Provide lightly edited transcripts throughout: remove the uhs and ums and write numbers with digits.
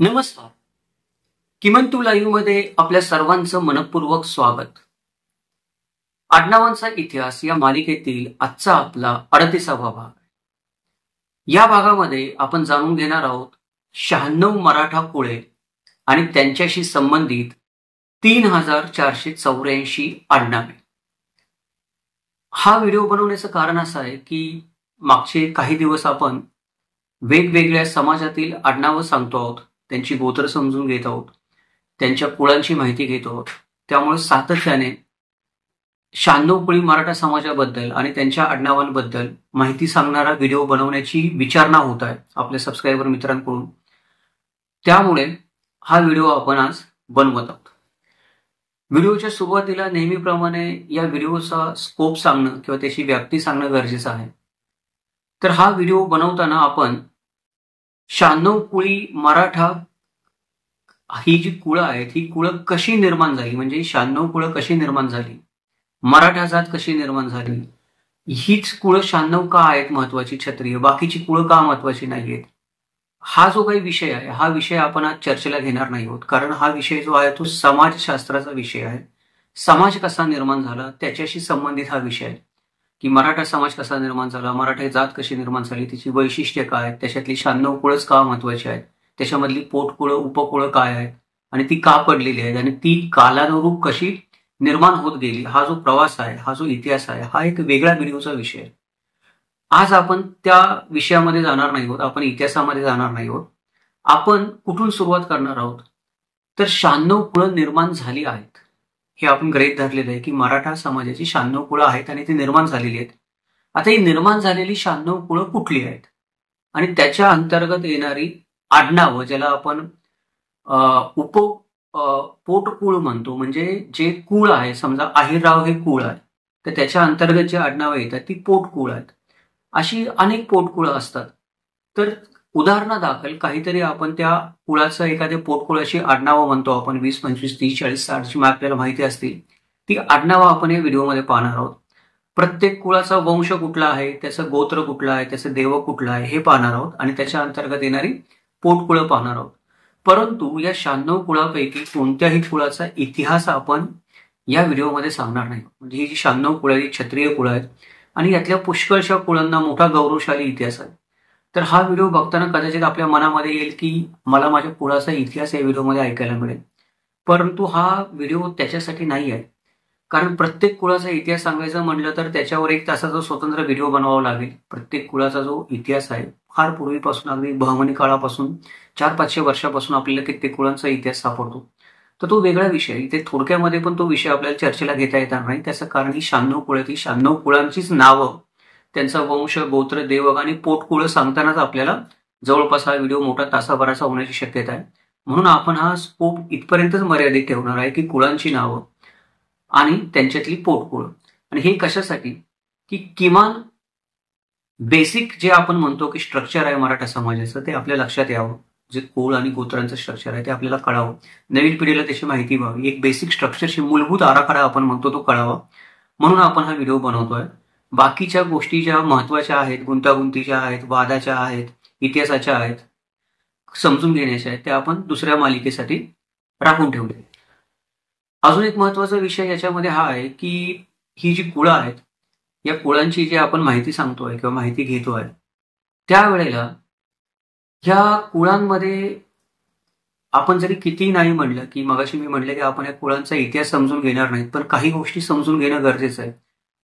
नमस्कार. किमान to live मध्ये आपल्या सर्वांचं मनपूर्वक स्वागत. आडनावांचा इतिहास या मालिकेतील आजचा आपला 38वा भाग. या भागामध्ये आपण जाणून घेणार आहोत 96 मराठा कुळे आणि त्यांच्याशी संबंधित 3484 आडनावे. हा व्हिडिओ बनवण्याचं कारण असं आहे की मागचे काही दिवस आपण वेगवेगळ्या समाजातील आडनावं सांगतो आहोत, त्यांची गोत्र समजून घेत आहोत, त्यांच्या कुळांची माहिती घेत आहोत. त्यामुळे सातत्याने 96 कुळी मराठा समाजाबद्दल आणि त्यांच्या आडनावांबद्दल माहिती सांगणारा व्हिडिओ बनवण्याची विचारणा होत आहे आपल्या सबस्क्रायबर मित्रांकडून. त्यामुळे हा व्हिडिओ आपण आज बनवत आहोत. व्हिडिओच्या सुरुवातीला नेहमीप्रमाणे या व्हिडिओचा स्कोप सांगणं किंवा त्याची व्याप्ती सांगणं गरजेचं आहे. तर हा व्हिडिओ बनवताना आपण 96 कुळी मराठा ही जी कुळं आहेत ही कुळं कशी निर्माण झाली, म्हणजे 96 कुळं कशी निर्माण झाली, मराठा जात कशी निर्माण झाली, हीच कुळं 96 का आहेत महत्वाची क्षत्रिय, बाकीची कुळं का महत्वाची नाहीयेत, हा जो काही विषय आहे हा विषय आपण आज चर्चेला घेणार नाही आहोत. कारण हा विषय जो आहे तो समाजशास्त्राचा विषय आहे. समाज कसा निर्माण झाला त्याच्याशी संबंधित हा विषय आहे की मराठा समाज कसा निर्माण झाला, मराठा जात कशी निर्माण झाली, तिची वैशिष्ट्ये काय आहेत, त्याच्यातली 96 कुळच का महत्वाची आहेत, त्याच्यामधली पोटकुळं उपकुळं काय आहेत आणि ती का पडलेली आहेत आणि ती कालानुरूप कशी निर्माण होत गेली, हा जो प्रवास आहे, हा जो इतिहास आहे, हा एक वेगळ्या व्हिडिओचा विषय आहे. आज आपण त्या विषयामध्ये जाणार नाही आहोत, आपण इतिहासामध्ये जाणार नाही आहोत. आपण कुठून सुरुवात करणार आहोत तर 96 कुळं निर्माण झाली आहेत हे आपण गृहीत धरलेलं आहे की मराठा समाजाची 96 कुळं आहेत आणि ती निर्माण झालेली आहेत. आता ही निर्माण झालेली 96 कुळं कुठली आहेत आणि त्याच्या अंतर्गत येणारी आडनावं ज्याला आपण पोटकुळ म्हणतो, म्हणजे जे कुळ आहे, समजा आहिरराव हे कुळ आहे तर त्याच्या अंतर्गत जे आडनावं येतात ती पोटकुळ आहेत. अशी अनेक पोटकुळं असतात. तर उदाहरणादाखल काहीतरी आपण त्या कुळाचं एखाद्या पोटकुळाची आडनावं म्हणतो आपण, 20, 25, 30, 40, 60 आपल्याला माहिती असतील ती आडनावं आपण या व्हिडिओमध्ये पाहणार आहोत. प्रत्येक कुळाचा वंश कुठला आहे, त्याचं गोत्र कुठलं आहे, त्याचं देव कुठलं आहे हे पाहणार आहोत आणि त्याच्या अंतर्गत येणारी पोटकुळं पाहणार आहोत. परंतु या 96 कुळापैकी कोणत्याही कुळाचा इतिहास आपण या व्हिडिओमध्ये सांगणार नाही. म्हणजे ही जी 96 कुळं ही क्षत्रिय कुळं आहेत आणि यातल्या पुष्कळशा कुळांना मोठा गौरवशाली इतिहास आहे. तर हा व्हिडिओ बघताना कदाचित आपल्या मनामध्ये येईल की मला माझ्या कुळाचा इतिहास या व्हिडिओमध्ये ऐकायला मिळेल. परंतु हा व्हिडिओ त्याच्यासाठी नाही आहे. कारण प्रत्येक कुळाचा इतिहास सांगायचं म्हटलं तर त्याच्यावर 1 तासाचा स्वतंत्र व्हिडिओ बनवावा लागेल. प्रत्येक कुळाचा जो इतिहास आहे फार पूर्वीपासून, अगदी बहमनी काळापासून 400-500 वर्षापासून आपल्याला कित्येक कुळांचा इतिहास सापडतो. तर तो वेगळा विषय. इथे थोडक्यामध्ये पण तो विषय आपल्याला चर्चेला घेता येणार नाही. त्याचं कारण ही 96 कुळं, ती 96 कुळांचीच नावं, त्यांचा वंश, गोत्र, देवक आणि पोटकुळं सांगतानाच आपल्याला जवळपास हा व्हिडिओ मोठा तासाभराचा होण्याची शक्यता आहे. म्हणून आपण हा स्कोप इथपर्यंतच मर्यादित ठेवणार आहे की कुळांची नावं आणि त्यांच्यातली पोटकुळं. आणि हे कशासाठी की किमान बेसिक जे आपण म्हणतो की स्ट्रक्चर आहे मराठा समाजाचं ते आपल्या लक्षात यावं. जे कुळ आणि गोत्रांचं स्ट्रक्चर आहे ते आपल्याला कळावं, नवीन पिढीला त्याची माहिती व्हावी, एक बेसिक स्ट्रक्चरची मूलभूत आराखडा आपण म्हणतो तो कळावा, म्हणून आपण हा व्हिडिओ बनवतोय. बाकीच्या गोष्टी ज्या महत्वाच्या आहेत, गुंतागुंतीच्या आहेत, वादाच्या आहेत, इतिहासाच्या आहेत, समजून घेण्याच्या आहेत, त्या आपण दुसऱ्या मालिकेसाठी राखून ठेवले. अजून एक महत्वाचा विषय याच्यामध्ये हा आहे की ही जी कुळं आहेत या कुळांची जी आपण माहिती सांगतोय किंवा माहिती घेतोय त्यावेळेला ह्या कुळांमध्ये आपण जरी किती नाही म्हणलं की मगाशी मी म्हणलं की आपण या कुळांचा इतिहास समजून घेणार नाहीत, पण काही गोष्टी समजून घेणं गरजेचं आहे.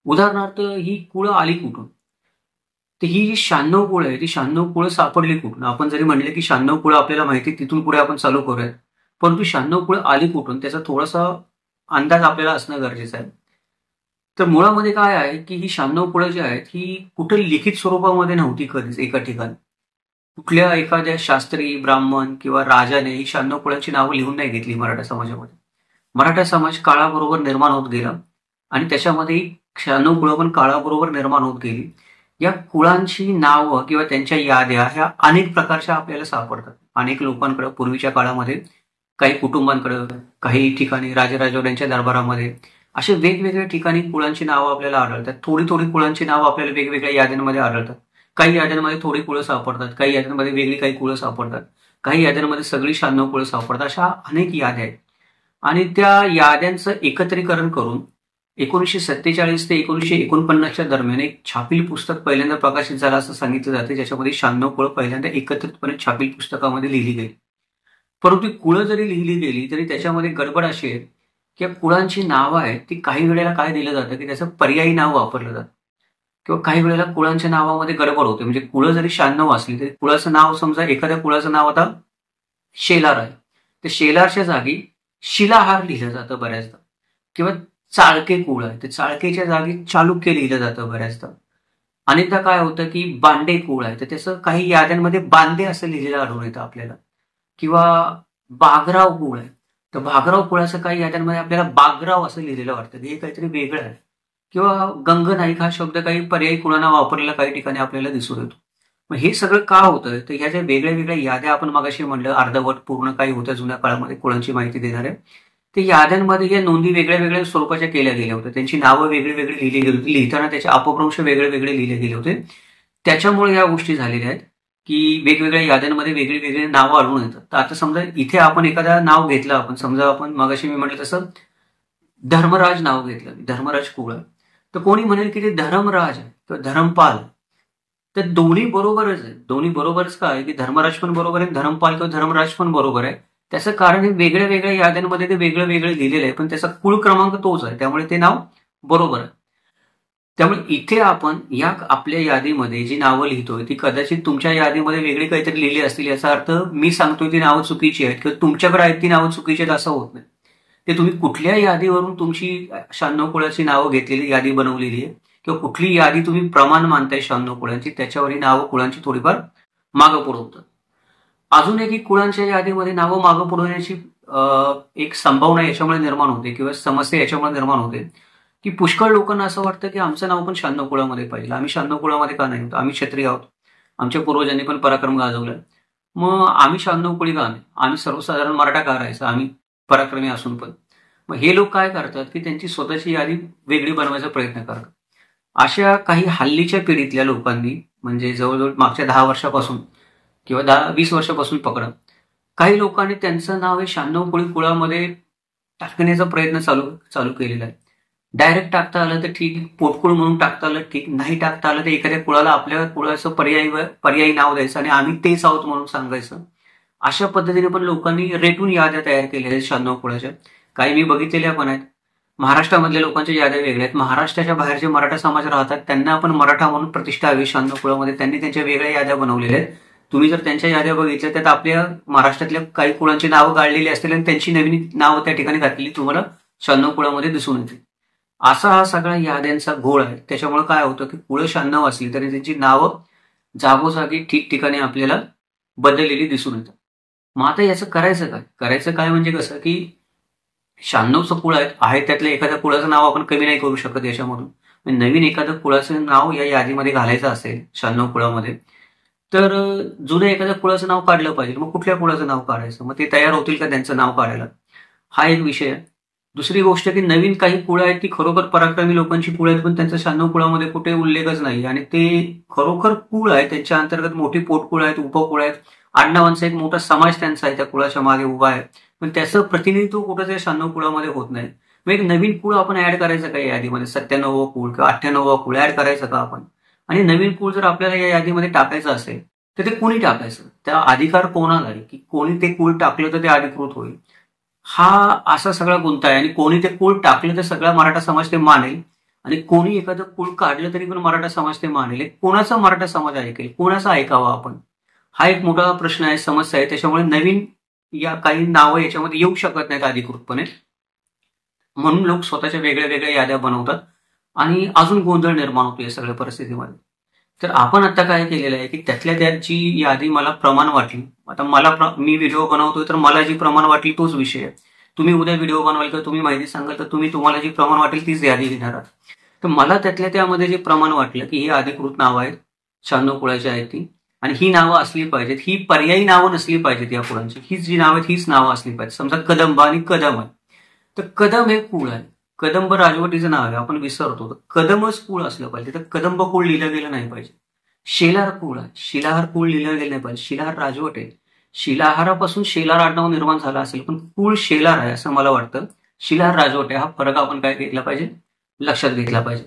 उदाहरणार्थ ही कुळं आली कुठून, तर ही जी 96 कुळं आहे ती 96 कुळं सापडली कुठून. आपण जरी म्हणले की 96 कुळं आपल्याला माहिती, तिथून पुढे आपण चालू करूयात, परंतु 96 कुळं आली कुठून त्याचा थोडासा अंदाज आपल्याला असणं गरजेचं आहे. तर मुळामध्ये काय आहे की ही 96 कुळं जी आहेत ही कुठे लिखित स्वरूपामध्ये नव्हती कधीच एका ठिकाणी. कुठल्या एखाद्या शास्त्री, ब्राह्मण किंवा राजाने ही 96 कुळांची नावं लिहून नाही घेतली मराठा समाजामध्ये. मराठा समाज काळाबरोबर निर्माण होत गेला आणि त्याच्यामध्ये 96 कुळं पण काळाबरोबर निर्माण होत गेली. या कुळांची नावं किंवा त्यांच्या याद्या ह्या अनेक प्रकारच्या आपल्याला सापडतात. अनेक लोकांकडे पूर्वीच्या काळामध्ये, काही कुटुंबांकडे, काही ठिकाणी राजराजवाड्यांच्या दरबारामध्ये असे वेगवेगळ्या ठिकाणी कुळांची नावं आपल्याला आढळतात. थोडी थोडी कुळांची नावं आपल्याला वेगवेगळ्या याद्यांमध्ये आढळतात. काही याद्यांमध्ये थोडी कुळं सापडतात, काही याद्यांमध्ये वेगळी काही कुळं सापडतात. काही याद्यांमध्ये सगळी 96 कुळं सापडतात. अशा अनेक याद्या आहेत आणि त्या याद्यांचं एकत्रीकरण करून 1947 ते 1949च्या दरम्यान एक छापील पुस्तक पहिल्यांदा प्रकाशित झालं असं सांगितलं जाते, ज्याच्यामध्ये 96 कुळं पहिल्यांदा एकत्रितपणे छापील पुस्तकामध्ये लिहिली गेली. परंतु कुळं जरी लिहिली गेली तरी त्याच्यामध्ये गडबड अशी आहे की कुळांची नावं आहेत ती काही वेळेला काय दिलं जातं की त्याचं पर्यायी नाव वापरलं जातं किंवा काही वेळेला कुळांच्या नावामध्ये गडबड होते. म्हणजे कुळं जरी 96 असली तरी कुळाचं नाव, समजा एखाद्या कुळाचं नाव आता शेलार आहे, तर शेलारच्या जागी शिलाहार लिहिलं जातं बऱ्याचदा. किंवा चाळके कुळ आहे, तर चाळकेच्या जागी चालुक्य लिहिलं जातं बऱ्याचदा. अनेकदा काय होतं की बांडे कुळ आहे, तर त्याचं काही याद्यांमध्ये बांदे असं लिहिलेलं आढळून येतं आपल्याला. किंवा बागराव कुळ आहे, तर बागराव कुळाचं काही याद्यांमध्ये आपल्याला बागराव असं लिहिलेलं वाटतं, हे काहीतरी वेगळं आहे. किंवा गंगनाईक हा शब्द काही पर्यायी कुळांना वापरलेला काही ठिकाणी आपल्याला दिसून येतो. मग हे सगळं का होतं, तर ह्या ज्या वेगळ्या वेगळ्या याद्या आपण मगाशी म्हणलं अर्धवट पूर्ण काही होत्या जुन्या काळामध्ये कुळांची माहिती देणाऱ्या, ते याद्यांमध्ये या नोंदी वेगळ्या वेगळ्या स्वरूपाच्या केल्या गेल्या होत्या. त्यांची नावं वेगळी वेगळी लिहिली गेली होती, लिहिताना त्याचे अपभ्रंश वेगळे वेगळे लिहिले गेले होते. त्याच्यामुळे या गोष्टी झालेल्या आहेत की वेगवेगळ्या याद्यांमध्ये वेगळी वेगळी नावं आढळून येतात. तर आता समजा इथे आपण एखादं नाव घेतलं, आपण समजा आपण मगाशी मी म्हटलं तसं धर्मराज नाव घेतलं, धर्मराज कुळ आहे, तर कोणी म्हणेल की ते धर्मराज आहे किंवा धर्मपाल. तर दोन्ही बरोबरच आहे. दोन्ही बरोबरच का आहे की धर्मराज पण बरोबर आहे, धर्मपाल किंवा धर्मराज पण बरोबर आहे. त्याचं कारण हे वेगळ्या वेगळ्या याद्यांमध्ये ते वेगळं वेगळं लिहिलेलं आहे, पण त्याचा कुळ क्रमांक तोच आहे, त्यामुळे ते नाव बरोबर आहे. त्यामुळे इथे आपण या आपल्या यादीमध्ये जी नावं लिहितोय ती कदाचित तुमच्या यादीमध्ये वेगळी काहीतरी लिहिली असतील, याचा अर्थ मी सांगतोय ती नावं चुकीची आहेत किंवा तुमच्याकडे आहेत ती नावं चुकीची आहेत असं होत नाही. ते तुम्ही कुठल्या यादीवरून तुमची 96 कुळाची नावं घेतलेली यादी बनवलेली आहे किंवा कुठली यादी तुम्ही प्रमाण मानताय 96 कुळांची, त्याच्यावर ही नावं कुळांची थोडीफार मागं पुढं होतात. अजून एक कुळांच्या यादीमध्ये नावं मागं पुढवण्याची एक संभावना याच्यामुळे निर्माण होते किंवा समस्या याच्यामुळे निर्माण होते की पुष्कळ लोकांना असं वाटतं की आमचं नाव पण 96 कुळामध्ये पाहिजे. आम्ही 96 कुळामध्ये का नाही होतो, आम्ही क्षत्रिय आहोत, आमच्या पूर्वजांनी पण पराक्रम गाजवलाय, मग आम्ही 96 कुळी का नाही, आम्ही सर्वसाधारण मराठा का राहायचं, आम्ही पराक्रमी असून पण. मग हे लोक काय करतात की त्यांची स्वतःची यादी वेगळी बनवायचा प्रयत्न करतात. अशा काही हल्लीच्या पिढीतल्या लोकांनी, म्हणजे जवळजवळ मागच्या 10 वर्षापासून किंवा 10-20 वर्षापासून पकडा, काही लोकांनी त्यांचं नाव हे 96 कुळी कुळामध्ये टाकण्याचा प्रयत्न चालू केलेला आहे. डायरेक्ट टाकता आलं तर ठीक, पोटकुळ म्हणून टाकता आलं ठीक, नाही टाकता आलं तर एखाद्या कुळाला आपल्या कुळाचं पर्यायी नाव द्यायचं आणि आम्ही तेच आहोत म्हणून सांगायचं. अशा पद्धतीने पण लोकांनी रेटून याद्या तयार केल्या आहेत 96 कुळाच्या. काही मी बघितलेल्या पण आहेत. महाराष्ट्रामधल्या लोकांच्या याद्या वेगळ्या आहेत, महाराष्ट्राच्या बाहेर जे मराठा समाज राहतात त्यांना आपण मराठा म्हणून प्रतिष्ठा हवी 96 कुळामध्ये, त्यांनी त्यांच्या वेगळ्या याद्या बनवलेल्या आहेत. तुम्ही जर त्यांच्या याद्या बघितल्या त्यात आपल्या महाराष्ट्रातल्या काही कुळांची नावं काढलेली असतील आणि त्यांची नवीन नावं त्या ठिकाणी घातलेली तुम्हाला 96 कुळामध्ये दिसून येते. असा हा सगळा याद्यांचा घोळ आहे. त्याच्यामुळे काय होतं की कुळं 96 असली तरी त्यांची नावं जागोजागी ठिकठिकाणी आपल्याला बदललेली दिसून येतात. मग आता याचं करायचं काय म्हणजे कसं की 96 कुळ आहे त्यातल्या एखाद्या कुळाचं नाव आपण कमी नाही करू शकत याच्यामधून. नवीन एखादं कुळाचं नाव या यादीमध्ये घालायचं असेल 96 कुळामध्ये, तर जुनं एखाद्या कुळाचं नाव काढलं पाहिजे. मग कुठल्या कुळाचं नाव काढायचं, मग ते तयार होतील का त्यांचं नाव काढायला, हा एक विषय आहे. दुसरी गोष्ट की नवीन काही कुळं आहेत ती खरोखर पराक्रमी लोकांची कुळं आहेत, पण त्यांचा 96 कुळामध्ये कुठे उल्लेखच नाही आणि ते खरोखर कुळ आहे, त्यांच्या अंतर्गत मोठी पोटकुळ आहेत, उपकुळ आहेत, आडनावांचा एक मोठा समाज त्यांचा आहे त्या कुळाच्या मागे उभा आहे, पण त्याचं प्रतिनिधित्व कुठं त्या 96 कुळामध्ये होत नाही. मग एक नवीन कुळ आपण ऍड करायचं का या यादीमध्ये, 97 कुळ किंवा 98 कुळ ऍड करायचं का आपण, आणि नवीन कुळ जर आपल्याला या यादीमध्ये टाकायचं असेल तर ते कोणी टाकायचं, त्या अधिकार कोणाला आहे की कोणी ते कुळ टाकलं तर ते अधिकृत होईल, हा असा सगळा गुंता आहे. आणि कोणी ते कुळ टाकलं तर सगळा मराठा समाज ते मानेल आणि कोणी एखादं कुळ काढलं तरी पण मराठा समाज ते मानेल. कोणाचा मराठा समाज ऐकेल, कोणाचा ऐकावा आपण, हा एक मोठा प्रश्न आहे, समस्या आहे. त्याच्यामुळे नवीन या काही नावं याच्यामध्ये येऊ शकत नाहीत अधिकृतपणे, म्हणून लोक स्वतःच्या वेगळ्या वेगळ्या याद्या बनवतात आणि अजून गोंधळ निर्माण होतो या सगळ्या परिस्थितीमध्ये. तर आपण आता काय केलेलं आहे की त्यातल्या त्यात जी यादी मला प्रमाण वाटली, आता मी व्हिडिओ बनवतोय तर मला जी प्रमाण वाटली तोच विषय आहे. तुम्ही उद्या व्हिडिओ बनवाल किंवा तुम्ही माहिती सांगाल तर तुम्हाला जी प्रमाण वाटेल तीच यादी घेणार आहात. तर मला त्यातल्या त्यामध्ये जे प्रमाण वाटलं की ही अधिकृत नावं आहेत, 96 कुळाची आहेत ती, आणि ही नावं असली पाहिजेत, ही पर्यायी नावं नसली पाहिजेत या कुळांची, हीच जी नावं आहेत हीच नावं असली पाहिजेत. समजा कदंब आणि कदम आहे, तर कदम हे कुळ आहे, कदंब राजवटीचं नाव आहे, आपण विसरतो, तर कदमच कुळ असलं पाहिजे, तर कदंब कुळ लिहिलं गेलं नाही पाहिजे. शेलार कुळ आहे, शिलाहार कुळ लिहिलं गेलं नाही पाहिजे, शिलाहार राजवट आहे, शिलाहारापासून शेलार आडनाव निर्माण झालं असेल, पण कुळ शेलार आहे असं मला वाटतं. शिलाहार राजवट हा फरक आपण काय घेतला पाहिजे, लक्षात घेतला पाहिजे.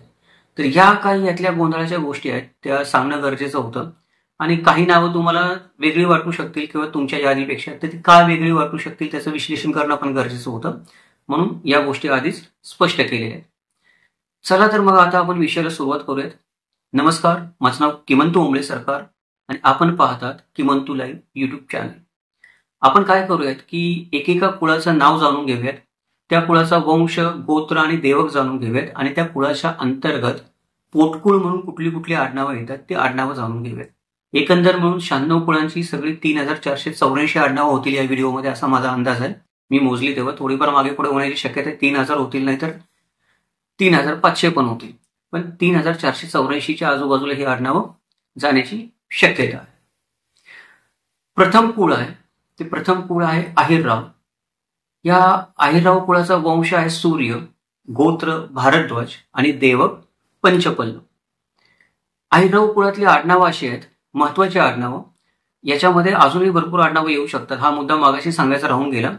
तर ह्या काही यातल्या गोंधळाच्या गोष्टी आहेत त्या सांगणं गरजेचं होतं. आणि काही नावं तुम्हाला वेगळी वाटू शकतील किंवा तुमच्या यादीपेक्षा, तर ती का वेगळी वाटू शकतील त्याचं विश्लेषण करणं पण गरजेचं होतं. म्हणून या गोष्टी आधीच स्पष्ट केलेल्या आहेत. चला तर मग आता आपण विषयाला सुरुवात करूयात. नमस्कार, माझं नाव किमंतू ओंबळे सरकार आणि आपण पाहतात किमंतू लाईव्ह युट्यूब चॅनल. आपण काय करूयात की एकेका कुळाचं नाव जाणून घेऊयात, त्या कुळाचा वंश, गोत्र आणि देवक जाणून घेऊयात आणि त्या कुळाच्या अंतर्गत पोटकुळ म्हणून कुठली कुठली आडनावं येतात ते आडनावं जाणून घेऊयात. एकंदर म्हणून 96 कुळांची सगळी 3484 आडनावं होतील या व्हिडिओमध्ये असा माझा अंदाज आहे. मी मोजली तेव्हा थोडीफार मागे पुढे होण्याची शक्यता आहे. 3000 होतील, नाहीतर 3500 पण होतील, पण 3484च्या आजूबाजूला ही आडनावं जाण्याची शक्यता आहे. प्रथम कुळ आहे ते प्रथम कुळ आहे अहिरराव. या अहिरराव कुळाचा वंश आहे सूर्य, गोत्र भारद्वाज आणि देवक पंचपल्लव. अहिरराव कुळातली आडनावं अशी आहेत, महत्वाची आडनावं. याच्यामध्ये अजूनही भरपूर आडनावं येऊ शकतात. हा मुद्दा मागाशी सांगायचा राहून गेला,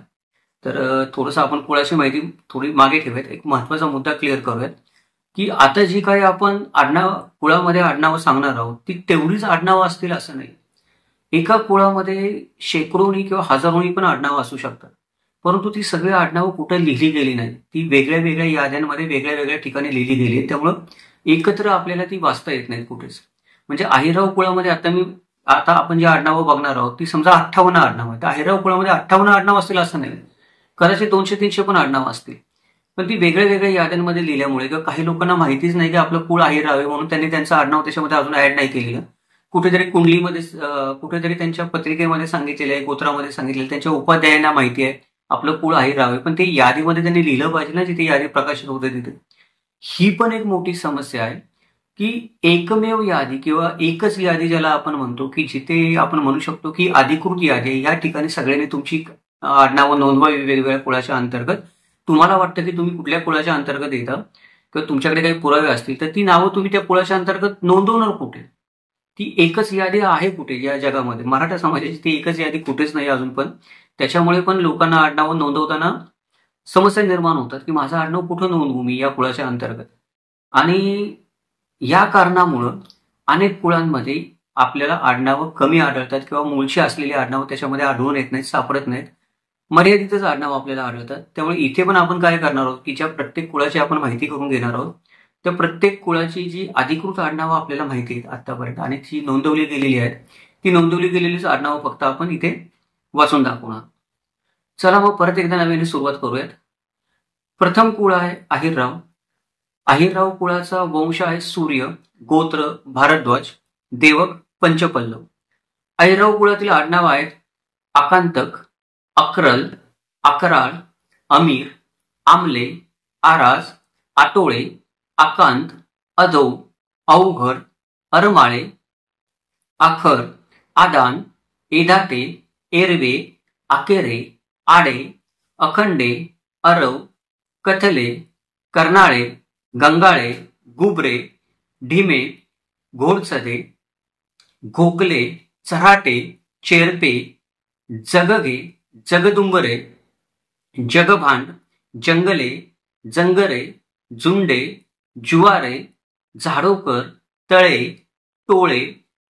तर थोडंसं आपण कुळाची माहिती थोडी मागे ठेवूयात. एक महत्वाचा मुद्दा क्लिअर करूयात की आता जी काही आपण कुळामध्ये आडनावं सांगणार आहोत ती तेवढीच आडनावं असतील असं नाही. एका कुळामध्ये शेकडोनी किंवा हजारोनी पण आडनावं असू शकतात, परंतु ती सगळी आडनावं कुठं लिहिली गेली नाही. ती वेगळ्या वेगळ्या याद्यांमध्ये वेगळ्या वेगळ्या ठिकाणी लिहिली गेली आहे, त्यामुळं एकत्र आपल्याला ती वाचता येत नाहीत कुठेच. म्हणजे अहिरराव कुळामध्ये आता आपण जी आडनावं बघणार आहोत ती समजा 58 आडनावं आहे, तर अहिरराव कुळामध्ये 58 आडनाव असतील असं नाही. कदाचित 200-300 पण आडनावं असतील, पण ती वेगळ्या वेगळ्या याद्यांमध्ये लिहिल्यामुळे किंवा काही लोकांना माहितीच नाही की आपलं कुळ अहिरराव आहे म्हणून त्यांनी त्यांचं आडनाव त्याच्यामध्ये अजून ऍड नाही केलेलं. कुठेतरी कुंडलीमध्ये, कुठेतरी त्यांच्या पत्रिकेमध्ये सांगितलेलं आहे, गोत्रामध्ये सांगितलेलं, त्यांच्या उपाध्यायांना माहिती आहे आपलं कुळ अहिरराव आहे, पण ते यादीमध्ये त्यांनी लिहिलं पाहिजे ना, जिथे यादी प्रकाशित होते तिथे. ही पण एक मोठी समस्या आहे की एकमेव यादी किंवा एकच यादी ज्याला आपण म्हणतो की जिथे आपण म्हणू शकतो की अधिकृत यादी आहे, या ठिकाणी सगळ्यांनी तुमची आडनावं नोंदवावी वेगवेगळ्या कुळाच्या अंतर्गत. तुम्हाला वाटतं की तुम्ही कुठल्या कुळाच्या अंतर्गत येता किंवा तुमच्याकडे काही पुरावे असतील तर ती नावं तुम्ही त्या कुळाच्या अंतर्गत नोंदवणार कुठे? ती एकच यादी आहे कुठे या जगामध्ये? मराठा समाजाची ती एकच यादी कुठेच नाही अजून पण. त्याच्यामुळे पण लोकांना आडनावं नोंदवताना समस्या निर्माण होतात की माझं आडनाव कुठं नोंदवू मी या कुळाच्या अंतर्गत. आणि या कारणामुळं अनेक कुळांमध्ये आपल्याला आडनावं कमी आढळतात किंवा मूळची असलेली आडनावं त्याच्यामध्ये आढळून येत नाहीत, सापडत नाहीत. मर्यादितच आडनावं आपल्याला आढळतात. त्यामुळे इथे पण आपण काय करणार आहोत की ज्या प्रत्येक कुळाची आपण माहिती करून घेणार आहोत, त्या प्रत्येक कुळाची जी अधिकृत आडनावं आपल्याला माहिती आहेत आतापर्यंत आणि जी नोंदवली गेलेली आहेत, ती नोंदवली गेलेलीच आडनावं फक्त आपण इथे वाचून दाखवणार. चला मग परत एकदा नव्याने सुरुवात करूयात. प्रथम कुळ आहे अहिरराव. अहिरराव कुळाचा वंश आहे सूर्य, गोत्र भारद्वाज, देवक पंचपल्लव. अहिरराव कुळातील आडनावं आहेत आकांतक, अक्रल, अकराळ, अमीर, आमले, आराज, आटोळे, आकांत, अधो, अवघर, अरमाळे, आखर, आदान, एदाटे, एरवे, आकेरे, आडे, अखंडे, अरव, कथले, कर्नाळे, गंगाळे, गुबरे, ढिमे, घोडसदे, घोकले, चऱ्हाटे, चेरपे, जगगे, जगदुंबरे, जगभांड, जंगले, जंगरे, जुंडे, जुवारे, झाडोकर, तळे, टोळे,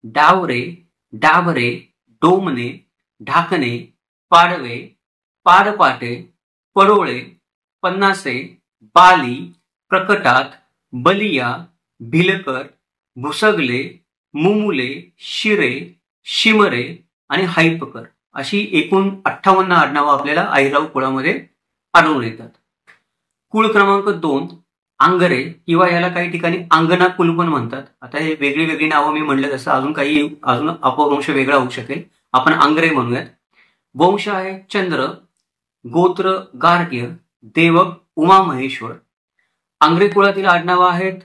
डावरे, डाभरे, डोमणे, ढाकणे, पाडवे, पाडपाटे, पडोळे, पन्नासे, बाली, प्रकटात, बलिया, भिलकर, भुसगले, मुमुले, शिरे, शिमरे आणि हैपकर अशी एकूण 58 आडनावं आपल्याला अहिरराव कुळामध्ये आढळून येतात. कुळ क्रमांक 2 आंगरे किंवा याला काही ठिकाणी अंगना कुल पण म्हणतात. आता हे वेगळी वेगळी नावं मी म्हणलं तसं अजून अपवंश वेगळा होऊ शकेल. आपण आंगरे म्हणूयात. वंश आहे चंद्र, गोत्र गार्ग्य, देवक उमा महेश्वर. आंग्रे कुळातील आडनावं आहेत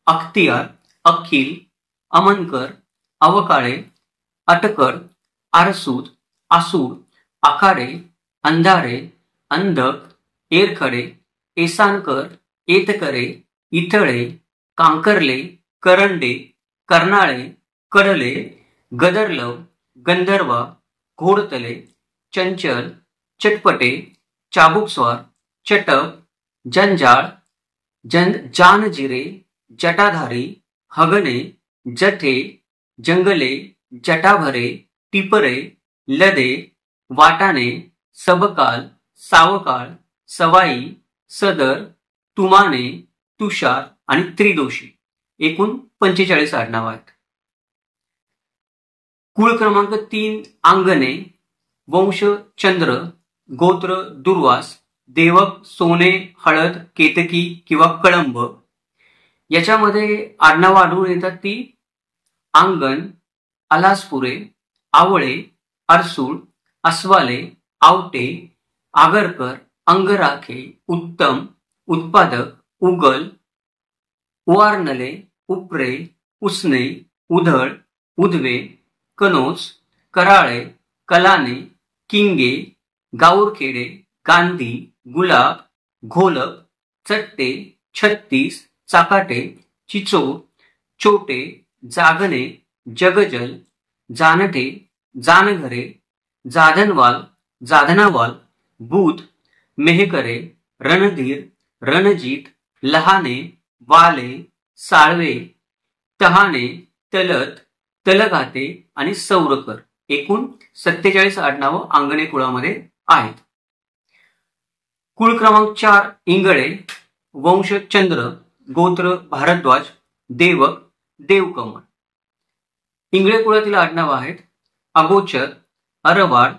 अख्तियार, अखिल, अमनकर, अवकाळे, अटकर, आरसूद, आसूड, आखाडे, अंधारे, अंधक, एरखडे, एसानकर, एतकरे, इथळे, कांकरले, करंडे, कर्नाळे, कडले, गदरलव, गंधर्वा, घोडतले, चंचल, चटपटे, चाबुकस्वार, चटप, जंजाळ, जानजिरे, जटाधारी, हगणे, जठे, जंगले, जटाभरे, टिपरे, लदे, वाटाणे, सबकाल, सावकाळ, सवाई, सदर, तुमाने, तुषार आणि त्रिदोषी एकूण 45 आडनाव आहेत. कुळ क्रमांक 3 अंगणे, वंश चंद्र, गोत्र दुर्वास, देवक सोने, हळद, केतकी किंवा कळंब. याच्यामध्ये आडनावं आढळून येतात ती अंगण, अलासपुरे, आवळे, अरसूळ, अस्वाले, आवटे, आगरकर, अंगराखे, उत्तम, उत्पादक, उगल, उवारनले, उपरे, उसने, उधळ, उधवे, कनोज, कराळे, कलाने, किंगे, गाऊरखेडे, गांधी, गुलाब, घोलप, चट्टे, 36, चाकाटे, चिचोर, चोटे, जागणे, जगजल, जानठे, जानघरे, जाधनवाल, जाधनावाल, बुध, मेहकरे, रणधीर, रणजित, लहाने, वाले, साळवे, तहाने, तलत, तलघाते आणि सौरकर एकूण 47 आडनावं अंगणे कुळामध्ये आहेत. कुळ क्रमांक 4 इंगळे, वंश चंद्र, गोत्र भारद्वाज, देवक देवकमळ. इंगळे कुळातील आडनावं आहेत अगोचर, अरवाड,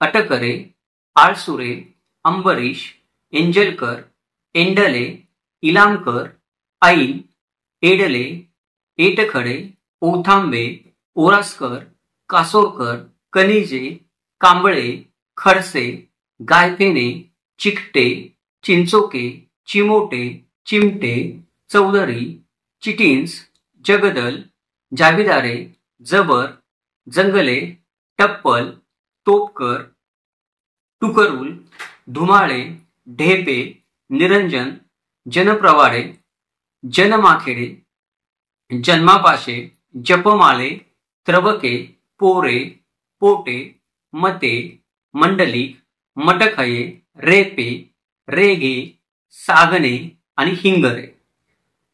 अटकरे, आळसुरे, अंबरीश, एंजलकर, एंडले, इलामकर, ऐन, एडले, एटखडे, ओथांबे, ओरासकर, कासोरकर, कनिजे, कांबळे, खडसे, गायफेने, चिकटे, चिंचोके, चिमोटे, चिमटे, चौधरी, चिटिन्स, जगदल, जाबिदारे, जबर, जंगले, टप्पल, तोपकर, टुकरुल, धुमाळे, ढेपे, निरंजन, जनप्रवाडे, जनमाखेडे, जन्मापाशे, जपमाळे, त्रबके, पोरे, पोटे, मते, मंडलिक, मटखये, रेपे, रेगे, सागणे आणि हिंगरे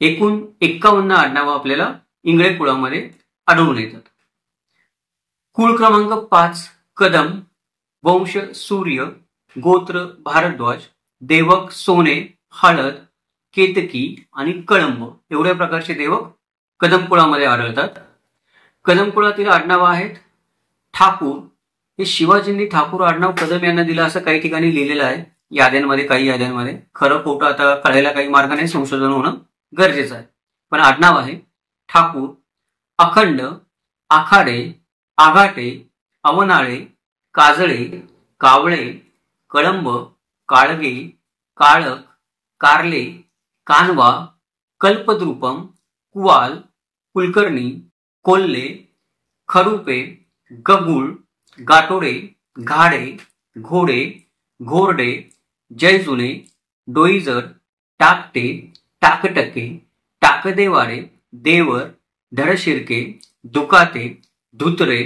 एकूण 51 आडनावं आपल्याला इंगळे कुळामध्ये आढळून येतात. कुळ क्रमांक 5 कदम, वंश सूर्य, गोत्र भारद्वाज, देवक सोने, हळद, केतकी आणि कळंब एवढ्या प्रकारचे देवक कदम कुळामध्ये आढळतात. कदम कुळातील आडनावं आहेत ठाकूर. हे शिवाजींनी ठाकूर आडनाव कदम यांना दिलं असं काही ठिकाणी लिहिलेलं आहे याद्यांमध्ये, काही याद्यांमध्ये. खरं खोटं आता कळायला काही मार्ग नाही, संशोधन होणं गरजेचं आहे. पण आडनाव आहे ठाकूर. अखंड, आखाडे, आघाटे, अवनाळे, काजळे, कावळे, कळंब, काळगे, काळक, कारले, कानवा, कल्पद्रुपम, कुवाल, कुलकर्णी, कोल्हे, खरुपे, गगुळ, गाटोडे, घाडे, घोडे, घोरडे, जयजुने, डोईजर, टाकटे, टाकटके, टाकदेवारे, देवर, धडशिरके, दुकाते, धुत्रे,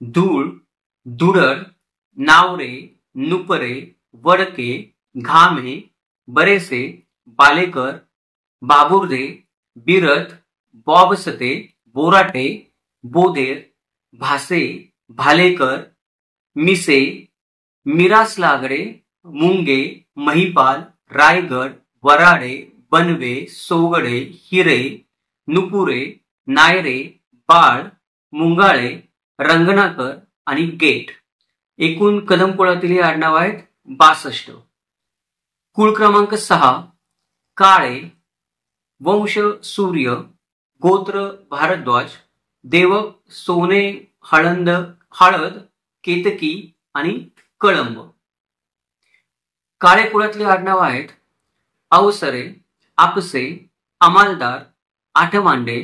धूळ, धुडर, नावरे, नुपरे, वडके, घामे, बरेसे, बालेकर, बाबुर्दे, बिरत, बॉबसते, बोराटे, बोदेर, भासे, भालेकर, मिसे, मिरासलागडे, मुंगे, महिपाल, रायगड, वराडे, बनवे, सोगडे, हिरे, नुपुरे, नायरे, बाळ, मुंगाळे, रंगनाकर आणि गेट एकूण कदम कुळातील हे आडनाव आहेत 62. कुळ क्रमांक 6 काळे, वंश सूर्य, गोत्र भारद्वाज, देवक सोने, हळद, केतकी आणि कळंब. काळे कुळातली आडनाव आहेत अवसरे, आपसे, अमालदार, आठमांडे,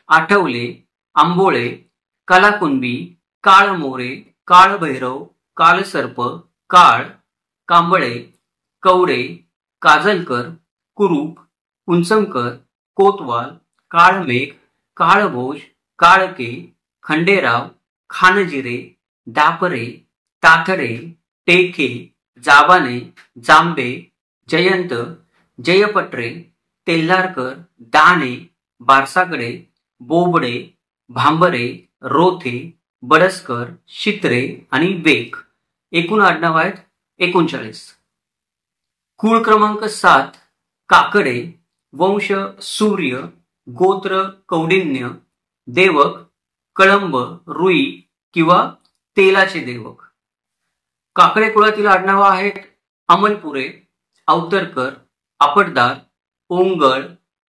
आठवले, आंबोळे, कलाकुंबी, काळमोरे, काळभैरव, कालसर्प, काळ, कांबळे, कवडे, काजलकर, कुरूप, कुंचमकर, कोतवाल, काळमेघ, काळभोज, काळके, खंडेराव, खानजिरे, दापरे, ताथडे, टेके, जाबाने, जांबे, जयंत, जयपट्रे, तेल्हारकर, दाणे, बारसाकडे, बोबडे, भांबरे, रोथे, बडसकर, शित्रे आणि वेक. एकूण आडनाव आहेत 39. कुळ क्रमांक 7 काकडे, वंश सूर्य, गोत्र कौंडिन्य, देवक कळंब, रुई किंवा तेलाचे देवक. काकडे कुळातील आडनावं आहेत अमलपुरे, अवतरकर, आपटदार, ओंगळ,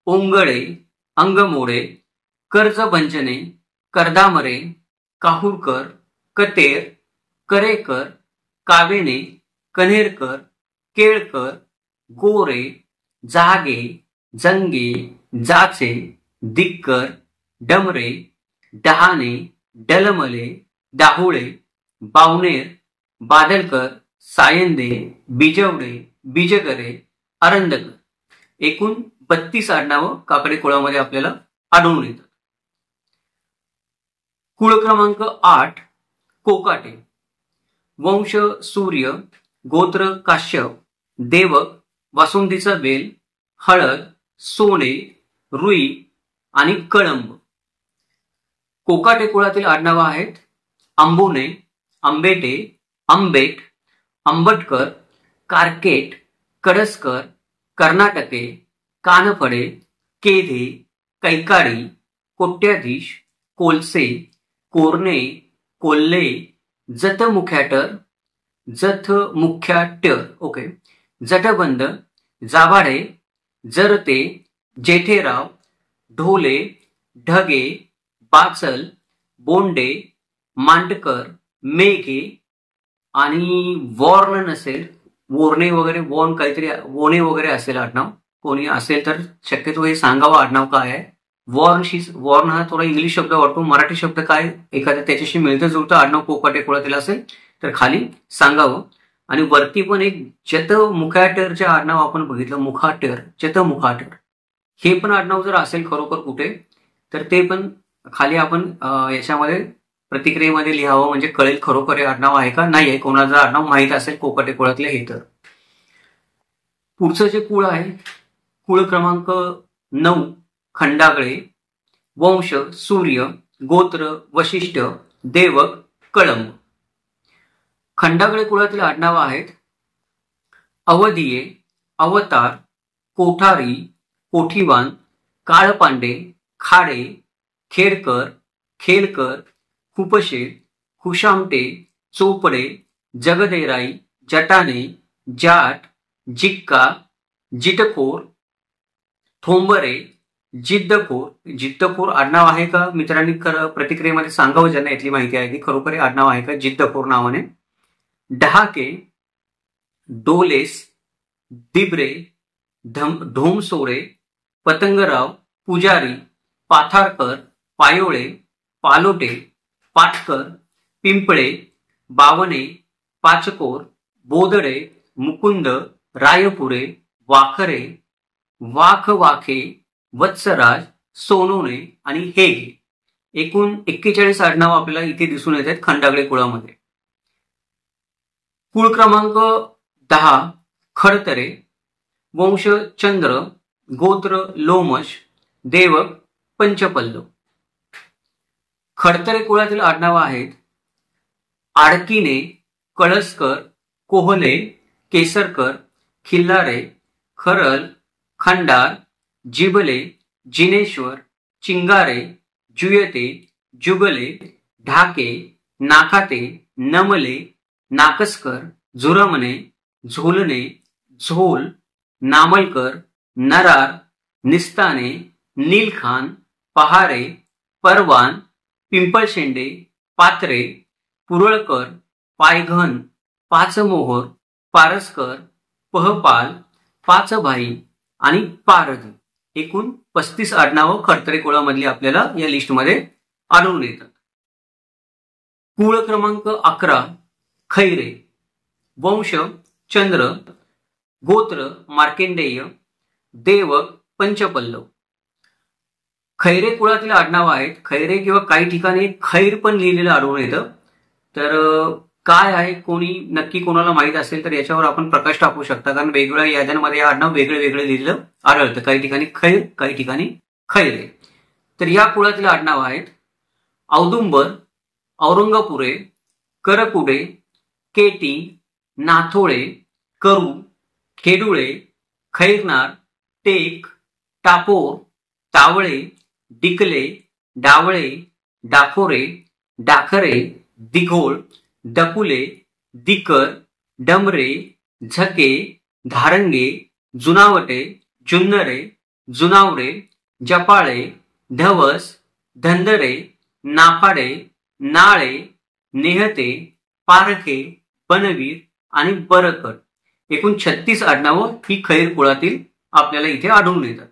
ओंगळे, अंगमोडे, कर्जभंजने, करदामरे, काहुरकर, कतेर, करेकर, कावेने, कन्हेरकर, केळकर, गोरे, जागे, जंगे, जाचे, दिक्कर, डमरे, डहाणे, डलमले, दाहुळे, बावनेर, बादलकर, सायंदे, बिजवडे, बिजगरे, अरंदकर. एकूण 32 आडनावं काकडे कुळामध्ये आपल्याला आढळून येतात. कुळ क्रमांक 8 कोकाटे, वंश सूर्य, गोत्र काश्यप, देवक वासुंदीचा बेल, हळद, सोने, रुई आणि कळंब. कोकाटे कुळातील आडनावं आहेत आंबोने, आंबेटे, आंबेट, आंबटकर, कारकेट, कडसकर, कर्नाटके, कानफडे, केधे, कैकाडी, कोट्याधीश, कोलसे, कोरणे, कोल्हे, जतमुख्याटर, जथमुख्याटर, ओके, जटबंद, जाबाडे, जरते, जेठेराव, ढोले, ढगे, बाचल, बोंडे, मांडकर, मेघे आणि वॉर्न नसेल, वोरणे वगैरे, वॉर्न काहीतरी वोणे वगैरे असेल आडनाव. कोणी असेल तर शक्यतो हे सांगावं आडनाव काय आहे. वॉर्न हा थोडा इंग्लिश शब्द वाटतो, मराठी शब्द काय एखाद्या त्याच्याशी मिळतं जुळतं आडनाव कोकाटे कुळातील असेल तर खाली सांगावं. आणि वरती पण एक जत मुखाटर जे आडनाव आपण बघितलं, मुखाटर, जत मुखाटर, हे पण आडनाव जर असेल खरोखर कुठे तर ते पण खाली आपण याच्यामध्ये प्रतिक्रियेमध्ये लिहावं, म्हणजे कळेल खरोखर हे आडनाव आहे का नाही आहे. कोणाचं आडनाव माहीत असेल कोकाटे कुळातले हे तर. पुढचं जे कुळ आहे कुळ क्रमांक 9 खंडागळे, वंश सूर्य, गोत्र वशिष्ठ, देवक कळंब. खंडागळे कुळातील आडनावं आहेत अवधिये, अवतार, कोठारी, कोठीवान, काळपांडे, खाडे, खेडकर, खेलकर, खुपशे, खुशामटे, चोपडे, जगदेराई, जटाने, जाट, जिक्का, जिटखोर, थोंबरे, जिद्दखोर. जिद्दखोर आडनाव आहे का मित्रांनी प्रतिक्रियेमध्ये सांगावं ज्यांना यातली माहिती आहे की खरोखर हे आडनाव आहे का जिद्दखोर नावाने. डहाके, डोलेस, दिब्रे, ढोमसोरे, पतंगराव, पुजारी, पाथारकर, पायोळे, पालोटे, पाटकर, पिंपळे, बावणे, पाचकोर, बोदडे, मुकुंद, रायपुरे, वाखरे, वाखवाखे, वत्सराज, सोनोने आणि हेगे. एकूण 41 आडनाव आपल्याला इथे दिसून येत आहेत खंडागळे कुळामध्ये. कुळ क्रमांक 10 खडतरे, वंश चंद्र, गोत्र लोमश, देवक पंचपल्लव. खडतरे कुळातील आडनावं आहेत आडकीने, कळसकर, कोहले, केसरकर, खिल्लारे, खरल, खंडार, जिबले, जिनेश्वर, चिंगारे, जुयते, जुगले, ढाके, नाकाते, नमले, नाकसकर, झुरमणे, झोलणे, झोल, नामलकर, नरार, निस्ताने, नीलखान, पहारे, परवान, पिंपळशेंडे, पात्रे, पुरळकर, पायघन, पाचमोहर, पारसकर, पहपाल, पाचभाई आणि पारधी. एकूण 35 आडनावं खडतरे कुळामधली आपल्याला या लिस्टमध्ये आढळून येतात. कुळ क्रमांक 11 खैरे, वंश चंद्र, गोत्र मार्केंडेय, देवक पंचपल्लव. खैरे कुळातील आडनावं आहेत. खैरे किंवा काही ठिकाणी खैर पण लिहिलेलं आढळून येतं. तर काय आहे कोणी नक्की कोणाला माहित असेल तर याच्यावर आपण प्रकाश टाकू शकता, कारण वेगवेगळ्या याद्यांमध्ये आडनाव वेगळे वेगळे लिहिलं आढळतं. काही ठिकाणी खैर, काही ठिकाणी खैरे. तर या कुळातील आडनाव आहेत औदुंबर, औरंगपुरे, करकुडे, केटी, नाथोळे, करू, खेडुळे, खैरनार, टेक, टापोर, तावळे, डिकले, डावळे, डाफोरे, डाखरे, दिघोळ, डकुले, दिकर, डमरे, झके, धारंगे, जुनावटे, जुन्नरे, जुनावरे, जपाळे, धवस, धंदरे, नाफाडे, नाळे, नेहते, पारखे, बनवीर आणि बरकट. एकूण 36 आडनावं ही खैर कुळातील आपल्याला इथे आढळून येतात.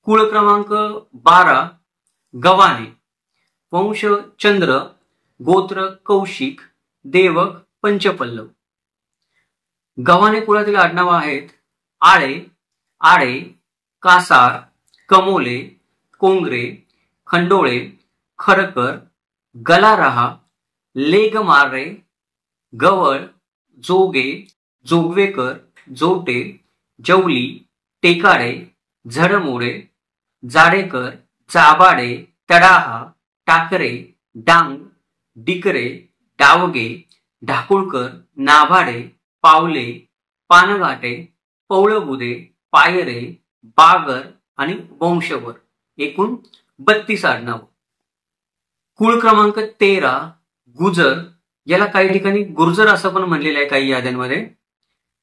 कुळ क्रमांक 12 गव्हाणे. वंश चंद्र, गोत्र कौशिक, देवक पंचपल्लव. गव्हाणे कुळातील आडनावं आहेत आळे, आडे, कासार, कमोले, कोंगरे, खंडोळे, खरकर, गलारहा, लेगमारे, गवळ, जोगे, जोगवेकर, जोटे, जवली, टेकाडे, झडमोडे, जाडेकर, चाबाडे, तडाहा, टाकरे, डांग, डिकरे, डावगे, ढाकुळकर, नाभाडे, पावले, पानघाटे, पवळबुदे, पायरे, बागर आणि वंशवर. एकूण 32 आडनाव. कुळ क्रमांक 13 गुजर. याला काही ठिकाणी गुर्जर असं पण म्हणलेलं आहे काही याद्यांमध्ये.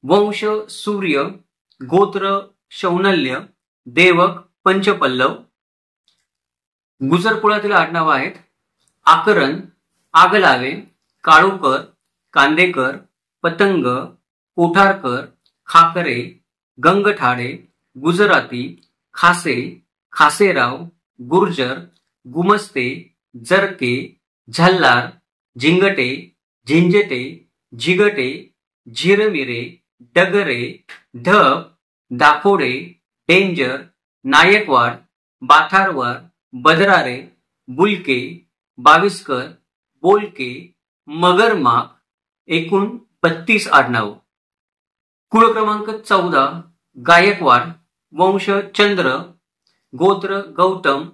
वंश सूर्य, गोत्र शौनल्य, देवक पंचपल्लव. गुजर कुळातील आडनाव आहेत आकरण, आगलावे, काळूकर, कांदेकर, पतंग, कोठारकर, खाकरे, गंगठाडे, गुजराती, खासे, खासेराव, गुर्जर, गुमस्ते, जरके, झल्लार, झिंगटे, झिंजटे, झिगटे, झिरमिरे, डगरे, ढप, दाखोडे, डेंजर, नायकवाड, बाथारवार, बदरारे, बुलके, बाविस्कर, बोलके, मगरमाक. एकूण 32 आडनाव. कुळ क्रमांक 14 गायकवाड. वंश चंद्र, गोत्र गौतम,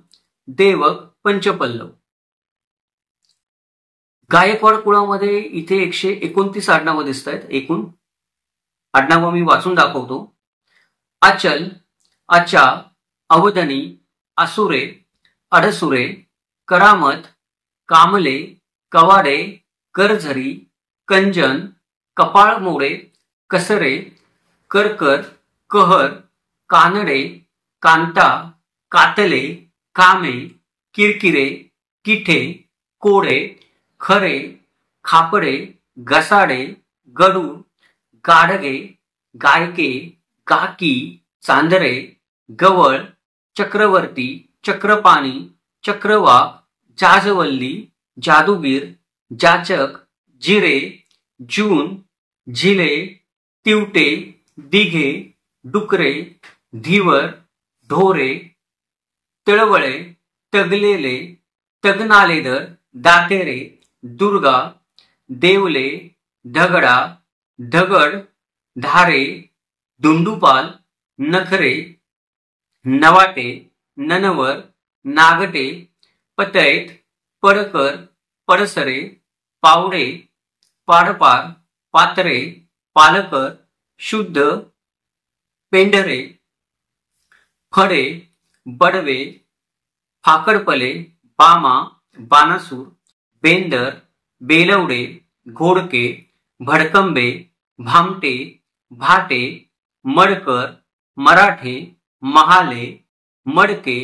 देवक पंचपल्लव. गायकवाड कुळामध्ये इथे 129 आडनावं दिसत आहेत. एकूण आडनावं मी वाचून दाखवतो. अचल, अचा, अवधनी, असुरे, अडसुरे, करामत, कामले, कवाडे, करझरी, कंजन, कपाळमोडे, कसरे, करकर, कहर, कानडे, कांता, कातले, कामे, किरकिरे, किठे, कोडे, खरे, खापडे, गसाडे, गडू, गाडगे, गायके, गाकी, चांदरे, गवळ, चक्रवर्ती, चक्रपाणी, चक्रवाक, जाजवल्ली, जादूगीर, जाचक, जिरे, जून, झिले, तिवटे, दिघे, डुकरे, धीवर, ढोरे, तळवळे, तगलेले, तगनालेदर, दातेरे, दुर्गा, देवले, ढगडा, ढगड, धारे, दुंडुपाल, नखरे, नवाटे, ननवर, नागटे, पतैत, पडकर, पडसरे, पावडे, पाडपार, पात्रे, पालकर, शुद्ध, पेंढरे, फडे, बडवे, फाकडपले, बामा, बानासूर, बेंदर, बेलवडे, घोडके, भडकंबे, भामटे, भाटे, मडकर, मराठे, महाले, मडके,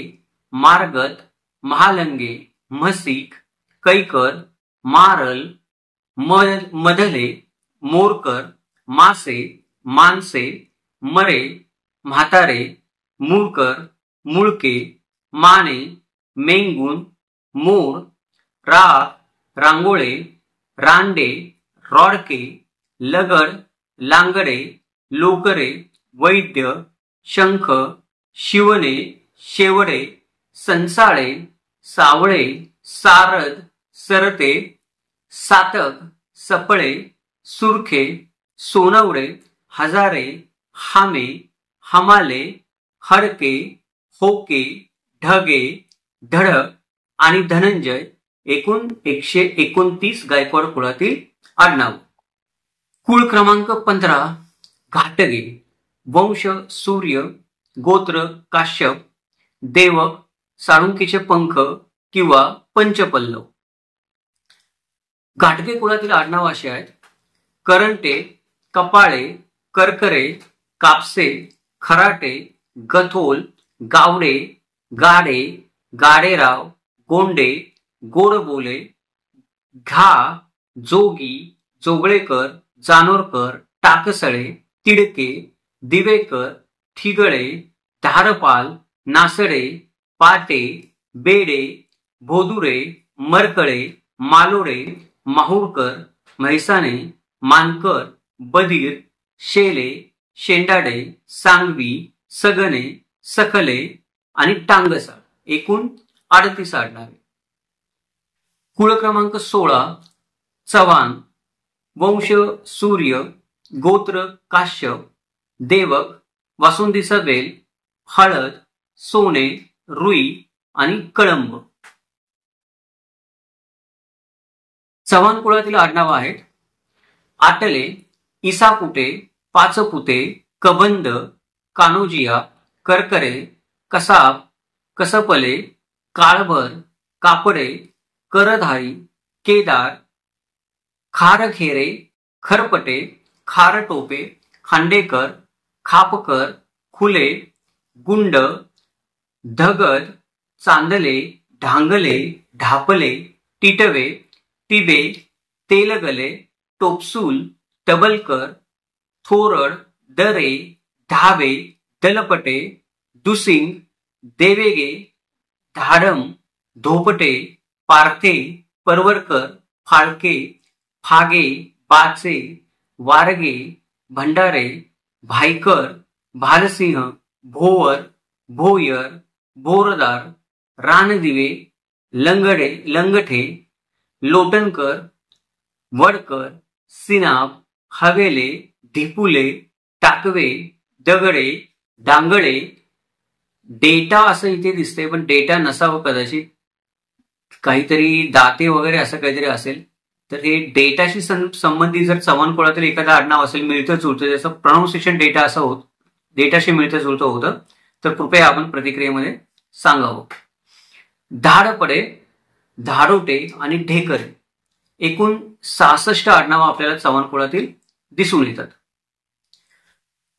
मारगत, महालंगे, म्हसिक, कैकर, मारल, मधले, मोरकर, मासे, मानसे, मरे, म्हातारे, मूळकर, मुळके, माने, मेंगून, मोर, राख, रांगोळे, रांडे, रॉडके, लगड, लांगडे, लोकरे, वैद्य, शंख, शिवणे, शेवडे, संसाळे, सावळे, सारद, सरते, सातक, सपळे, सुरखे, सोनवणे, हजारे, हामे, हमाले, हडके, होके, ढगे, धडक आणि धनंजय एकूण 129 गायकवाड कुळातील आडनाव. कुळ क्रमांक 15 घाटगे. वंश सूर्य, गोत्र काश्यप, देवक साळुंकीचे पंख किंवा पंचपल्लव. घाटगे कुळातील आडनाव असे आहेत: करंटे, कपाळे, करकरे, कापसे, खराटे, गथोल, गावडे, गाडे, गाडेराव, गोंडे, गोडबोले, घा, जोगी, जोगळेकर, जानोरकर, टाकसळे, तिडके, दिवेकर, ठिगळे, धारपाल, नासडे, पाटे, बेडे, भोदुरे, मरकळे, मालोडे, माहुरकर, म्हैसाणे, मानकर, बधीर, शेले, शेंडाडे, सांगवी, सगणे, सखले आणि टांगसाळ एकूण 38 आडनावे. कुळ क्रमांक 16 चव्हाण. वंश सूर्य, गोत्र काश्यप, देवक वासुंदी सवेल, हळद, सोने, रुई आणि कळंब. चव्हाण कुळातील आडनाव आहेत: आटले, इसापुटे, पाचपुते, कबंद, कानोजिया, करकरे, कसाब, कसपले, काळभर, कापडे, करधारी, केदार, खारखेरे, खरपटे, खारटोपे, खांडेकर, खापकर, खुले, गुंड, धगद, चांदले, ढांगले, ढापले, टिटवे, टिबे, तेलगले, टोपसूल, टबलकर, थोरड, दरे, धाबे, दलपटे, दुसिंग, देवेगे, धाडम, धोपटे, पारथे, परवरकर, फाळके, फागे, बाचे, वारगे, भंडारे, भाईकर, भालसिंह, भोवर, भोयर, बोरदार, रानदिवे, लंगठे, लोटणकर, वडकर, सिनाब, हवेले, ढिपुले, टाकवे, दगडे, डांगळे, डेटा असं इथे दिसतंय पण डेटा नसावं कदाचित, काहीतरी दाते वगैरे असं काहीतरी असेल. तर हे डेटाशी संबंधित जर चव्हाण कुळातील एखादं आडनाव असेल मिळतं जुळतं, ज्याचं प्रोनाऊन्सिएशन डेटा असं होत डेटाशी मिळतं जुळतं होतं तर कृपया आपण प्रतिक्रियेमध्ये सांगावं. धाडपडे, धाडोटे आणि ढेकरे एकूण 66 आडनावं आपल्याला चव्हाण कुळातील दिसून येतात.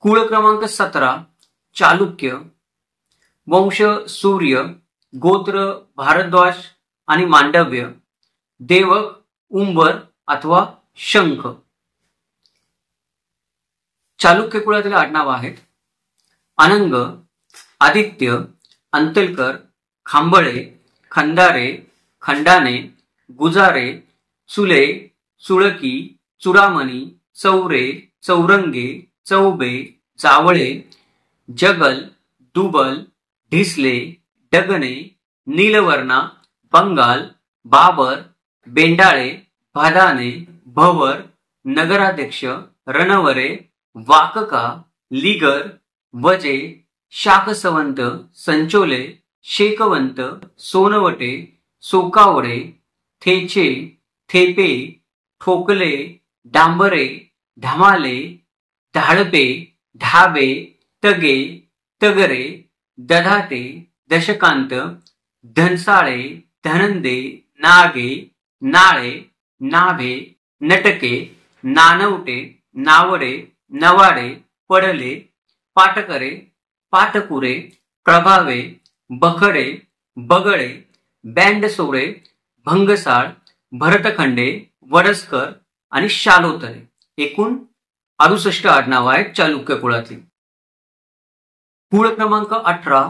कुळ क्रमांक 17 चालुक्य. वंश सूर्य, गोत्र भारद्वाज आणि मांडव्य, देवक उंबर अथवा शंख. चालुक्य कुळातील आडनाव आहेत: अनंग, आदित्य, अंतलकर, खांबळे, खंदारे, खंडाने, गुजारे, चुले, चुळकी, चुडामणी, चौरे, चौरंगे, चौबे, जावळे, जगल, दुबल, ढिसले, डगणे, नीलवर्णा, बंगाल, बाबर, बेंडाळे, भादाने, भवर, नगराध्यक्ष, रणवरे, वाकका, लिगर, वजे, शाकसवंत, संचोले, शेकवंत, सोनवटे, सोकावडे, थेचे, थेपे, ठोकले, डांबरे, ढमाले, धाडपे, ढाबे, तगे, तगरे, दधाटे, दशकांत, धनसाळे, धनंदे, नागे, नाळे, नाभे, नटके, नानवटे, नावडे, नवाडे, पडले, पाटकरे, पाटकुरे, प्रभावे, बखडे, बगळे, बँडसोडे, भंगसाळ, भरतखंडे, वडसकर आणि शालोतरे एकूण 68 आडनाव आहेत चालुक्य कुळातील. कुळ क्रमांक 18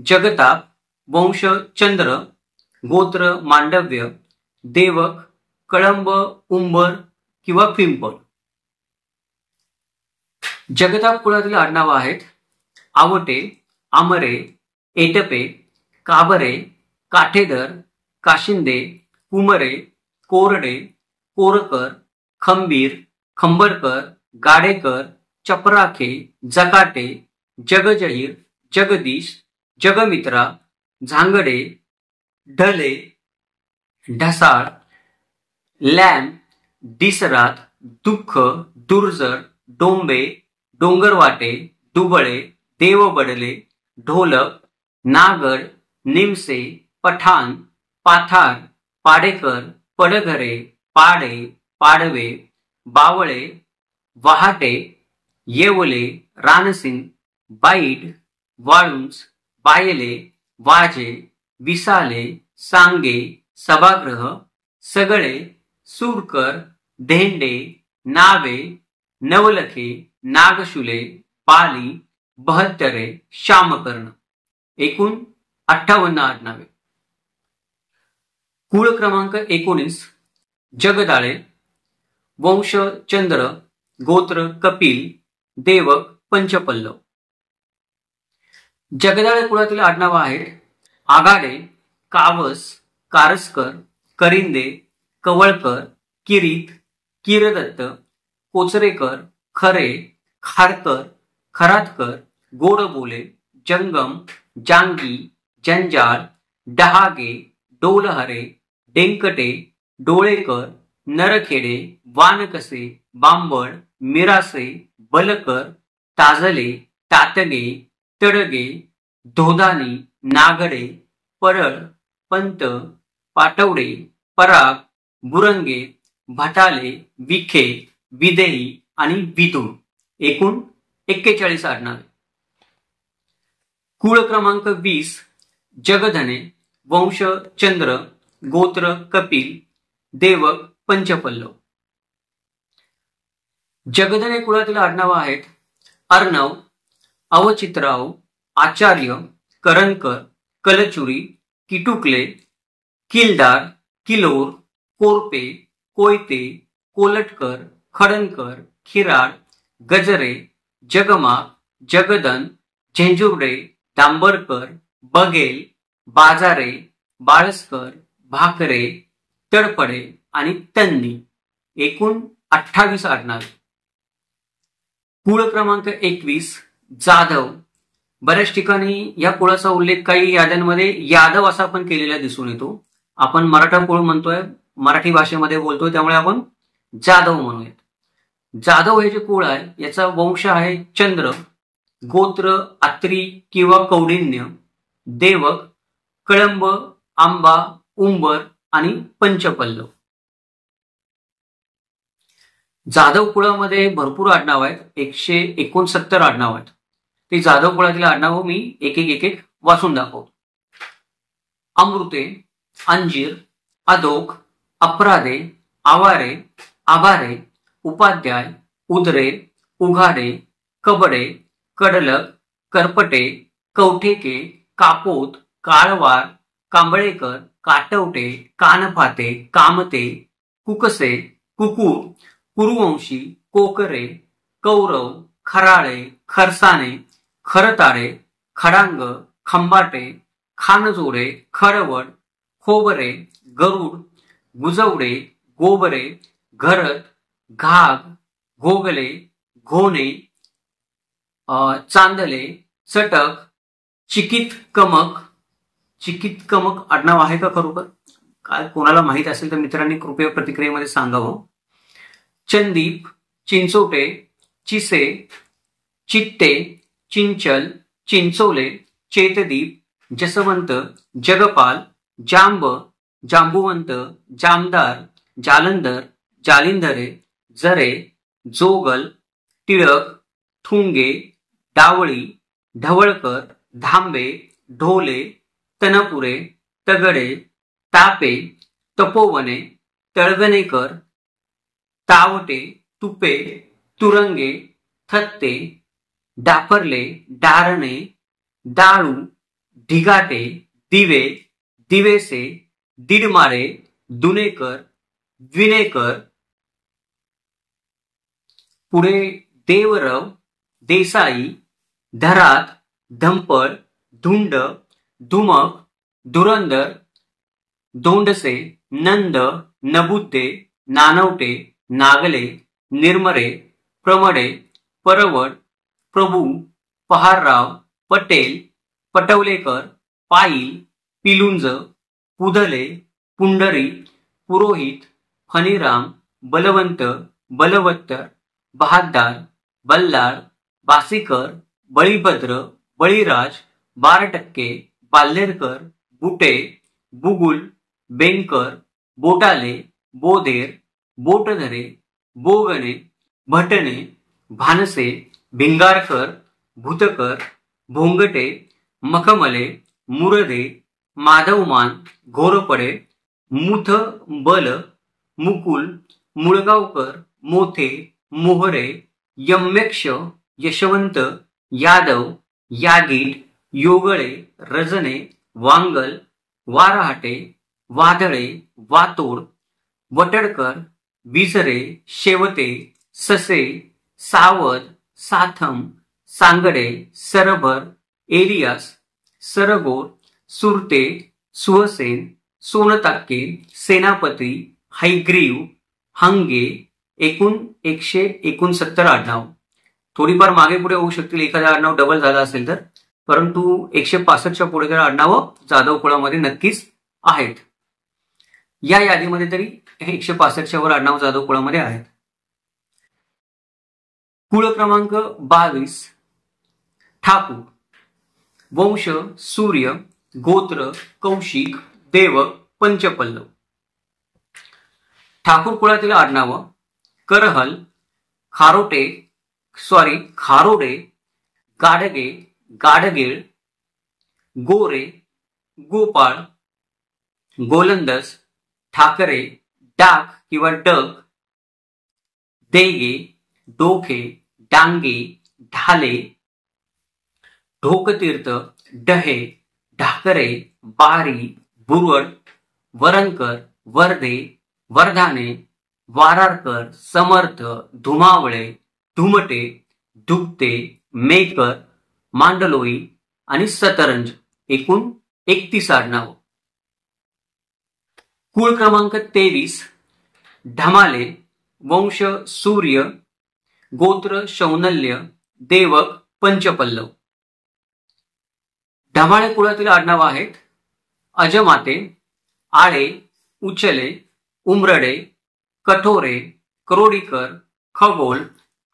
जगताप. वंश चंद्र, गोत्र मांडव्य, देवक कळंब, उंबर किंवा पिंपळ. जगताप कुळातील आडनाव आहेत: आवटे, आमरे, एटपे, काबरे, काठेदर, काशिंदे, कुमरे, कोरडे, कोरकर, खंबीर, खंबरकर, गाडेकर, चपराखे, जकाटे, जगजहीर, जगदीश, जगमित्रा, झांगडे, ढले, ढसाळ, लॅम, दिसरात, दुःख, दुर्जर, डोंबे, डोंगरवाटे, दुबळे, देवबडले, ढोलक, नागड, निमसे, पठाण, पाथार, पाडेकर, पडघरे, पाडे, पाडवे, बावळे, वहाटे, येवले, रानसिंग, बाईड, वाळुंज, बायले, वाजे, विसाले, सांगे, सभागृह, सगळे, सूरकर, धेंडे, नावे, नवलखे, नागशुले, पाली, बहत्तरे, श्यामकर्ण. एकूण 58 आडनावे. कुळ क्रमांक 19 जगदाळे, वंश चंद्र, गोत्र कपिल, देवक पंचपल्लव. जगदाळे कुळातील आडनाव आहेत आगाडे, कावस, कारसकर, करिंदे, कवळकर, किरीत, किरदत्त, कोचरेकर, खरे, खारकर, खरातकर, गोडबोले, जंगम, जांगी, जंजाळ, डहागे, डोलहरे, डेंकटे, डोळेकर, नरखेडे, वानकसे, बांबळ, मिरासे, बलकर, ताजले, तातगे, तडगे, धोदानी, नागडे, परळ, पंत, पाटवडे, पराग, बुरंगे, भटाले, विखे, विदेही आणि विदुळ. एकूण 41 आडनावे. कुळ क्रमांक 20 जगधने, वंश चंद्र, गोत्र कपिल, देवक पंचपल्लव. जगधने कुळातील आडनाव आहेत अर्णव, अवचितराव, आचार्य, करंकर, कलचुरी, किटुकले, किलदार, किलोर, कोरपे, कोयते, कोलटकर, खडणकर, खिराड, गजरे, जगमाप, जगदन, झेंजुर्डे, दांबरकर, बघेल, बाजारे, बाळसकर, भाकरे, तडपडे आणि तन्नी. एकूण 28 आडनावे. कुळ क्रमांक 21 जाधव. बऱ्याच ठिकाणी या कुळाचा उल्लेख काही याद्यांमध्ये यादव असा पण केलेला दिसून येतो. आपण मराठा कुळ म्हणतोय, मराठी भाषेमध्ये बोलतोय, त्यामुळे आपण जाधव म्हणूयात. जाधव हे जे कुळ आहे याचा वंश आहे चंद्र, गोत्र आत्री किंवा कौडिन्य, देवक, कळंब, आंबा, उंबर आणि पंचपल्लव. जाधव कुळामध्ये भरपूर आडनाव आहेत, 169 आडनाव आहेत. ते जाधव कुळातील आडनाव मी एक एक वाचून दाखवतो. अमृते, अंजीर, अदोक, अपराधे, आवारे, आभारे, उपाध्याय, उदरे, उघाडे, कबडे, कडलक, करपटे, कवठेके, कापोत, काळवार, कांबळेकर, काटवटे, कानफाते, कामते, कुकसे, कुकुर, कुरुवंशी, कोकरे, कौरव, खराळे, खरसाने, खरताळे, खडांग, खंबाटे, खानजोडे, खरवड, खोबरे, गरुड, गुजवडे, गोबरे, घरत, घाग, घोगले, घोणे, चांदले, चटक, चिकित कमक आडनाव आहे का खरोखर? काय कोणाला माहित असेल तर मित्रांनी कृपया प्रतिक्रियेमध्ये सांगावं. चंदीप, चिंचोटे, चिसे, चित्ते, चिंचल, चिंचोले, चेतदीप, जसवंत, जगपाल, जांब, जांबुवंत, जामदार, जालंधर, जालिंधरे, जरे, जोगल, टिळक, थुंगे, डावळी, ढवळकर, धांबे, ढोले, तनपुरे, तगडे, तापे, तपोवने, तळगणेकर, तावटे, तुपे, तुरंगे, थत्ते, डाफरले, डारणे, डाळू, ढिगाटे, दिवे, दिवेसे, दिडमाळे, दुनेकर, विनेकर. पुढे देवरव, देसाई, धरात, धंपळ, धुंड, धुमक, धुरंदर, दोंडसे, नंद, नबुद्दे, नानवटे, नागले, निर्मरे, प्रमडे, परवड, प्रभू, पहारराव, पटेल, पटवलेकर, पाईल, पिलुंज, पुदले, पुंडरी, पुरोहित, फणीराम, बलवंत, बलवत्तर, बहाद्दार, बल्लाळ, बासीकर, बळीभद्र, बळीराज, 12%, बाल्हेरकर, बुटे, बुगुल, बेनकर, बोटाले, बोधेर, बोटधरे, बोगणे, भटणे, भानसे, भिंगारकर, भूतकर, भोंगटे, मखमले, मुरदे, माधवमान, घोरपडे, मुथ, बल, मुकुल, मुळगावकर, मोथे, मोहरे, यम्यक्ष, यशवंत, यादव, यागीट, योगळे, रजने, वांगल, वारहाटे, वादळे, वातोड, वटडकर, बिजरे, शेवते, ससे, सावध, साथम, सांगडे, सरभर, एलियास, सरगोर, सुरते, सुहसेन, सोनताके, सेनापती, हैग्रीव, हंगे, एकूण 169 आडनाव. थोडीफार मागे पुढे होऊ शकतील, एखादा आडनाव डबल झाला असेल तर, परंतु 165च्या पुढे तर आडनाव जाधव कुळामध्ये नक्कीच आहेत. या यादीमध्ये तरी 165च्या वर आडनाव जाधव कुळामध्ये आहेत. कुळ क्रमांक 22 ठाकूर. वंश सूर्य, गोत्र कौशिक, देवक, पंचपल्लव. ठाकूर कुळातील आडनाव करहल, खारोटे, गाडगे, गाडगेळ, गोरे, गोपाळ, गोलंदस, ठाकरे, डाक किंवा डग, देगे, डोखे, डांगे, ढाले, ढोकतीर्थ, डहे, ढाकरे, बारी, बुरड, वरणकर, वर्धे, वर्धाने, वारारकर, समर्थ, धुमावळे, धुमटे, ढुकते, मेकर, मांडलोई आणि सतरंज. एकूण 31 आडनाव. कुळ क्रमांक 23 ढमाले. वंश सूर्य, गोत्र शौनल्य, देवक, पंचपल्लव. ढमाळे कुळातील आडनाव आहेत अजमाते, आळे, उचले, उमरडे, कठोरे, क्रोडीकर, खगोल,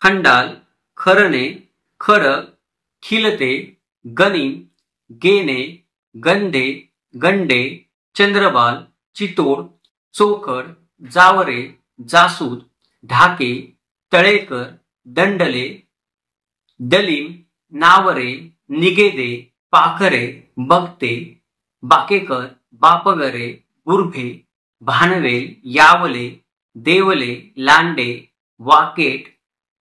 खंडाल, खरणे, खडक, खिलते, गनिम, गेने, गंधे, गंडे, चंद्रबाल, चितोड, चोखड, जावरे, जासूद, ढाके, तळेकर, दंडले, दलीम, नावरे, निगेदे, पाखरे, बगते, बाकेकर, बापगरे, गुरभे, भानवेल, यावले, देवले, लांडे, वाकेट,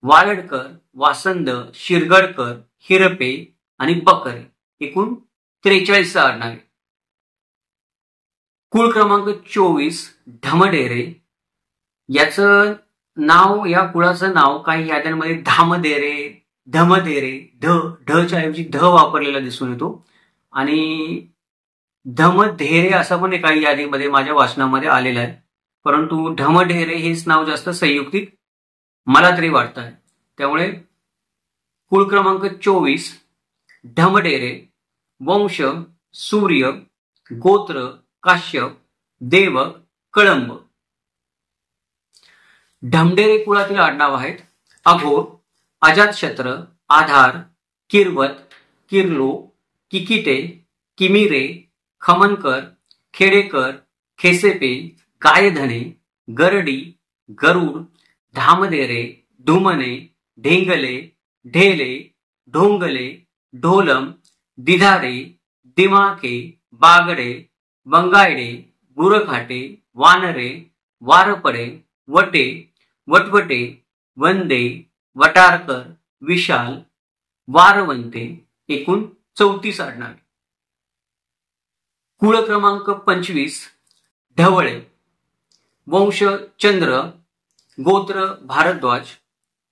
वाळडकर, वासंद, शिरगडकर, हिरपे आणि बकरे. एकूण 43 आडनावे. कुळ क्रमांक 24 ढमढेरे. याचं नाव, या कुळाचं नाव काही याद्यांमध्ये धामधेरे, धमधेरे, ढच्या ऐवजी ध वापरलेला दिसून येतो आणि धमधेरे असं पण काही यादीमध्ये माझ्या वाचनामध्ये आलेलं आहे. परंतु ढमढेरे हेच नाव जास्त संयुक्तिक मला तरी वाटत आहे. त्यामुळे कुळ क्रमांक 24 ढमढेरे. वंश सूर्य, गोत्र काश्यप, देवक, कळंब. ढमढेरे कुळातील आडनाव आहेत अघोर, अजातशत्र, आधार, किरवत, किर्लो, किकिटे, किमिरे, खमनकर, खेडेकर, खेसेपे, गायधने, गरडी, गरुड, धामधेरे, धुमने, ढेंगले, ढेले, ढोंगले, ढोलम, दिधारे, दिमाके, बागडे, बंगायडे, गुरखाटे, वानरे, वारपडे, वटे, वटवटे, वंदे, वटारकर, विशाल, वारवंते. एकूण 34 आडनावे. कुळ क्रमांक 25 ढवळे. वंश चंद्र, गोत्र भारद्वाज,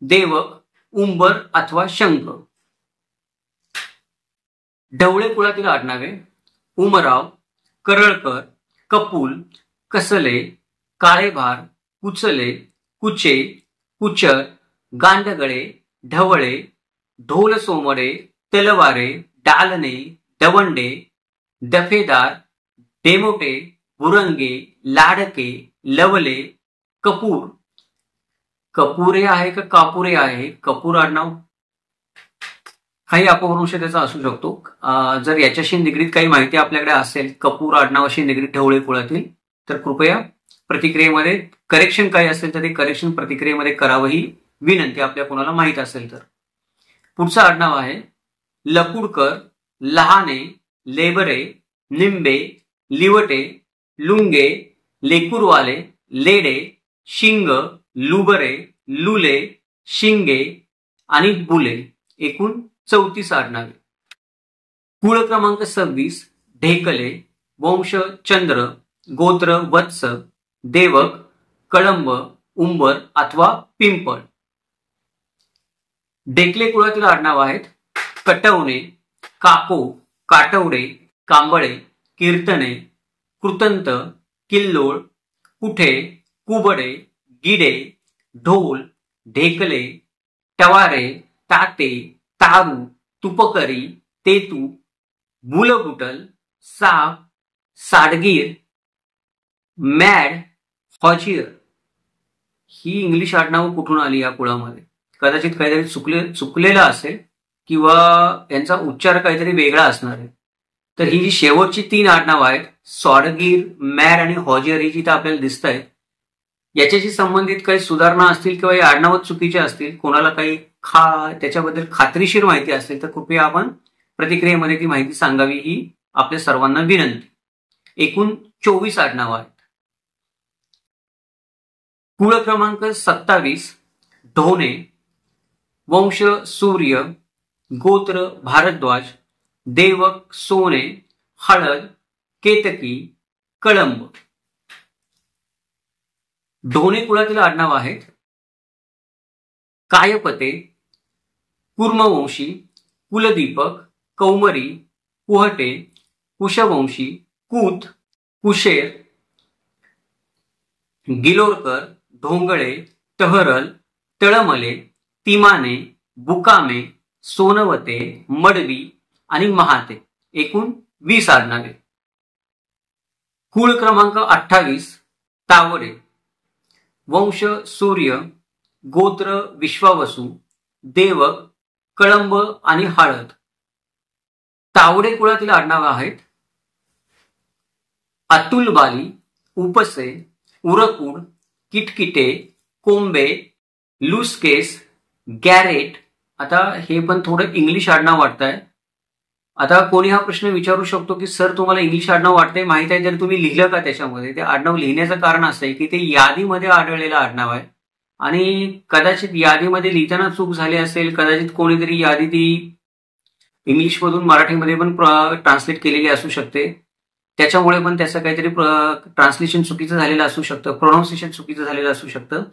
देवक उंबर अथवा शंख. ढवळे कुळातील आडनावे उमराव, करळकर, कपूल, कसले, काळेभार, कुचले, कुचे, कुचर, गांडगळे, ढवळे, ढोल सोमरे, तलवारे, डालणे, दवंडे, दफेदार, डेमोटे, बुरंगे, लाडके, लवले, कपूर. कपुरे आहे का कापुरे आहे? कपूर आडनाव काही अपभ्रंश त्याचा असू शकतो. जर याच्याशी निगडीत काही माहिती आपल्याकडे असेल कपूर आडनावाशी निगडीत ढवळे कुळातील, तर कृपया प्रतिक्रियेमध्ये करेक्शन काय असेल तर ते करेक्शन प्रतिक्रियेमध्ये करावं ही विनंती, आपल्या कोणाला माहित असेल तर. पुढचं आडनाव आहे लकुडकर, लहाने, लेबरे, निंबे, लिवटे, लुंगे, लेकुरवाले, लेडे, शिंग, लुबरे, लुले, शिंगे आणि बुले. एकूण 34 आडनावे. कुळ क्रमांक 26 ढेकले, वंश चंद्र, गोत्र वत्स, देवक, कळंब, उंबर अथवा पिंपळ. ढेकले कुळातील आडनाव आहेत कटवणे, काको, काटवडे, कांबळे, कीर्तने, कृतंत, किल्लोळ, कुठे, कुबडे, गिडे, ढोल, ढेकले, टवारे, ताते, तारू, तुपकरी, तेतू, बुलगुटल, साप, साडगीर, मॅड, हॉजियर. ही इंग्लिश आडनावं कुठून आली या कुळामध्ये? कदाचित काहीतरी चुकलेलं असेल किंवा यांचा उच्चार काहीतरी वेगळा असणार आहे. तर ही जी शेवटची 3 आडनावं आहेत सॉडगीर, मॅड आणि हॉजियर, ही जिथं आपल्याला दिसत आहेत, याच्याशी संबंधित काही सुधारणा असतील किंवा या आडनावं चुकीच्या असतील, कोणाला काही त्याच्याबद्दल खात्रीशीर माहिती असेल तर कृपया आपण प्रतिक्रियेमध्ये ती माहिती सांगावी ही आपल्या सर्वांना विनंती. एकूण 24 आडनावं आहेत. कुळ क्रमांक 27 ढोणे, वंश सूर्य, गोत्र भारद्वाज, देवक सोने, हळद, केतकी, कळंब. ढोणे कुळातील आडनाव आहेत कायपते, कुर्मवंशी, कुलदीपक, कौमरी, कुहटे, कुशवंशी, कूत, कुशेर, गिलोरकर, ढोंगळे, टहरल, तळमले, तिमाने, बुकामे, सोनवते, मडवी आणि महाते. एकूण 20 आडनावे. कुळ क्रमांक 28 तावडे, वंश सूर्य, गोत्र विश्वावसू, देवक, कळंब आणि हळद. तावडे कुळातील आडनावे आहेत अतुलबाली, उपसे, उरकुड, किटकिटे, कोंबे, लुसकेस, गॅरेट. आता हे पण थोडं इंग्लिश आडनाव वाटतंय. आता कोणी हा प्रश्न विचारू शकतो की सर तुम्हाला इंग्लिश आडनाव वाटतंय, माहित आहे तर तुम्ही लिहिलं का त्याच्यामध्ये? ते आडनाव लिहिण्याचं कारण असं आहे की ते यादीमध्ये आढळलेलं आडनाव आहे आणि कदाचित यादीमध्ये लिहिताना चूक झाली असेल, कदाचित कोणीतरी यादी ती इंग्लिशमधून मराठीमध्ये पण ट्रान्सलेट केलेली असू शकते, त्याच्यामुळे पण त्याचं काहीतरी ट्रान्सलेशन चुकीचं झालेलं असू शकतं, प्रोनाऊन्सिएशन चुकीचं झालेलं असू शकतं.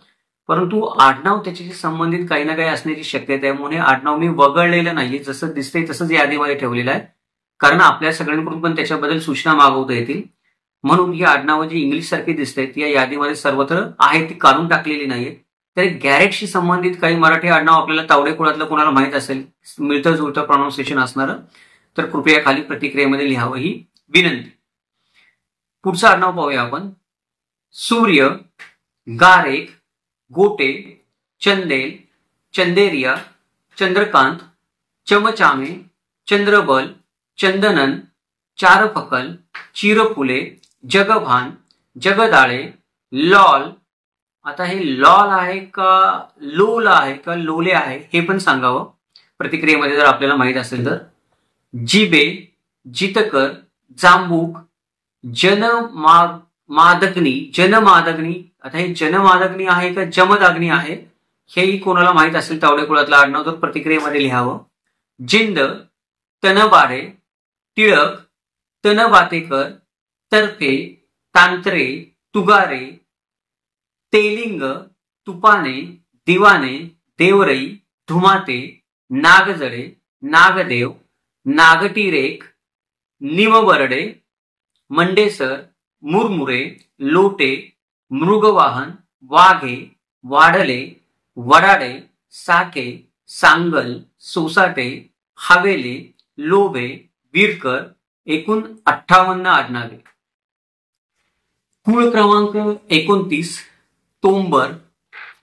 परंतु आडनाव त्याच्याशी संबंधित काही ना काही असण्याची शक्यता आहे, म्हणून आडनाव मी वगळलेलं नाहीये, जसं दिसतंय तसंच यादीमध्ये ठेवलेलं आहे, कारण आपल्या सगळ्यांकडून पण त्याच्याबद्दल सूचना मागवता येतील. म्हणून ही आडनावं जी इंग्लिश सारखी दिसतात या यादीमध्ये सर्वत्र आहेत, ती काढून टाकलेली नाहीये. तर गॅरेटशी संबंधित काही मराठी आडनाव आपल्याला तावडे कुळातलं कोणाला माहित असेल, मिळतं जुळतं प्रोनाऊन्सिएशन असणारं, तर कृपया खाली प्रतिक्रियेमध्ये लिहावं ही विनंती. पुढचं आडनाव पाहूया आपण. सूर्य, गारेक, गोटे, चंदेल, चंदेरिया, चंद्रकांत, चमचामे, चंद्रबल, चंदनन, चारफकल, चिरफुले, जगभान, जगदाळे, लॉल. आता हे लॉल आहे का लोल आहे का लोले आहे हे पण सांगावं प्रतिक्रियेमध्ये जर आपल्याला माहित असेल तर. जिबे, जितकर, जांबूक, जनमादग्नी. आता हे जनमादग्नी आहे का जमदाग्नी आहे हेही कोणाला माहित असेल तावडे कुळातलं आडनाव तर प्रतिक्रियेमध्ये लिहावं. जिंद, तनबाडे, टिळक, तनबातेकर, तर्फे, तांत्रे, तुगारे, तेलिंग, तुपाने, दिवाने, देवरई, धुमाते, नागजडे, नागदेव, नागटीरेक, निमबरडे, मंडेसर, मुरमुरे, लोटे, मृगवाहन, वाघे, वाडले, वडाडे, साके, सांगल, सोसाटे, हवेले, लोभे, विरकर, एकूण 58 आडनावे. कुळ क्रमांक 29 तोंबर.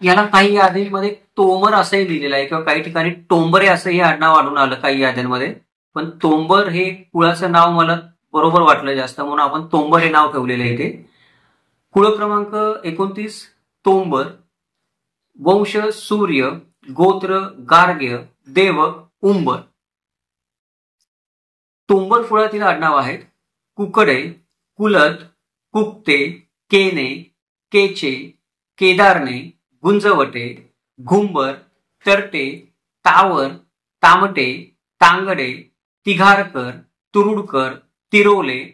याला काही यादींमध्ये तोमर असंही लिहिलेलं आहे किंवा काही ठिकाणी टोंबरे असंही आडनाव आढळून आलं काही याद्यांमध्ये, पण तोंबर हे कुळाचं नाव मला बरोबर वाटलं जास्त, म्हणून आपण तोंबर हे नाव ठेवलेलं आहे इथे. कुळ क्रमांक 29 तोंबर. वंश सूर्य, गोत्र गार्ग्य, देवक उंबर. तोंबर कुळातील आडनाव आहेत कुकडे, कुलत, कुकते, केने, केचे, केदारने, गुंजवटे, घुंबर, तरटे, तावर, तामटे, तांगडे, तिघारकर, तुरुडकर, तिरोले,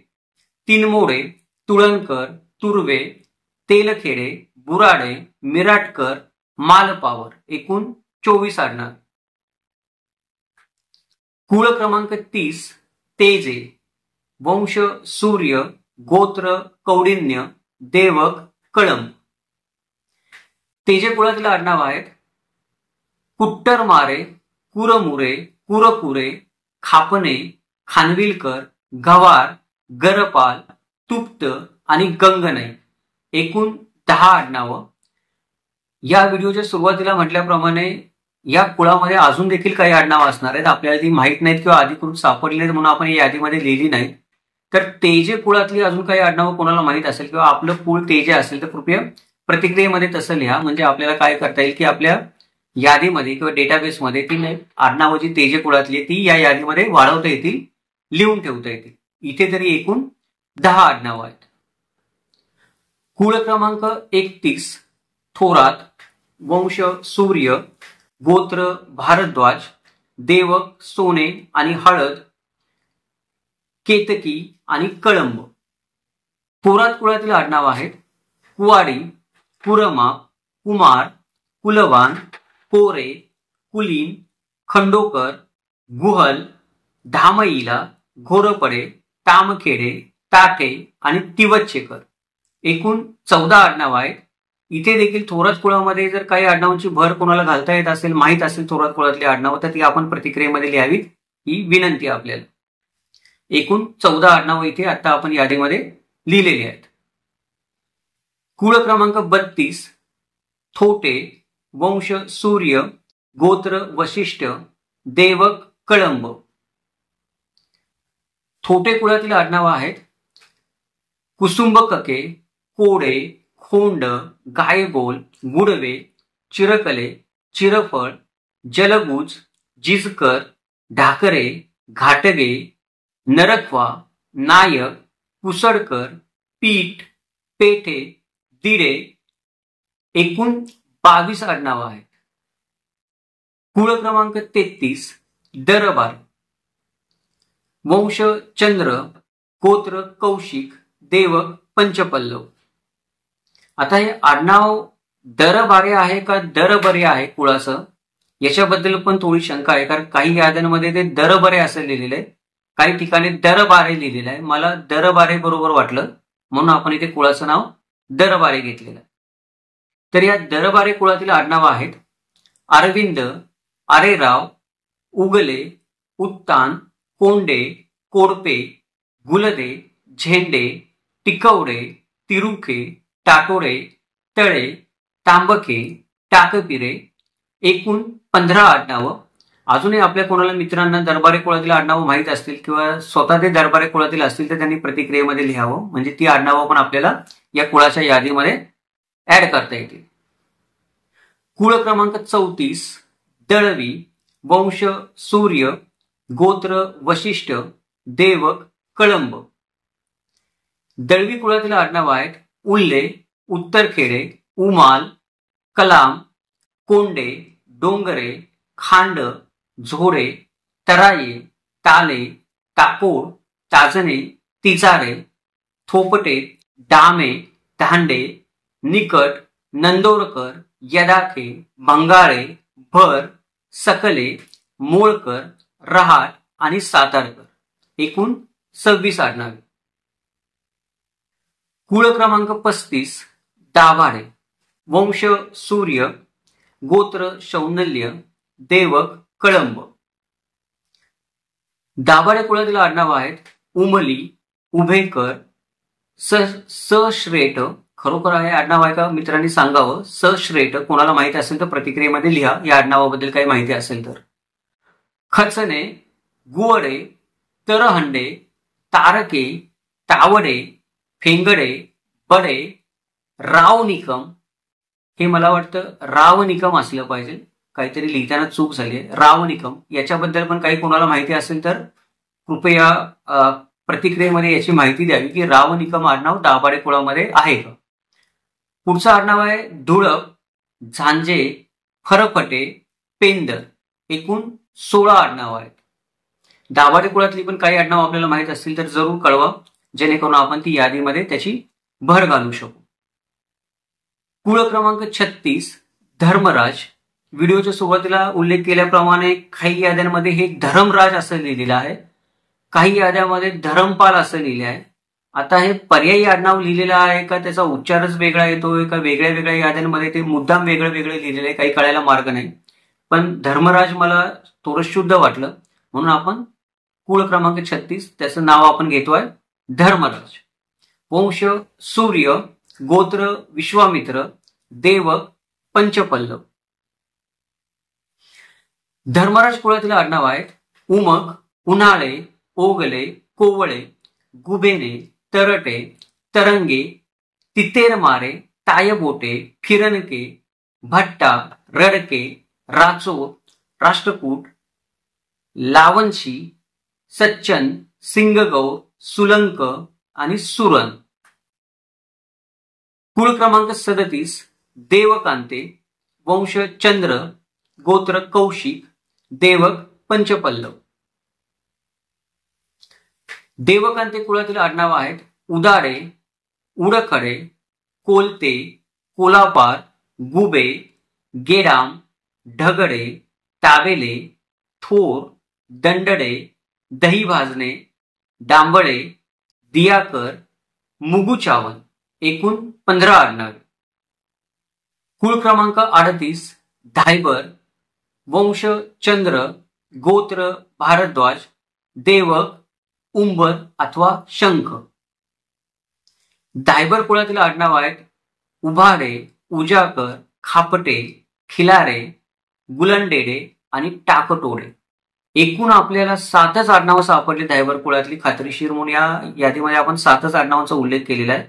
तिनमोडे, तुळणकर, तुर्वे, तेलखेडे, बुराडे, मिराटकर, मालपावर, एकूण 24 आडनावे. कुळ क्रमांक 30 तेजे. वंश सूर्य, गोत्र कौडिन्य, देवक कळंब. तेजे कुळातील आडनाव आहेत कुट्टरमारे, कुरमुरे, कुरकुरे, खापणे, खानविलकर, गवार, गरपाल, तुप्त आणि गंगनाई, एकूण 10 आडनावं. या व्हिडिओच्या सुरुवातीला म्हटल्याप्रमाणे या कुळामध्ये अजून देखील काही आडनावं असणार आहेत, आपल्याला ती माहीत नाहीत किंवा अधिकृत सापडली नाहीत म्हणून आपण या यादीमध्ये लिहिली नाहीत. तर तेजे कुळातली अजून काही आडनावं कोणाला माहीत असेल किंवा आपलं कुळ तेजे असेल तर कृपया प्रतिक्रियेमध्ये तसं लिहा, म्हणजे आपल्याला काय करता येईल की आपल्या यादीमध्ये किंवा डेटाबेसमध्ये ती आडनावं जी तेजे कुळातली ती या यादीमध्ये वाढवता येतील, लिहून ठेवता येतील. इथे तरी एकूण 10 आडनावं आहेत. कुळ क्रमांक 31 थोरात. वंश सूर्य, गोत्र भारद्वाज, देवक सोने आणि हळद, केतकी आणि कळंब. थोरात कुळातील आडनाव आहेत कुवाडी, कुरमा, कुमार, कुलवान, कोरे, कुलीन, खंडोकर, गुहल, धामईला, घोरपडे, तामखेडे, टाके आणि तिवच्छेकर, एकूण 14 आडनाव आहेत. इथे देखील थोरात कुळामध्ये जर काही आडनावांची भर कोणाला घालता येत असेल, माहीत असेल थोरात कुळातली आडनावं, तर ती आपण प्रतिक्रियेमध्ये लिहावीत ही विनंती आपल्याला. एकूण 14 आडनावं इथे आता आपण यादीमध्ये लिहिलेली आहेत. कुळ क्रमांक 32 थोटे. वंश सूर्य, गोत्र वशिष्ठ, देवक कळंब. थोटे कुळातील आडनावं आहेत कुसुंबकके, कोडे, खोंड, गायगोल, गुडवे, चिरकले, चिरफळ, जलगुज, जिजकर, ढाकरे, घाटगे, नरकवा, नायक, कुसडकर, पीठ, पेठे, दिडे, एकूण 22 आडनावं आहेत. कुळ क्रमांक 33 दरबार. वंश चंद्र, गोत्र कौशिक, देवक पंचपल्लव. आता हे आडनाव दरबारे आहे का दरबरे आहे कुळाचं, याच्याबद्दल पण थोडी शंका आहे, कारण काही याद्यांमध्ये ते दरबरे असं लिहिलेलं आहे, काही ठिकाणी दरबारे लिहिलेलं आहे. मला दरबारे बरोबर वाटलं म्हणून आपण इथे कुळाचं नाव दरबारे घेतलेलं आहे. तर या दरबारे कुळातील आडनावं आहेत अरविंद, आरेराव, उगले, उत्तान, कोंडे, कोडपे, गुलदे, झेंडे, टिकवडे, तिरुखे, टाटोडे, तळे, तांबके, टाकपिरे, एकूण 15 आडनावं. अजूनही आपल्या कोणाला मित्रांना दरबारे कुळातील आडनावं माहीत असतील किंवा स्वतः ते दरबारे कुळातील असतील तर त्यांनी प्रतिक्रियेमध्ये लिहावं, म्हणजे ती आडनावं पण आपल्याला या कुळाच्या यादीमध्ये ऍड करता येतील. कुळ क्रमांक 34 दळवी. वंश सूर्य, गोत्र वशिष्ठ, देवक कळंब. दळवी कुळातील आडनावं आहेत उल्ले, उत्तरखेडे, उमाल, कलाम, कोंडे, डोंगरे, खांड, झोडे, तराये, ताले, टाकोड, ताजणे, तिजारे, थोपटे, डामे, धांडे, निकट, नंदोरकर, यदाखे, भंगाळे, भर, सकले, मोळकर, रहाट आणि सातारकर, एकूण 26 आडनावे. कुळ क्रमांक 35 दाभाडे. वंश सूर्य, गोत्र शौनल्य, देवक कळंब. दाभाडे कुळातील आडनाव आहेत उमली, उभेकर, सश्रेट. खरोखर आहे आडनाव आहे का मित्रांनी सांगावं. सश्रेट. कोणाला माहिती असेल तर प्रतिक्रियेमध्ये लिहा या आडनावाबद्दल काही माहिती असेल तर. खचने, गुवडे, तरहंडे, तारके, तावडे, फेंगडे, बडे, रावनिकम. हे मला वाटतं रावनिकम असलं पाहिजे, काहीतरी लिहिताना चूक झाली आहे. रावनिकम याच्याबद्दल पण काही कोणाला माहिती असेल तर कृपया प्रतिक्रियेमध्ये याची माहिती द्यावी की रावनिकम आडनाव दाभाडे कुळामध्ये आहे का. पुढचं आडनाव आहे धुळप, झांजे, फरफटे, पेंदर. एकूण 16 आडनाव आहेत. दाभाडे कुळातली पण काही आडनाव आपल्याला माहित असतील तर जरूर कळवा, जेणेकरून आपण ती यादीमध्ये त्याची भर घालू शकू. कुळ क्रमांक 36 धर्मराज. व्हिडिओच्या सुरुवातीला उल्लेख केल्याप्रमाणे काही याद्यांमध्ये हे धर्मराज असं लिहिलेलं आहे, काही याद्यामध्ये धरमपाल असं लिहिले आहे. आता हे पर्यायी आडनाव लिहिलेलं आहे का त्याचा उच्चारच वेगळा येतोय का वेगळ्या वेगळ्या याद्यांमध्ये ते मुद्दाम वेगळं वेगळं लिहिलेलं आहे, काही कळायला मार्ग नाही. पण धर्मराज मला थोडं शुद्ध वाटलं म्हणून आपण कुळ क्रमांक 36 त्याचं नाव आपण घेतोय धर्मराज. वंश सूर्य, गोत्र विश्वामित्र, देवक पंचपल्लव. धर्मराज कुळातील आडनाव आहेत उमक, उन्हाळे, ओगले, कोवळे, गुबेने, तरटे, तरंगे, तितेरमारे, तायबोटे, फिरनके, भट्टा, रडके, राचोर, राष्ट्रकूट, लावंशी, सच्चन, सिंगगौर, सुलंक आणि सुरण. कुळ क्रमांक 37 देवकांते. वंश चंद्र, गोत्र कौशिक, देवक पंचपल्लव. देवकांते कुळातील आडनाव आहेत उदारे, उडखडे, कोलते, कोलापार, गुबे, गेडाम, ढगडे, तावेले, थोर, दंडडे, दही भाजणे, डांबळे, दियाकर, मुगुचावन. एकूण 15 आडनावे. कुळ क्रमांक 38 धायबर. वंश चंद्र, गोत्र भारद्वाज, देवक उंबर अथवा शंख. धायबर कुळातील आडनाव आहेत उभाडे, उजाकर, खापटे, खिलारे, गुलंडेडे आणि टाकटोडे. एकूण आपल्याला 7च आडनावं सापडली धायबर कुळातली. खात्रीशीर म्हणून या यादीमध्ये आपण 7च आडनावांचा उल्लेख केलेला आहे.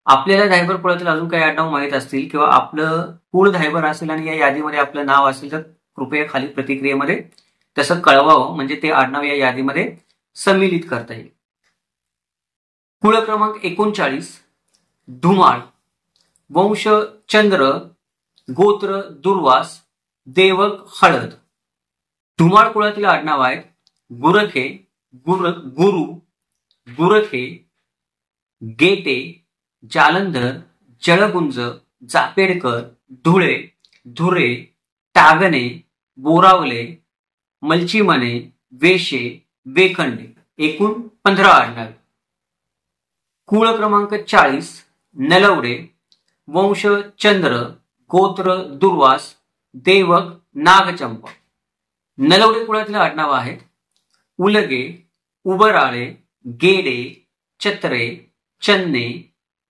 आपल्याला धायबर कुळातील अजून काही आडनाव माहीत असतील किंवा आपलं कुळ धायबर असेल आणि या यादीमध्ये आपलं नाव असेल तर कृपया खाली प्रतिक्रियेमध्ये तसं कळवावं, म्हणजे ते आडनाव या यादीमध्ये सम्मिलित करता येईल. कुळ क्रमांक 39 धुमाळ. वंश चंद्र, गोत्र दुर्वास, देवक हळद. धुमाळ कुळातील आडनाव आहेत गुरखे, गुरु, गुरखे, गेटे, जालंधर, जळगुंज, जापेडकर, धुळे, धुरे, टागणे, बोरावले, मलचीमने, वेशे, वेखंडे. एकूण 15 आडनावे. कुळ क्रमांक 40 नलवडे. वंश चंद्र, गोत्र दुर्वास, देवक नागचंपा. नलवडे कुळातील आडनाव आहेत उलगे, उबराळे, गेडे, चत्रे, चन्ने,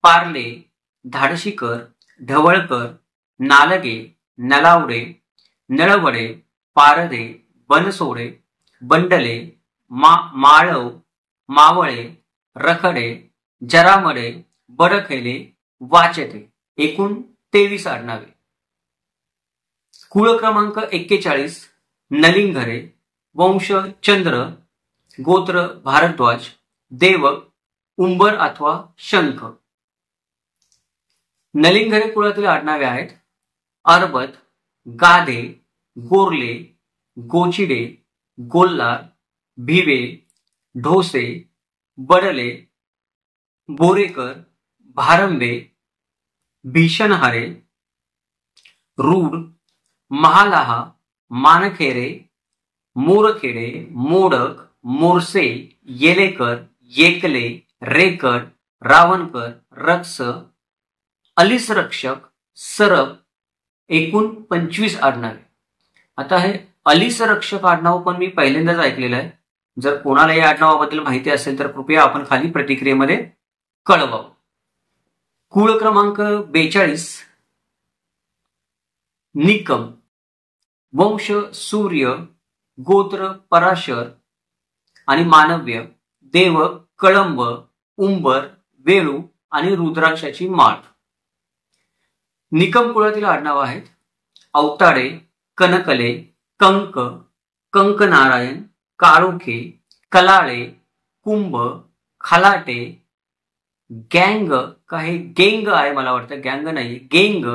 पार्ले, धाडशीकर, ढवळकर, नालगे, नलावडे, नळवडे, पारदे, बनसोडे, बंडले, माळव, मावळे, रखडे, जरामडे, बडखेले, वाचते. एकूण 23 आडनावे. कुळ क्रमांक 41 नलिंगरे. वंश चंद्र, गोत्र भारद्वाज, देवक उंबर अथवा शंख. नलिंगरे कुळातील आडनावे आहेत अरबत, गाधे, गोरले, गोचिडे, गोल्लार, भिवे, ढोसे, बडले, बोरेकर, भारंबे, भीषणहारे, रूड, महालाहा, मानखेरे, मोरखेडे, मोडक, मोरसे, येलेकर, येकले, रेकड, रावणकर, रक्स, अलिसरक्षक, सरब, एकूण 25 आडनावे. आता हे अलिसरक्षक आडनाव पण मी पहिल्यांदाच ऐकलेलं आहे. जर कोणाला या आडनावाबद्दल माहिती असेल तर कृपया आपण खाली प्रतिक्रियेमध्ये कळवावं. कुळ क्रमांक 42 निकम, वंश सूर्य, गोत्र पराशर आणि मानव्य, देवक कळंब, उंबर, वेळू आणि रुद्राक्षाची माळ. निकम कुळातील आडनाव आहेत अवताडे, कनकले, कंक, कंकनारायण, काळोखे, कलाळे, कुंभ, खलाटे, गँग, काही गेंग आहे, मला वाटतं गँग नाही गेंग.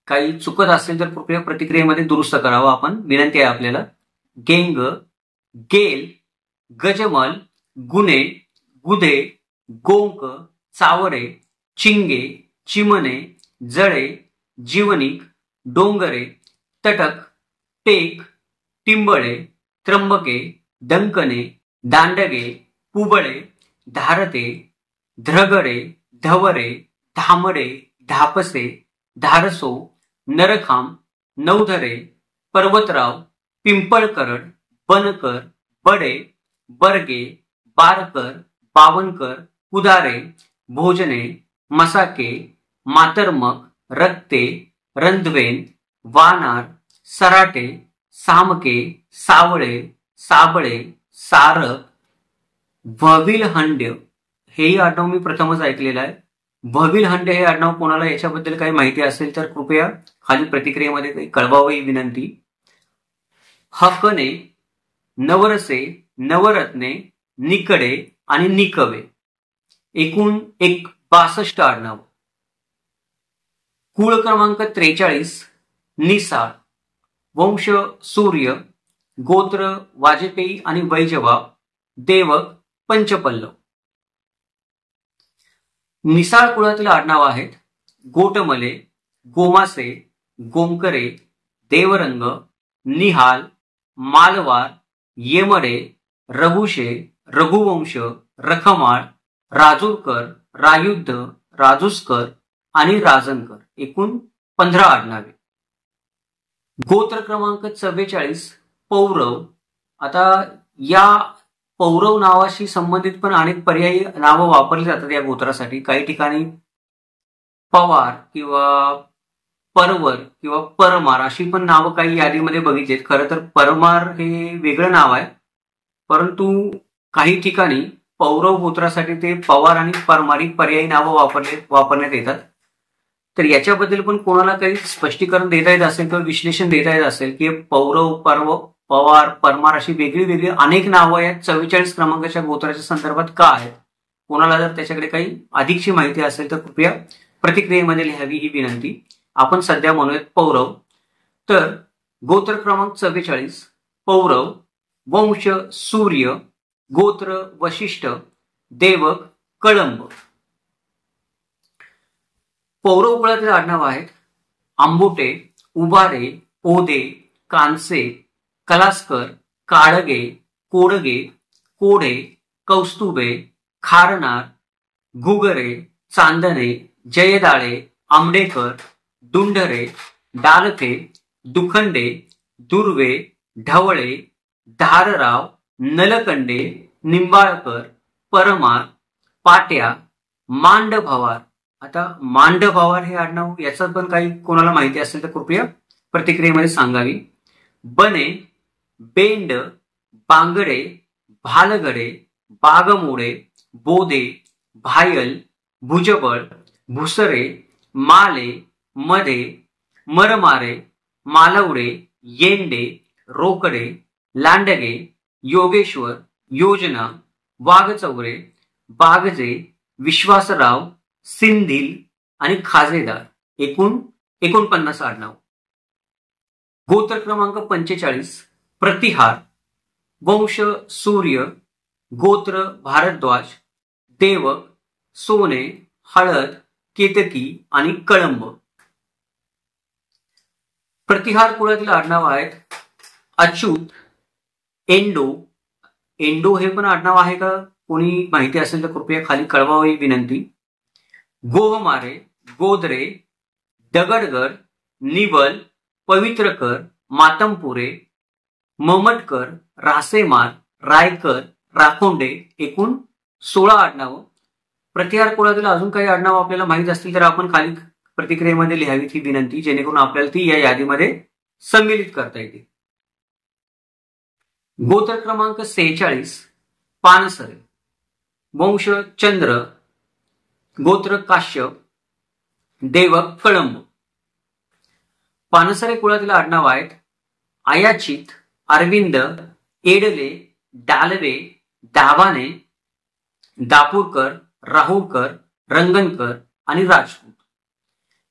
काही चुकत असेल तर कृपया प्रतिक्रियेमध्ये दुरुस्त करावं, आपण विनंती आहे आपल्याला. गेंग, गेल, गजमल, गुणे, गुधे, गोंक, चावरे, चिंगे, चिमणे, जळे, जीवनिक, डोंगरे, तटक, टेक, टिंबळे, त्र्यंबके, डंकने, दांडगे, पुबळे, धारते, ध्रगडे, धवरे, धामडे, धापसे, धारसो, नरखाम, नवधरे, पर्वतराव, पिंपळकरड, बनकर, बडे, बर्गे, बारकर, बावनकर, कुदारे, भोजने, मसाके, मातरमक, रक्ते, रंधवेन, वानार, सराटे, सामके, सावळे, साबळे, सारक, भविलहंड्य. हेही आडनाव मी प्रथमच ऐकलेलं आहे. भविलहंड्य हे आडनाव कोणाला याच्याबद्दल काही माहिती असेल तर कृपया खाली प्रतिक्रियेमध्ये कळवावं ही विनंती. हकने, नवरसे, नवरत्ने, निकडे आणि निकवे, एकूण 62 आडनाव. कुळ क्रमांक 43 निसाळ, वंश सूर्य, गोत्र वाजपेयी आणि वैजवाब, देवक पंचपल्लव. निसाळ कुळातील आडनाव आहेत गोटमले, गोमासे, गोमकरे, देवरंग, निहाल, मालवार, येमडे, रघुशे, रघुवंश, रखमाळ, राजूरकर, रायुद्ध, राजूसकर आणि राजनकर, एकूण 15 आडनावे. गोत्र क्रमांक 44 पौरव. आता या पौरव नावाशी संबंधित पण अनेक पर्यायी नावं वापरली जातात या गोत्रासाठी. काही ठिकाणी पवार किंवा परवर किंवा परमार अशी पण नावं काही यादीमध्ये बघितलीत. खरं तर परमार हे वेगळं नाव आहे, परंतु काही ठिकाणी पौरव गोत्रासाठी ते पवार आणि परमार ही पर्यायी नावं वापरण्यात येतात. तर याच्याबद्दल पण कोणाला काही स्पष्टीकरण देता येत असेल किंवा विश्लेषण देता येत असेल की पौरव, पवार, परमार अशी वेगळी वेगळी अनेक नावं या 44 क्रमांकाच्या गोत्राच्या संदर्भात का आहेत, कोणाला जर त्याच्याकडे काही अधिकची माहिती असेल तर कृपया प्रतिक्रियेमध्ये लिहावी ही विनंती. आपण सध्या म्हणूयात पौरव. तर गोत्र क्रमांक 44 पौरव, वंश सूर्य, गोत्र वशिष्ठ, देवक कळंब. पौरव कुळातील आडनाव आहेत आंबोटे, उबारे, ओदे, कानसे, कलास्कर, काळगे, कोडगे, कोढे, कौस्तुभे, खारनार, घुगरे, चांदणे, जयदाळे, आंबेडकर, दुंडरे, डालके, दुखंडे, दुर्वे, ढवळे, धारराव, नलकंडे, निंबाळकर, परमार, पाट्या, मांडभवार. आता मांडभवार हे आडनाव याचं पण काही कोणाला माहिती असेल तर कृपया प्रतिक्रियेमध्ये सांगावी. बने, बेंड, बांगडे, भालगडे, बागमोडे, बोदे, भायल, भुजबळ, भुसरे, माले, मधे, मरमारे, मालवडे, येंडे, रोकडे, लांडगे, योगेश्वर, योजना, वाघचौरे, बागजे, विश्वासराव, सिंधील आणि खाजेदार, एकूण 49 आडनाव. गोत्र क्रमांक 45 प्रतिहार, वंश सूर्य, गोत्र भारद्वाज, देवक सोने, हळद, केतकी आणि कळंब. प्रतिहार कुळातील आडनाव आहेत अच्युत, एंडो. एंडो हे पण आडनाव आहे का, कोणी माहिती असेल तर कृपया खाली कळवावी विनंती. गोहमारे, गोदरे, दगडगर, निबल, पवित्रकर, मातमपुरे, ममटकर, रासेमार, रायकर, राखोंडे, एकूण 16 आडनावं. प्रतिहार कुळातील अजून काही आडनावं आपल्याला माहीत असतील तर आपण खाली प्रतिक्रियेमध्ये लिहावीत ही विनंती, जेणेकरून आपल्याला ती या यादीमध्ये सम्मिलित करता येते. गोत्र क्रमांक 46 पानसरे, वंश चंद्र, गोत्र काश्यप, देवक कळंब. पानसरे कुळातील आडनाव आहेत आयाचित, अरविंद, एडले, डालवे, दाभाने, दापूरकर, राहुळकर, रंगनकर आणि राजपूत.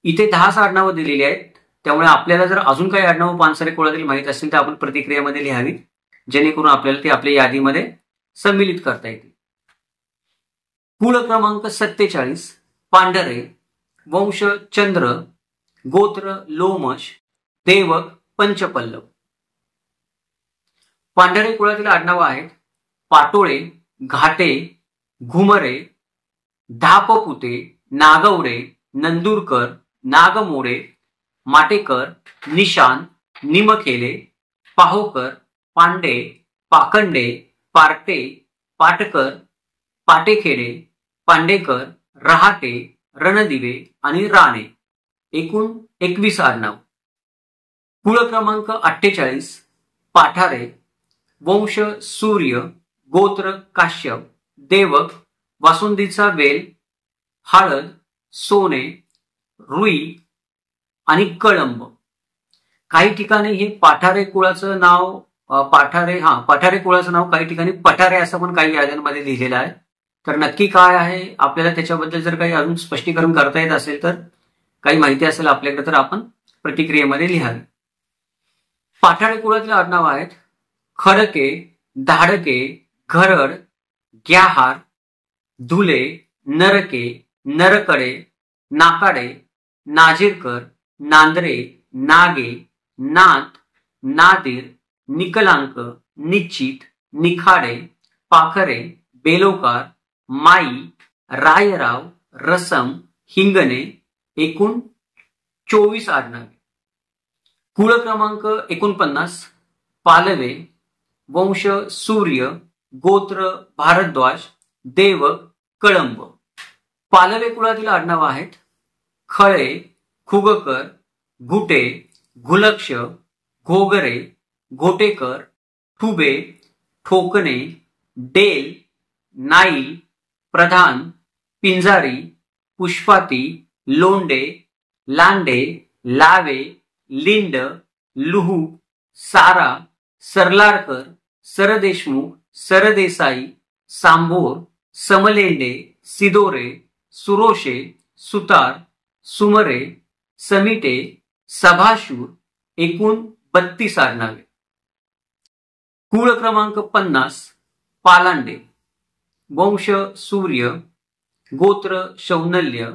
इथे 10 आडनावं दिलेली आहेत. त्यामुळे आपल्याला जर अजून काही आडनावं पानसरे कुळातील माहीत असतील तर आपण प्रतिक्रियेमध्ये लिहावीत, जेणेकरून आपल्याला ते आपल्या यादीमध्ये सम्मिलित करता येतील. कुळ क्रमांक 47 पांढरे, वंश चंद्र, गोत्र लोमश, देवक पंचपल्लव. पांढरे कुळातील आडनावं आहेत पाटोळे, घाटे, घुमरे, धापपुते, नागवडे, नंदुरकर, नागमोडे, माटेकर, निशान, निमखेले, पाहोकर, पांडे, पाखंडे, पार्टे, पाटकर, पाटेखेडे, पांडेकर, रहाटे, रणदिवे आणि राणे, एकूण 21 आडनाव. कुळ क्रमांक 48 पाठारे, वंश सूर्य, गोत्र काश्यप, देवक वासुंदीचा वेल, हळद, सोने, रुई आणि कळंब. काही ठिकाणी हे पाठारे कुळाचं नाव पाठारे कुळाचं नाव काही ठिकाणी पठारे असं पण काही याद्यांमध्ये लिहिलेलं आहे. तर नक्की काय आहे आपल्याला त्याच्याबद्दल जर काही अजून स्पष्टीकरण करता येत असेल तर काही माहिती असेल आपल्याकडे तर आपण प्रतिक्रियेमध्ये लिहावी. पाठारे कुळातील आडनाव आहेत खडके, धाडके, घरड, ग्याहार, धुले, नरके, नरकडे, नाकाडे, नाजिरकर, नांदरे, नागे, नाथ, नादिर, निकलांक, निश्चित, निखाडे, पाखरे, बेलोकार, माई, रायराव, रसम, हिंगणे, एकूण 24 आडनावे. कुळ क्रमांक 49 पालवे, वंश सूर्य, गोत्र भारद्वाज, देवक कळंब. पालवे कुळातील आडनावं आहेत खळे, खुगकर, घुटे, घुलक्ष, घोगरे, घोटेकर, ठुबे, ठोकणे, डेल, नाईल, प्रधान, पिंजारी, पुष्पाती, लोंडे, लांडे, लावे, लिंड, लुहू, सारा, सरलारकर, सरदेशमुख, सरदेसाई, सांभोर, समलेंडे, सिदोरे, सुरोशे, सुतार, सुमरे, समिटे, सभाशूर, एकूण 32 आडनावे. कुळ क्रमांक 50 पालांडे, वंश सूर्य, गोत्र शौनल्य,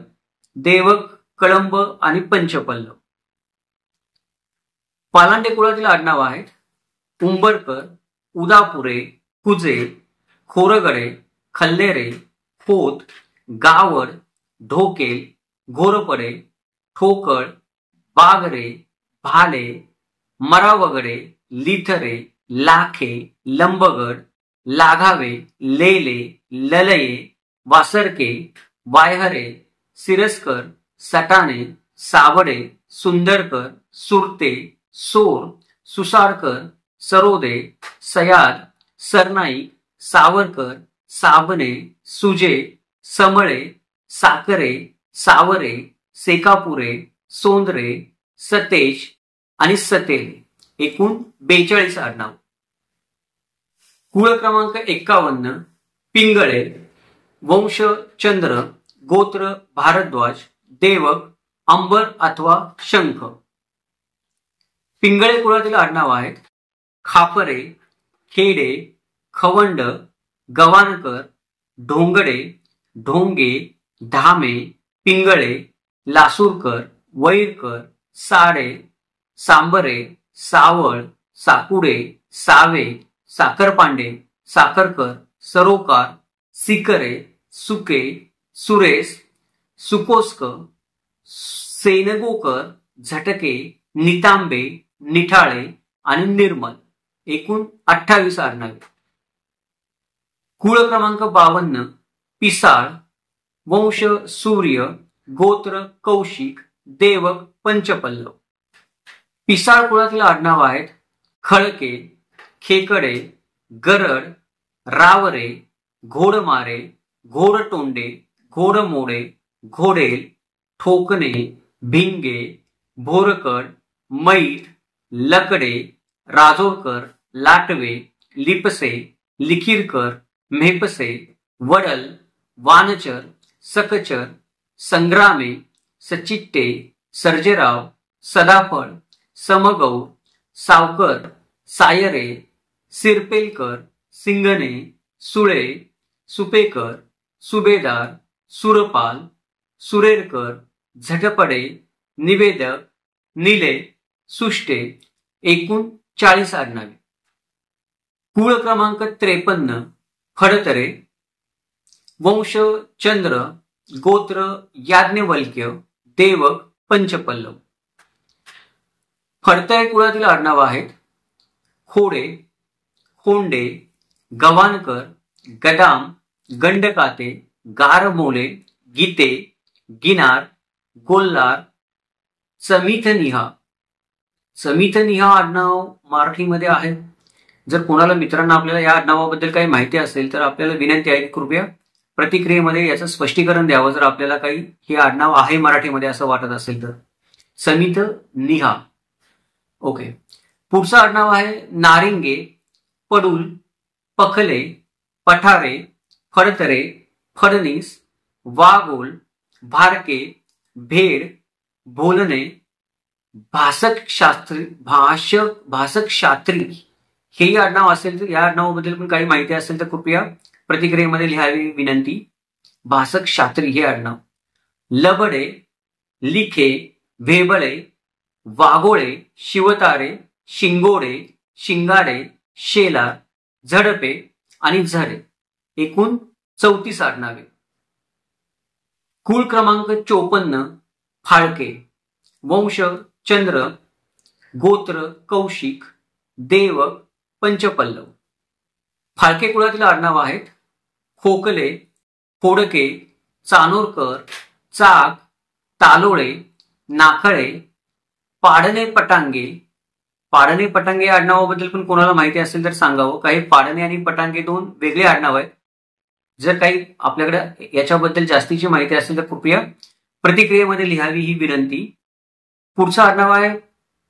देवक कळंब आणि पंचपल्लव. पालांडे कुळातील आडनाव आहेत उंबरकर, उदापुरे, कुजे, खोरगडे, खल्लेरे, खोत, गावड, ढोकेल, घोरपडे, ठोकळ, बागरे, भाले, मरावगडे, लिथरे, लाखे, लंबगड, लाघावे, लेले, ललये, वासरके, वायहरे, सिरस्कर, सटाणे, सावडे, सुंदरकर, सुरते, सोर, सुसारकर, सरोदे, सयाद, सरनाईक, सावरकर, साबणे, सुजे, समळे, साकरे, सावरे, सेकापुरे, सोंदरे, सतेज आणि सतेले, एकूण 42 आडनाव. कुळ क्रमांक 51 पिंगळे, वंश चंद्र, गोत्र भारद्वाज, देवक अंबर अथवा शंख. पिंगळे कुळातील आडनाव आहेत खापरे, खेडे, खवंड, गवानकर, ढोंगडे, ढोंगे, धामे, पिंगळे, लासूरकर, वैरकर, साडे, सांबरे, सावळ, साकुडे, सावे, साखरपांडे, साखरकर, सरोकार, सिकरे, सुके, सुरेश, सुकोस्क, सेनगोकर, झटके, नितांबे, निठाळे आणि निर्मल, एकूण 28 आडनावे. कुळ क्रमांक 52 पिसाळ, वंश सूर्य, गोत्र कौशिक, देवक पंचपल्लव. पिसाळ कुळातील आडनाव आहेत खळके, खेकडे, गरड, रावरे, घोडमारे, घोडतोंडे, घोडमोडे, घोडेल, ठोकणे, भिंगे, भोरकड, मैठ, लकडे, राजोळकर, लाटवे, लिपसे, लिखिरकर, म्हेपसे, वडल, वानचर, सकचर, संग्रामे, सचिट्टे, सर्जेराव, सदाफळ, समगौर, सावकर, सायरे, सिरपेलकर, सिंगणे, सुळे, सुपेकर, सुभेदार, सुरपाल, सुरेरकर, झटपडे, निवेदक, निले, सुष्टे, एकूण 40 आडनावे. कुळ क्रमांक 53 फडतरे, वंश चंद्र, गोत्र याज्ञवल्क्य, देवक पंचपल्लव. फडतरे कुळातील आडनाव आहेत खोडे, खोंडे, गवाणकर, गदाम, गंडकाते, गारमोले, गीते, गिनार, गोल्लार, समिथनिहा. समिथनिहा आडनाव मराठीमध्ये आहे. जर कोणाला मित्रांना आपल्याला या आडनावाबद्दल काही माहिती असेल तर आपल्याला विनंती आहे की कृपया प्रतिक्रियेमध्ये याचं स्पष्टीकरण द्यावं जर आपल्याला काही हे आडनाव आहे मराठीमध्ये असं वाटत असेल तर. समिथ निहा. ओके. पुढचं आडनाव आहे नारिंगे, पडुल, पखले, पठारे, फडतरे, फडणीस, वाघोल, भारके, भेड, भोलने, भाषक शास्त्री. हेही आडनाव असेल तर या आडनावाबद्दल पण काही माहिती असेल तर कृपया प्रतिक्रियेमध्ये लिहावी विनंती. भाषक शास्त्री हे आडनाव. लबडे, लिखे, भेबळे, वाघोळे, शिवतारे, शिंगोडे, शिंगाडे, शेलार, झडपे आणि झडे, एकूण 34 आडनावे. कुळ क्रमांक 54 फाळके, वंश चंद्र, गोत्र कौशिक, देवक पंचपल्लव. फाळके कुळातील आडनाव आहेत खोकले, फोडके, चानोरकर, चाक, तालोळे, नाखळे, पाडणे पटांगे. पाडणे पटांगे आडनावाबद्दल पण कोणाला माहिती असेल तर सांगावं. काही पाडणे आणि पटांगे दोन वेगळे आडनाव आहेत. जर काही आपल्याकडे याच्याबद्दल जास्तीची माहिती असेल तर कृपया प्रतिक्रियेमध्ये लिहावी ही विनंती. पुढचं आडनाव आहे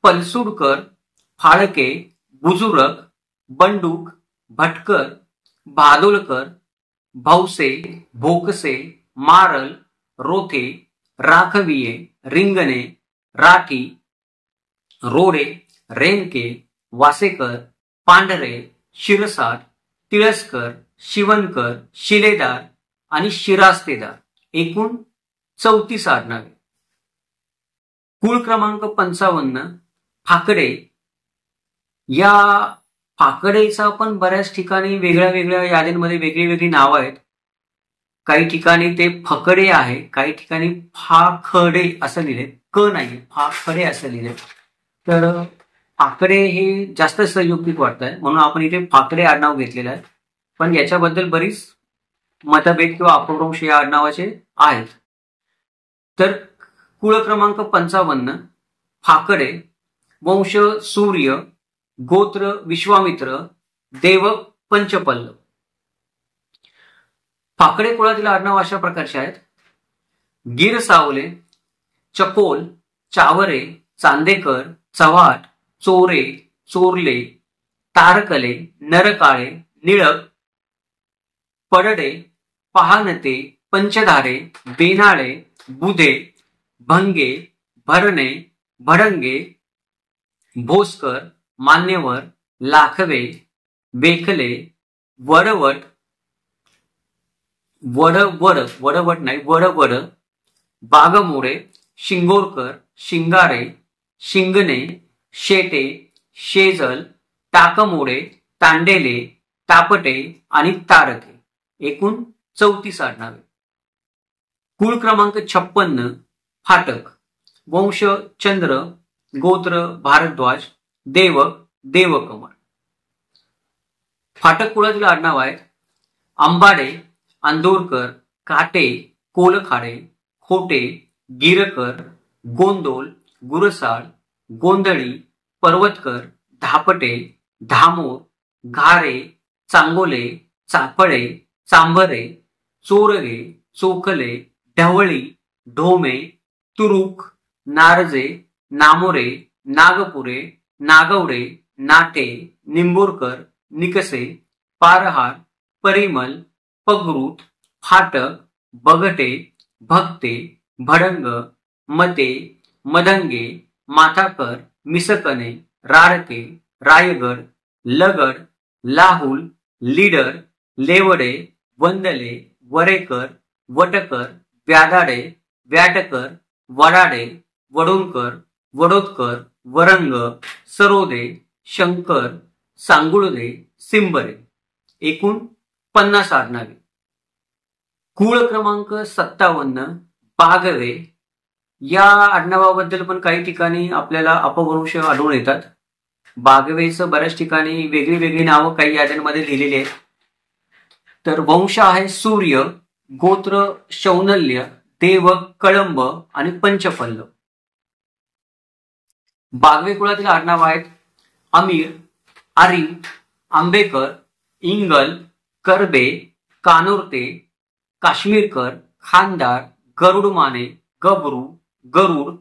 पलसुडकर, फाळके, बुजुर्ग, बंडूक, भटकर, भादोलकर, भौसे, भोकसे, मारल, रोथे, राखविये, रिंगणे, राठी, रोडे, रेणके, वासेकर, पांढरे, शिरसाट, तिळसकर, शिवणकर, शिलेदार आणि शिरास्तेदार, एकूण 34 आडनावे. कुळ क्रमांक 55 फाकडे. या फाकडेचा पण बऱ्याच ठिकाणी वेगळ्या वेगळ्या याद्यांमध्ये वेगळी वेगळी नावं आहेत. काही ठिकाणी ते फकडे आहे, काही ठिकाणी फाखडे असं लिहिले, क नाही फाखडे असं लिहिले. तर फाकडे हे जास्त संयुक्तिक वाटत आहे म्हणून आपण इथे फाकडे आडनाव घेतलेलं आहे. पण याच्याबद्दल बरीच मतभेद किंवा अपभ्रंश या आडनावाचे आहेत. तर कुळ क्रमांक 55 फाकडे, वंश सूर्य, गोत्र विश्वामित्र, देवक पंचपल्लव. फाकडे कुळातील आडनाव अशा प्रकारचे आहेत गिरसावले, चकोल, चावरे, चांदेकर, चव्हाट, चोरे, चोरले, तारकले, नरकाळे, निळक, पडडे, पहानते, पंचधारे, बेनाळे, बुधे, भंगे, भरणे, भडंगे, भोसकर, मान्यवर, लाखवे, बेखले, वडवट, वडवड, बागमोडे, शिंगोरकर, शिंगारे, शिंगणे, शेटे, शेजल, टाकमोडे, तांडेले, तापटे आणि तारके, एकूण 34 आडनावे. कुळ क्रमांक 56 फाटक, वंश चंद्र, गोत्र भारद्वाज, देवक देवकमळ. फाटक कुळातील आडनाव आहेत आंबाडे, अंदोरकर, काटे, कोलखाडे, खोटे, गिरकर, गोंदोल, गुरसाळ, गोंधळी, पर्वतकर, धापटे, धामोर, घारे, चांगोले, चाफळे, चांभरे, चोरगे, चोखले, ढवळी, ढोमे, तुरुक, नारजे, नामोरे, नागपुरे, नागवडे, नाटे, निंबूरकर, निकसे, पारहार, परिमल, पगरूत, फाटक, बगटे, भक्ते, भडंग, मते, मदंगे, माथाकर, मिसकणे, राळके, रायगड, लगड, लाहुल, लीडर, लेवडे, वंदले, वरेकर, वटकर, व्यादाडे, व्याटकर, वडाडे, वडोणकर, वडोदकर, वरंग, सरोदे, शंकर, सांगुळदे, सिंबरे. एकूण 50 आडनावे. कुळ क्रमांक 57 बागवे. या आडनावाबद्दल पण काही ठिकाणी आपल्याला अपभ्रंश आढळून येतात. बागवेचं बऱ्याच ठिकाणी वेगळी वेगळी नावं काही याद्यांमध्ये लिहिलेली आहेत. तर वंश आहे सूर्य, गोत्र शौनल्य, देवक कळंब आणि पंचपल्लव. बागवे कुळातील आडनाव आहेत अमीर, आरी, आंबेकर, इंगल, करबे, कानोरते, काश्मीरकर, खानदार, गरुडमाने, गबरू, गरुड,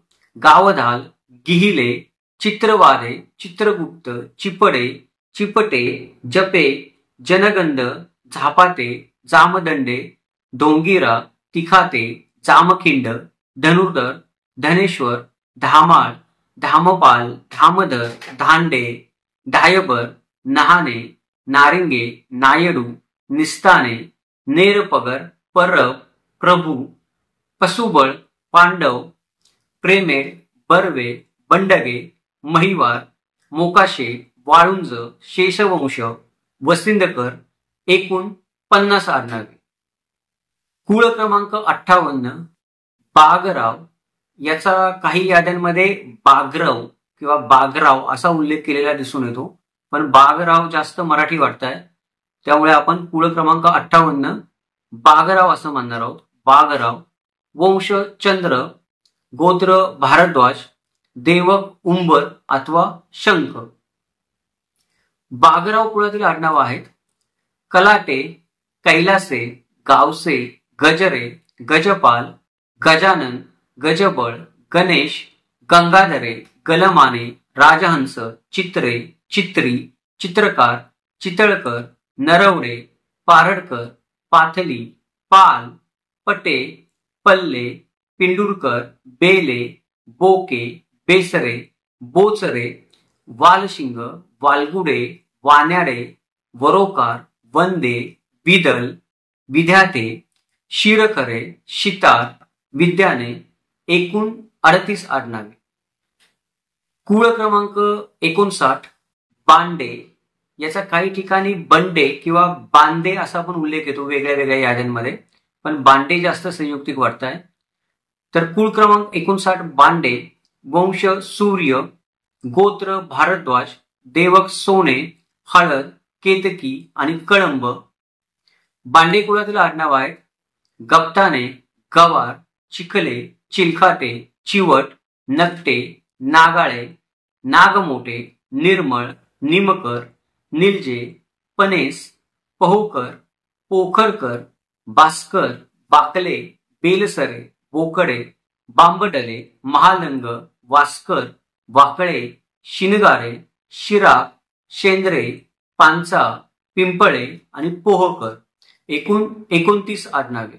गावधाल, गिहिले, चित्रवादे, चित्रगुप्त, चिपडे, चिपटे, जपे, जनगंध, झापाते, जामदंडे, डोंगीरा, तिखाते, जामखिंड, धनुर्धर, धनेश्वर, धामाळ, धामपाल, धामधर, धांडे, डायबर, नहाने, नारिंगे, नायडू, निस्ताने, नेरपगर, परब, प्रभू, पसुबळ, पांडव, प्रेमेड, बर्वे, बंडगे, महिवार, मोकाशे, वाळुंज, शेषवंश, वसिंदकर. एकूण 50 आडनावे. कुळ क्रमांक 58 बागराव. याचा काही याद्यांमध्ये बागरव किंवा बागराव असा उल्लेख केलेला दिसून येतो, पण बागराव जास्त मराठी वाटतंय, त्यामुळे आपण कुळ क्रमांक 58 बागराव असं म्हणणार आहोत. बागराव. वंश चंद्र, गोत्र भारद्वाज, देवक उंबर अथवा शंख. बागराव कुळातील आडनाव आहेत कलाटे, कैलासे, गावसे, गजरे, गजपाल, गजानन, गजबळ, गणेश, गंगाधरे, गलमाने, राजहंस, चित्रे, चित्री, चित्रकार, चितळकर, नरवडे, पारडकर, पाथली, पाल, पटे, पल्ले, पिंडुरकर, बेले, बोके, बेसरे, बोचरे, वालशिंग, वालगुडे, वाण्याडे, वरोकार, वंदे, विदल, विद्याते, शिरखरे, शितार, विद्याने. एकूण 38 आडनावे. कुळ क्रमांक 59 बांडे. याचा काही ठिकाणी बंडे किंवा बांदे असा पण उल्लेख येतो वेगळ्या वेगळ्या याद्यांमध्ये, पण बांडे जास्त संयुक्तिक वाटतंय. तर कुळ क्रमांक 59 बांडे. वंश सूर्य, गोत्र भारद्वाज, देवक सोने, हळद, केतकी आणि कळंब. बांडे कुळातील आडनाव आहेत गप्ताने, गवार, चिखले, चिलखाते, चिवट, नकटे, नागाळे, नागमोटे, निर्मळ, निमकर, निलजे, पनेस, पहोकर, पोखरकर, भास्कर, बाकले, बेलसरे, बोकडे, बांबडले, महालंग, वास्कर, वाकळे, शिनगारे, शिराक, शेंद्रे, पांचा, पिंपळे आणि पोहकर. एकूण 29 आडनावे.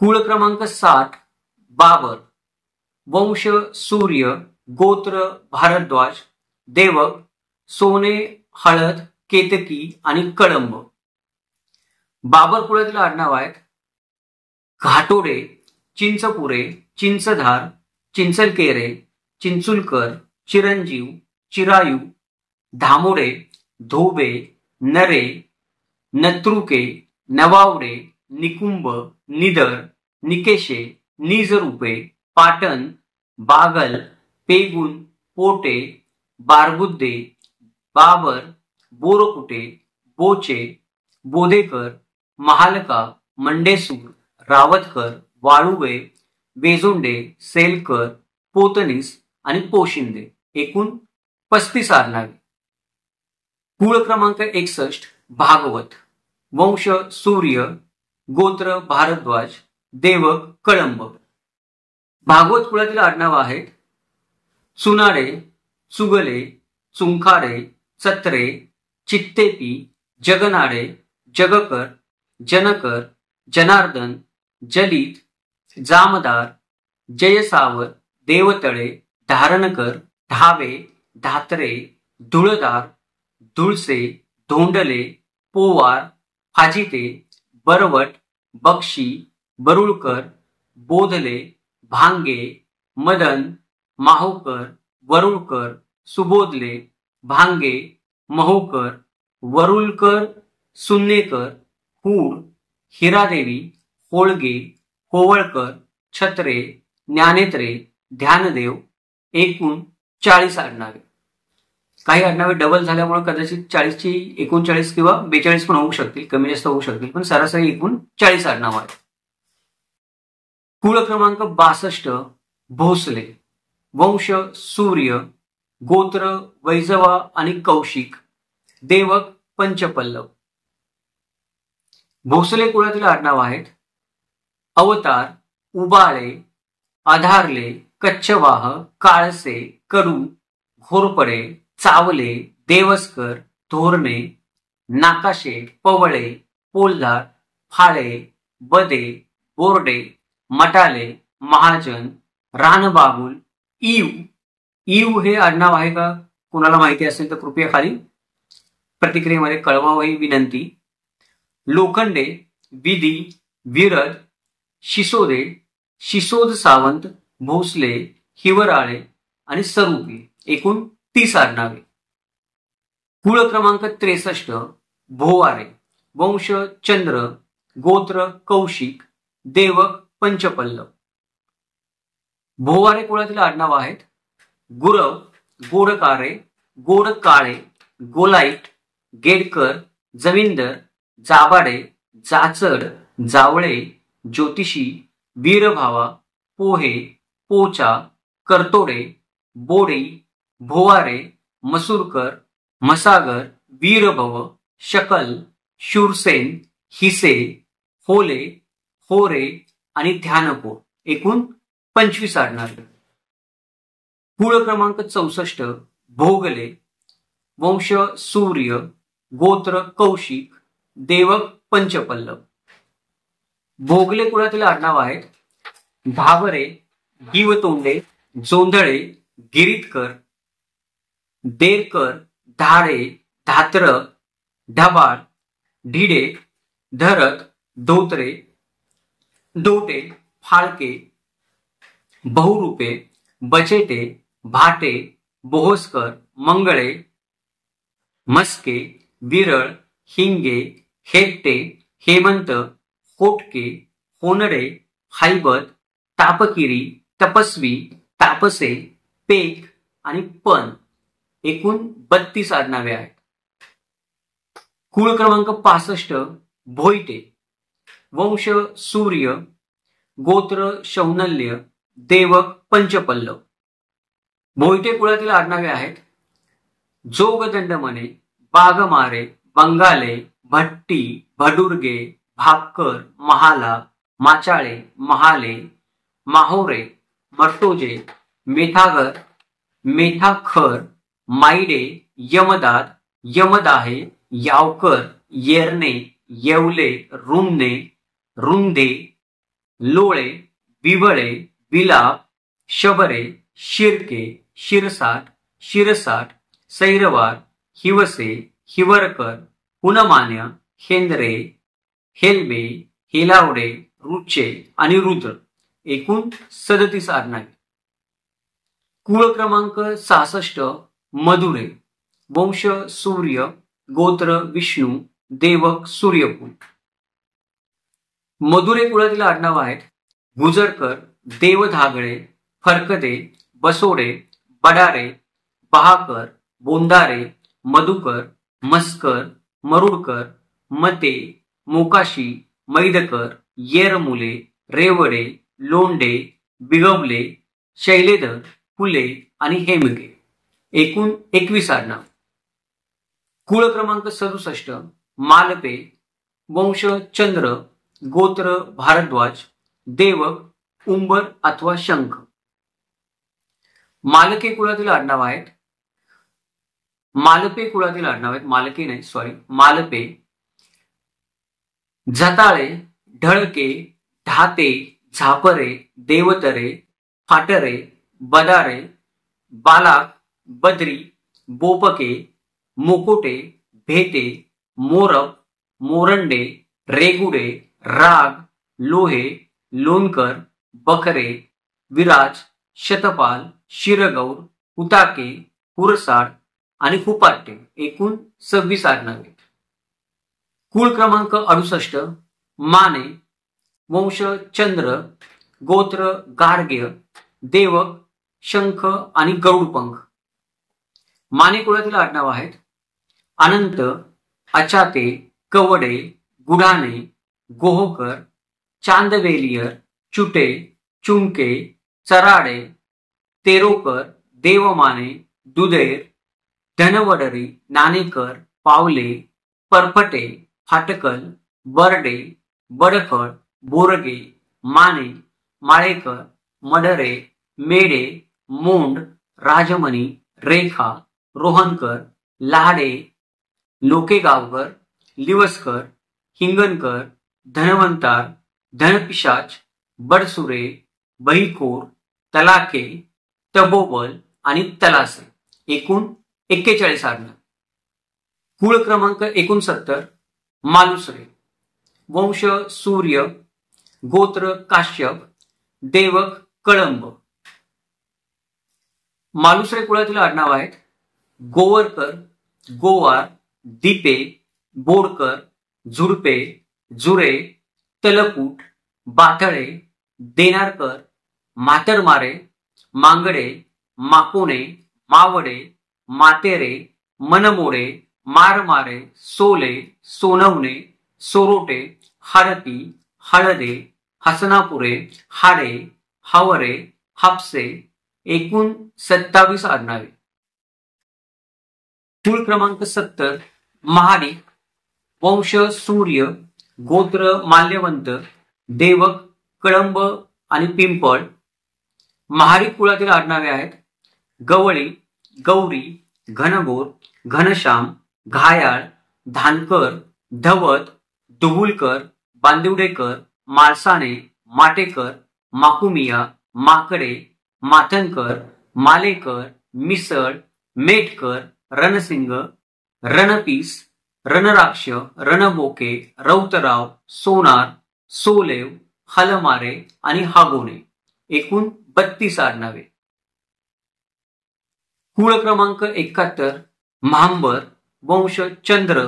कुळ क्रमांक 60 बाबर. वंश सूर्य, गोत्र भारद्वाज, देवक सोने, हळद, केतकी आणि कळंब. बाबर कुळातील आडनाव आहेत घाटोडे, चिंचपुरे, चिंचधार, चिंचलकेरे, चिंचुलकर, चिरंजीव, चिरायू, धामोडे, धोबे, नरे, नत्रुके, नवावडे, निकुंभ, निदर, निकेशे, निजरूपे, पाटण, बागल, पेगुन, पोटे, बारबुद्दे, बाबर, बोरकुटे, बोचे, बोधेकर, महालका, मंडेसूर, रावतकर, वाळुवे, बेजोंडे, सेलकर, पोतनीस आणि पोशिंदे. एकूण 35 आडनावे. कुळ क्रमांक 61 भागवत. वंश सूर्य, गोत्र भारद्वाज, देवक कळंब. भागवत कुळातील आडनाव आहेत चुनाडे, चुगले, चुंखाडे, चत्रे, चित्तेपी, जगनाडे, जगकर, जनकर, जनार्दन, जलित, जामदार, जयसावर, देवतळे, धारणकर, धावे, धात्रे, धुळदार, धुळसे, धोंडले, पोवार, फाजिते, बरवट, बक्षी, बरुळकर, बोधले, भांगे, मदन, माहुकर, वरुळकर, सुबोधले, भांगे, महोकर, वरुळकर, सुन्नेकर, हूड, हिरादेवी, होळगे, होवळकर, छत्रे, ज्ञानेत्रे, ध्यानदेव. एकूण 40 आडनावे. काही आडनावे डबल झाल्यामुळे कदाचित 40ची 39 किंवा 42 पण होऊ शकतील, कमी जास्त होऊ शकतील, पण सरासरी एकूण 40 आडनाव आहेत. कुळ क्रमांक 62 भोसले. वंश सूर्य, गोत्र वैजवा आणि कौशिक, देवक पंचपल्लव. भोसले कुळातील आडनाव आहेत अवतार, उबाळे, आधारले, कच्छवाह, काळसे, कडू, घोरपडे, चावले, देवस्कर, धोरणे, नाकाशे, पवळे, पोलदार, फाळे, बदे, बोर्डे, मटाले, महाजन, रानबाबुल, ईव. ईव हे आडनाव आहे का कुणाला माहिती असेल तर कृपया खाली प्रतिक्रियेमध्ये कळवावी विनंती. लोखंडे, विधी, विरद, शिसोदे, शिसोद सावंत, भोसले, हिवराळे आणि सरुपी. एकूण 30 आडनावे. कुळ क्रमांक 63 भोवारे. वंश चंद्र, गोत्र कौशिक, देवक पंचपल्लव. भोवारे कुळातील आडनाव आहेत गुरव, गोडकारे, गोडकाळे, गोलाईट, गेडकर, जमीनदर, जाबाडे, जाचड, जावळे, ज्योतिषी, वीरभावा, पोहे, पोचा, करतोडे, बोडे, भोवारे, मसूरकर, मसागर, वीरभव, शकल, शूरसेन, हिसे, होले, होरे आणि ध्यानपो. एकूण 25 आडनावे. कुळ क्रमांक 64 भोगले. वंश सूर्य, गोत्र कौशिक, देवक पंचपल्लव. भोगले कुळातील आडनाव आहेत भावरे, गिवतोंडे, जोंधळे, गिरीतकर, देरकर, धाडे, धात्र, ढबाळ, ढिडे, धरत, धोत्रे, दोटे, फाळके, बहुरूपे, बचेटे, भाटे, बोहसकर, मंगळे, मस्के, विरळ, हिंगे, हेट्टे, हेमंत, होटके, होनडे, हायबत, तापकिरी, तपस्वी, तापसे, पेक आणि पण. एकूण 32 आडनावे आहेत. कुळ क्रमांक 65 भोईटे. वंश सूर्य, गोत्र शौनल्य, देवक पंचपल्लव. भोईटे कुळातील आडनावे आहेत जोगदंडमने, बागमारे, बंगाले, भट्टी, भडुर्गे, भापकर, महाला, माचाळे, महाले, माहोरे, मर्तोजे, मेथागर, मेथाखर, माईडे, यमदाद, यमदाहे, यावकर, येरणे, येवले, रुमणे, रुंदे, लोळे, बिबळे, बिलाप, शबरे, शिरके, शिरसाट, शिरसाट, सैरवार, हिवसे, हिवरकर, हुनमान्य, हेंद्रे, हेलबे, हेलावडे, रुचे आणि रुद्र. एकूण 37 आडनावे. कुळ क्रमांक 66 मधुरे. वंश सूर्य, गोत्र विष्णू, देवक सूर्यकुल. मधुरे कुळातील आडनाव आहेत गुजरकर, देवधागडे, फरकदे, बसोडे, बडारे, बहाकर, बोंदारे, मधुकर, मस्कर, मरुडकर, मते, मोकाशी, मैदकर, येरमुले, रेवडे, लोंडे, बिगवले, शैलेधर, फुले आणि हेमगे. एकूण 21 आडनाव. कुळ क्रमांक 67 मालपे, वंश चंद्र, गोत्र भारद्वाज, देवक उंबर अथवा शंख. मालके कुळातील आडनाव आहेत. मालपे कुळातील आडनाव आहेत, मालके नाही सॉरी, मालपे, झताळे, ढळके, ढाते, झापरे, देवतरे, फाटरे, बदारे, बालाक, बद्री, बोपके, मोकोटे, भेटे, मोरप, मोरंडे, रेगुडे, राग, लोहे, लोणकर, बखरे, विराज, शतपाल, शिरगौर, हुताके, हुरसाड आणि हुपाटे. एकूण 26 आडनावे. कुळ क्रमांक 68 माने, वंश चंद्र, गोत्र गार्ग्य, देवक शंख आणि गरुडपंख. माने कुळातील आडनाव आहेत. अनंत, अचाते, कवडे, गुढाणे, गोहोकर, चांदवेलियर, चुटे, चुमके, चराडे, तेरोकर, देवमाने, दुधेर, धनवडरी, नाणेकर, पावले, परफटे, फाटकल, बर्डे, बडखळ, बोरगे, माने, माळेकर, मडरे, मेडे, मोंड, राजमणी, रेखा, रोहनकर, लाडे, लोकेगावकर, लिवसकर, हिंगणकर, धनवंतार, धनपिशाच, बडसुरे, बहीखोर, तलाके, तबोबल आणि तलासे. एकूण 41 आडनाव. कुळ क्रमांक 69 मालुसरे, वंश सूर्य, गोत्र काश्यप, देवक कळंब. मालुसरे कुळातील आडनाव आहेत. गोवरकर, गोवार, दीपे, बोरकर, झुडपे, जुरे, तलकूट, बाथळे, देनारकर, म्हातरमारे, मांगडे, माकोणे, मावडे, मातेरे, मनमोडे, मारमारे, सोले, सोनवणे, सोरोटे, हडपी, हळदे, हसनापुरे, हाडे, हावरे, हापसे. एकूण 27 आडनावे. कुळ क्रमांक 70 महाडिक, वंश सूर्य, गोत्र माल्यवंत, देवक कळंब आणि पिंपळ. महाडिक कुळातील आडनावे आहेत. गवळी, गौरी, घनगोर, घनश्याम, घायाळ, धानकर, धवत, दुबुलकर, बांदिवडेकर, माळसाणे, माटेकर, माकुमिया, माकडे, माथनकर, मालेकर, मिसळ, मेटकर, रणसिंग, रणपीस, रणराक्ष, रणबोके, रौतराव, सोनार, सोलेव, हलमारे आणि हागोणे. एकूण 32 आडनावे. कुळ क्रमांक 71 म्हांबर, वंश चंद्र,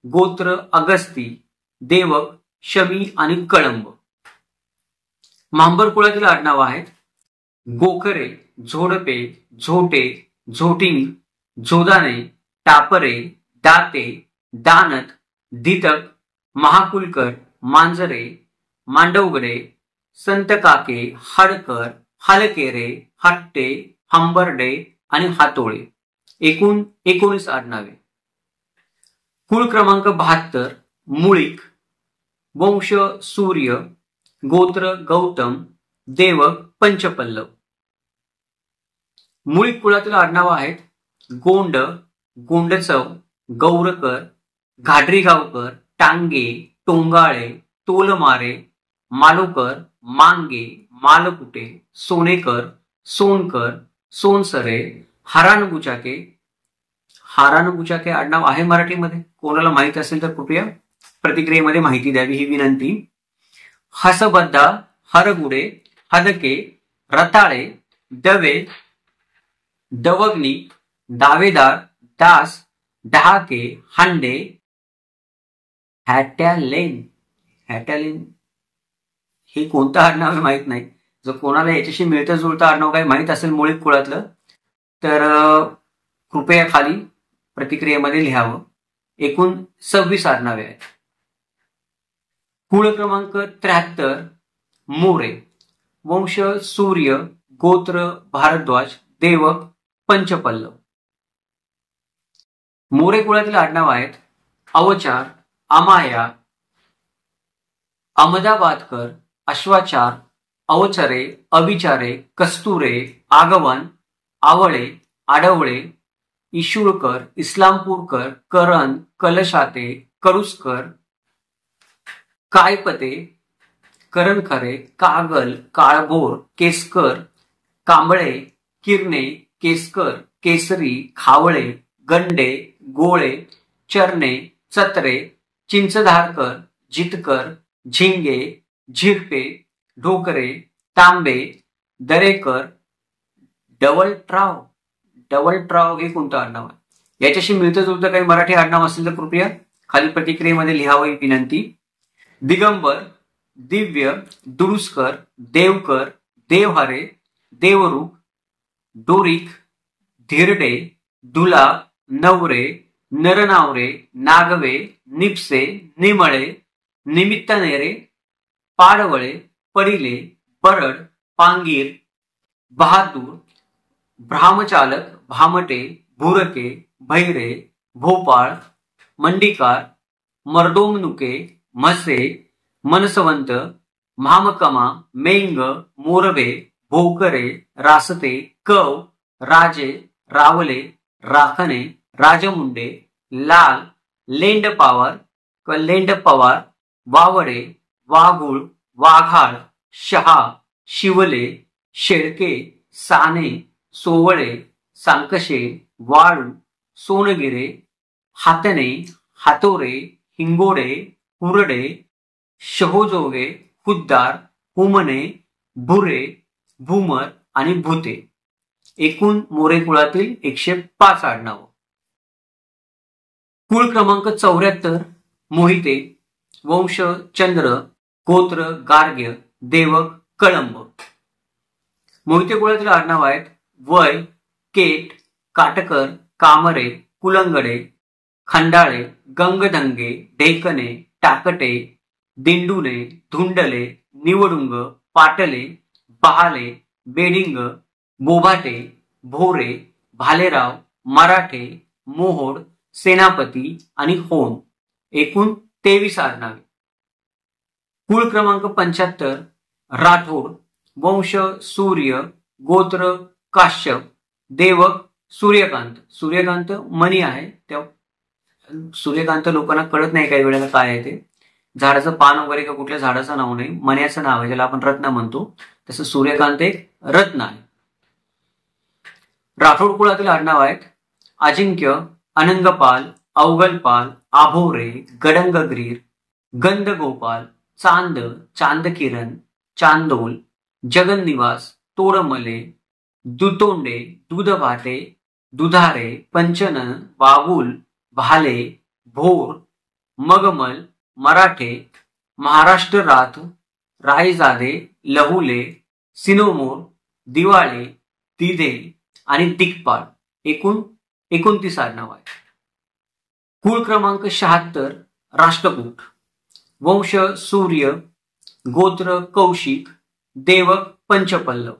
गोत्र अगस्ती, देवक शमी आणि कळंब. म्हांबर कुळातील आडनाव आहेत. गोखरे, झोडपे, झोटे, झोटिंग, झोदाने, टापरे, दाते, दानत, दितक, महाकुलकर, मांजरे, मांडवगडे, संतकाके, हडकर, हलकेरे, हट्टे, हंबर्डे आणि हातोळे. एकूण 19 आडनावे. कुळ क्रमांक 72 मुळीक, वंश सूर्य, गोत्र गौतम, देवक पंचपल्लव. मुळीक कुळातील आडनाव आहेत. गोंड, गोंडचव, गौरकर, घाडरीगावकर, टांगे, टोंगाळे, तोलमारे, मालोकर, मांगे, मालकुटे, सोनेकर, सोनकर, सोनसरे, हारानगुचाके. हारानगुचाके आडनाव आहे मराठीमध्ये, कोणाला माहित असेल तर कृपया प्रतिक्रियेमध्ये माहिती द्यावी ही विनंती. हसबद्दा, हरगुडे, हदके, रताळे, दवे, दवग्नी, दावेदार, दास, डहाके, हांडे, हॅटॅलेन. हॅटॅलेन हे कोणतं आडनाव माहित नाही. जर कोणाला याच्याशी मिळतं जुळतं आडनाव काही माहीत असेल मोळीक कुळातलं तर कृपया खाली प्रतिक्रियेमध्ये लिहावं. एकूण 26 आडनावे आहेत. कुळ क्रमांक 73 मोरे, वंश सूर्य, गोत्र भारद्वाज, देवक पंचपल्लव. मोरे कुळातील आडनाव आहेत अवचार, अमाया, अहमदाबादकर, अश्वाचार, अवचरे, अविचारे, कस्तुरे, आगवन, आवळे, आडवळे, इशुळकर, इस्लामपूरकर, करण, कलशाते, करुसकर, कायपते, करणखरे, कागल, काळभोर, केसकर, कांबळे, किरणे, केसकर, केसरी, खावळे, गंडे, गोळे, चरणे, चत्रे, चिंचधारकर, जितकर, झिंगे, झिरपे, ढोकरे, तांबे, दरेकर, डवलट्राव हे कोणतं आडनाव आहे? याच्याशी मिळतं जुळतं काही मराठी आडनाव असेल तर कृपया खाली प्रतिक्रियेमध्ये लिहावं ही विनंती. दिगंबर, दिव्य, दुरुस्कर, देवकर, देवहारे, देवरूख, डोरीक, धिरडे, दुला, नवरे, नरनावरे, नागवे, निपसे, निमळे, निमित्तनेरे, पाडवळे, पडिले, बरड, पांगीर, बहादूर, भ्रामचालक, भामटे, भुरके, भैरे, भोपाळ, मंडिकार, मर्दोमनुके, म्हसे, मनसवंत, म्हामकमा, मेंग, मोरबे, भोकरे, रासते, कव, राजे, रावले, राखणे, राजमुंडे, लाल, लेंड पवार, वावडे, वाघुळ, वाघाळ, शहा, शिवले, शेळके, साने, सोवळे, सांकशे, वाळू, सोनगिरे, हातणे, हातोरे, हिंगोडे, हुरडे, शहोजोगे, खुद्दार, हुमणे, भुरे, भूमर आणि भूते. एकूण मोरे कुळातील 105 आडनावं. कुळ क्रमांक 74 मोहिते, वंश चंद्र, गोत्र गार्ग्य, देवक कळंब. मोहिते कुळातील आडनाव आहेत वय, केट, काटकर, कामरे, कुलंगडे, खंडाळे, गंगधंगे, ढेकणे, टाकटे, दिंडुने, धुंडले, निवडुंग, पाटले, बहाले, बेडिंग, बोभाटे, भोरे, भालेराव, मराठे, मोहोड, सेनापती आणि होन. एकूण 23 आडनावे. कुळ क्रमांक 75 राठोड, वंश सूर्य, गोत्र काश्यप, देवक सूर्यकांत. सूर्यकांत मणी आहे, त्या सूर्यकांत लोकांना कळत नाही काही वेळेला काय आहे ते. झाडाचं पान वगैरे का कुठल्या झाडाचं नाव नाही, मण्याचं नाव आहे ज्याला आपण रत्न म्हणतो. तसं सूर्यकांत एक रत्न आहे. राठोड कुळातील आडनाव आहेत अजिंक्य, अनंगपाल, अवगलपाल, आभोरे, गडंगग्रीर, गंधगोपाल, चांद, चांदकिरण, चांदोल, जगन्निवास, तोडमले, दुतोंडे, दूधभाटे, दुधारे, पंचन, वागुल, भाले, भोर, मगमल, मराठे, महाराष्ट्र राथ, रायजादे, लहुले, सिनोमोर, दिवाळे, दिधे आणि दिग्पाळ. एकूण 29 आडनाव आहे. कुळ क्रमांक 76 राष्ट्रकूट, वंश सूर्य, गोत्र कौशिक, देवक पंचपल्लव.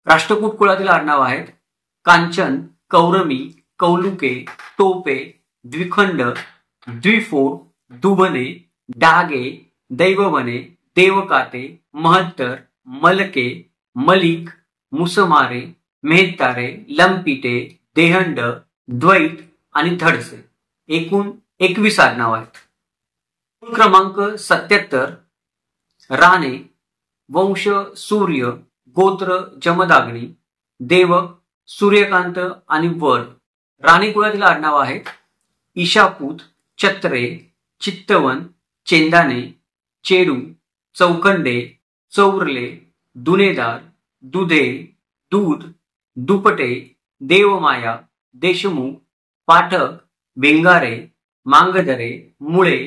राष्ट्रकूट कुळातील आडनाव आहेत कांचन, कौरमी, कौलुके, टोपे, द्विखंड, द्विफोड, दुबने, डागे, दैववने, देवकाते, महत्तर, मलके, मलिक, मुसमारे, मेहतारे, लंपिटे, देहंड, द्वैत आणि धडसे. एकूण 21 आडनाव आहेत. कुळ क्रमांक 77 राणे, वंश सूर्य, गोत्र जमदाग्नी, देवक सूर्यकांत आणि वर. राणे कुळातील आडनाव आहेत ईशापूत, चत्रे, चित्तवन, चेंदाने, चेडू, चौखंडे, चौरले, दुनेदार, दुधे, दूध, दुपटे, देवमाया, देशमुख, पाठक, बेंगारे, मांगदरे, मुळे,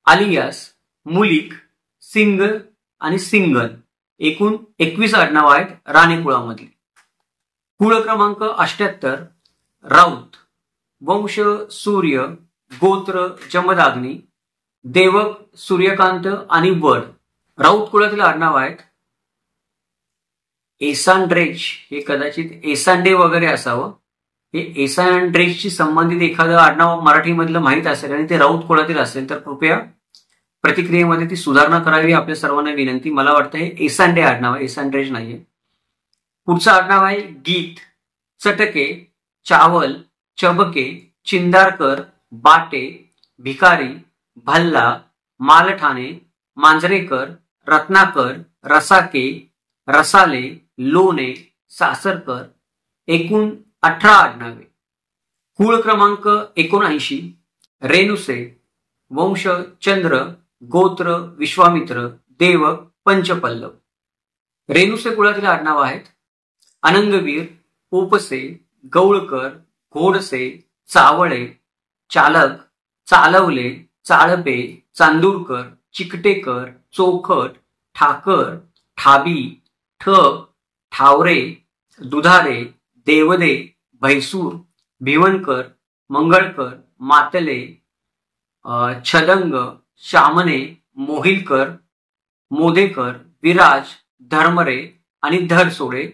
आलियास, मुलिक, सिंग आणि सिंगल, एकूण 21 आडनावं आहेत राणे कुळामधली. कुळ क्रमांक 78 राऊत, वंश सूर्य, गोत्र जमदाग्नी, देवक सूर्यकांत आणि वड. राऊत कुळातील आडनाव आहेत एसांड्रेज, हे कदाचित एसांडे वगैरे असावं. हे एसांड्रेजशी संबंधित एखादं आडनाव मराठीमधलं माहीत असेल आणि ते राऊत कुळातील असेल तर कृपया प्रतिक्रियेमध्ये ती सुधारणा करावी, आपल्या सर्वांना विनंती. मला वाटतं हे एसांडे आडनाव आहे, एसांड्रेज नाहीये. पुढचं आडनाव आहे गीत, चटके, चावल, चबके, चिंदारकर, बाटे, भिकारी, भल्ला, मालठाणे, मांजरेकर, रत्नाकर, रसाके, रसाले, लोणे, सासरकर, एकूण 18 आडनावे. कुळ क्रमांक 79 रेणुसे, वंश चंद्र, गोत्र विश्वामित्र, देवक पंचपल्लव. रेणुसे कुळातील आडनाव आहेत अनंगवीर, पोपसे, गवळकर, घोडसे, चावळे, चालक, चालवले, चाळपे, चांदूरकर, चिकटेकर, चोखट, ठाकर, ठाबी, ठक, ठावरे, दुधारे, देवदे, भैसूर, भिवनकर, मंगळकर, मातले, छदंग, शामने, मोहिलकर, मोदेकर, विराज, धर्मरे आणि धरसोडे.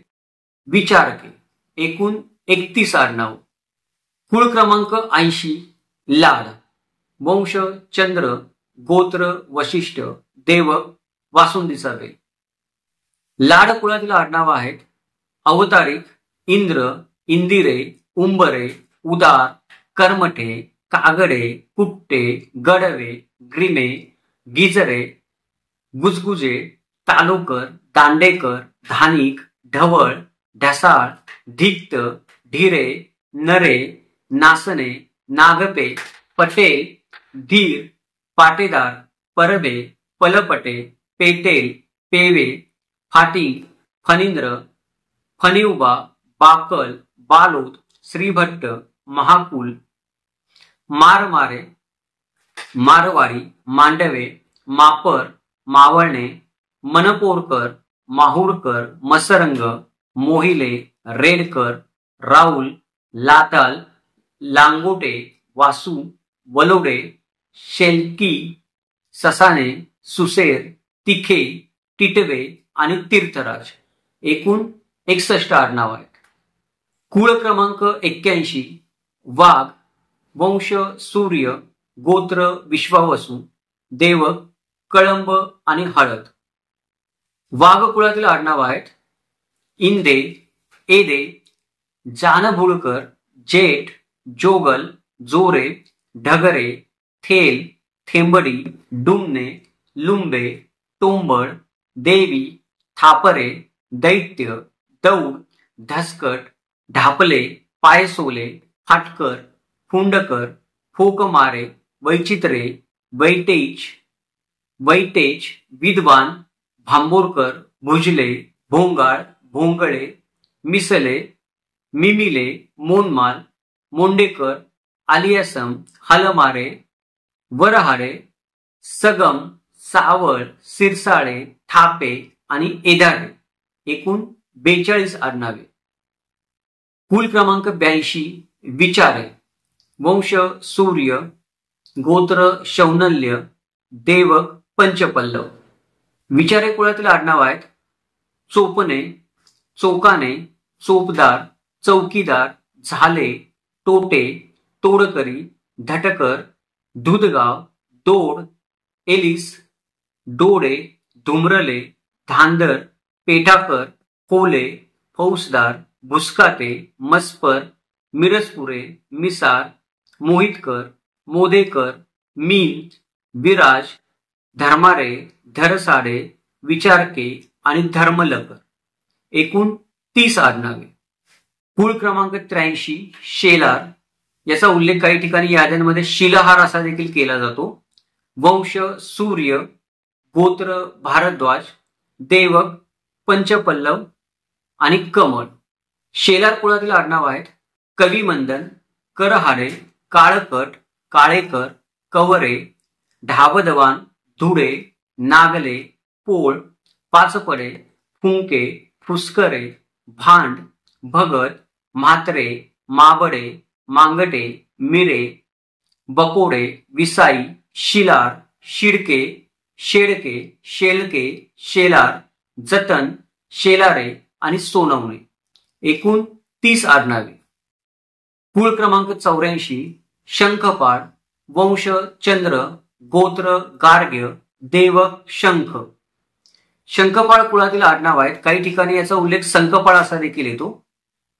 विचारके, एकूण 31 आडनाव. कुळ क्रमांक 80 लाड, वंश चंद्र, गोत्र वशिष्ठ, देवक वासुंदीचा वेल. लाड कुळातील आडनाव आहेत अवतारिक, इंद्र, इंदिरे, उंबरे, उदार, कर्मठे, कागडे, कुट्टे, गडवे, ग्रिमे, गिजरे, गुजगुजे, तालोकर, दांडेकर, धानिक, ढवळ, ढसाळ, धिक्त, ढिरे, नरे, नासने, नागपे, पटेल, धीर, पाटेदार, परबे, पलपटे, पेटेल, पेवे, फाटिंग, फणींद्र, फणिवबा, बाकल, बालोद, श्रीभट्ट, महाकुल, मारमारे, मारवारी, मांडवे, मापर, मावळणे, मनपोरकर, माहुरकर, मसरंग, मोहिले, रेडकर, राऊल, लाताल, लांगोटे, वासू, वलोडे, शेलकी, ससाने, सुसेर, तिखे, टिटवे आणि तीर्थराज. एकूण 61 आडनाव आहेत. कुळ क्रमांक 81 वाघ, वंश सूर्य, गोत्र विश्वावसू, देवक कळंब आणि हळद. वाघ कुळातील आडनाव आहेत इंदे, एदे, जानभुळकर, जेठ, जोगल, जोरे, ढगरे, थेल, थेंबडी, डुमणे, लुंबे, टोंबळ, देवी, थापरे, दैत्य, दौड, धसकट, ढापले, पायसोले, फाटकर, फुंडकर, फोकमारे, वैचित्रे, वैटेज, वैटेज, विद्वान, भांबोरकर, भुजले, भोंगाळ, भोंगळे, मिसले, मिमिले, मोनमाल, मोंडेकर, आलियासम, हलमारे, वरहाडे, सगम, सावळ, सिरसाळे, थापे आणि एदाडे. एकूण 42 आडनावे. कुल क्रमांक 82 विचारे, वंश सूर्य, गोत्र शौनल्य, देवक पंचपल्लव. विचारे कुळातील आडनाव आहेत चोपणे, चोकाने, चोपदार, चौकीदार, झाले, टोटे, तोडकरी, धटकर, दुधगाव, दोड, एलिस, डोडे, धुमरले, धांदर, पेठाकर, कोले, फौसदार, भुसकाटे, मस्पर, मिरजपुरे, मिसार, मोहितकर, मोदेकर, मीन, विराज, धर्मारे, धरसाडे, विचारके आणि धर्मलकर. एकूण 30 आडनावे. कुळ क्रमांक 83 शेलार, याचा उल्लेख काही ठिकाणी याद्यांमध्ये शिलहार असा देखील केला जातो. वंश सूर्य, गोत्र भारद्वाज, देवक पंचपल्लव आणि कमळ. शेलार कुळातील आडनाव आहेत कविमंदन, करहाडे, काळकट, काळेकर, कवरे, ढाबदवान, धुडे, नागले, पोळ, पाचपडे, फुंके, फुसकरे, भांड, भगत, म्हात्रे, माबडे, मांगटे, मिरे, बकोडे, विसाई, शिलार, शिडके, शेडके, शेलके, शेलार, जतन, शेलारे आणि सोनवणे एकूण 30 आडनावे. कुळ क्रमांक 84 शंखपाळ, वंश चंद्र, गोत्र गार्ग्य, देवक शंख. शंखपाळ कुळातील आडनाव आहेत. काही ठिकाणी याचा उल्लेख संकपाळ असा देखील येतो.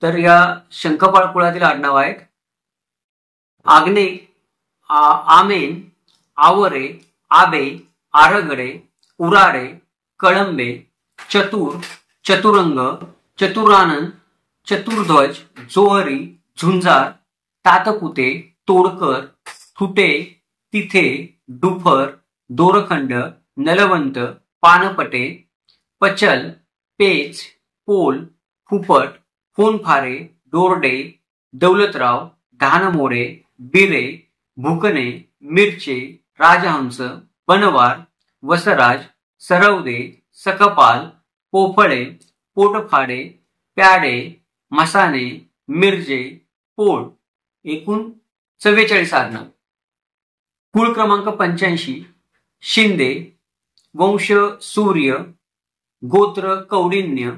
तर या शंखपाळ कुळातील आडनाव आहेत आग्ने, आमेन, आवरे, आबे, आरगडे, उराडे, कळंबे, चतुर, चतुरंग, चतुरानंद, चतुर्ध्वज, जोहरी, झुंजार, तातपुते, तोडकर, थुटे, तिथे, डुफर, दोरखंड, नलवंत, पानपटे, पचल, पेच, पोल, फुपट, फोनफारे, डोरडे, दौलतराव, धानमोडे, बिरे, भुकणे, मिरचे, राजहंस, बनवार, वसराज, सरवदे, सकपाल, पोफळे, पोटफाडे, प्याडे, मसाने, मिरजे, पोळ एकूण 44 आडनाव. कुळ क्रमांक 85 शिंदे, वंश सूर्य, गोत्र कौडिन्य,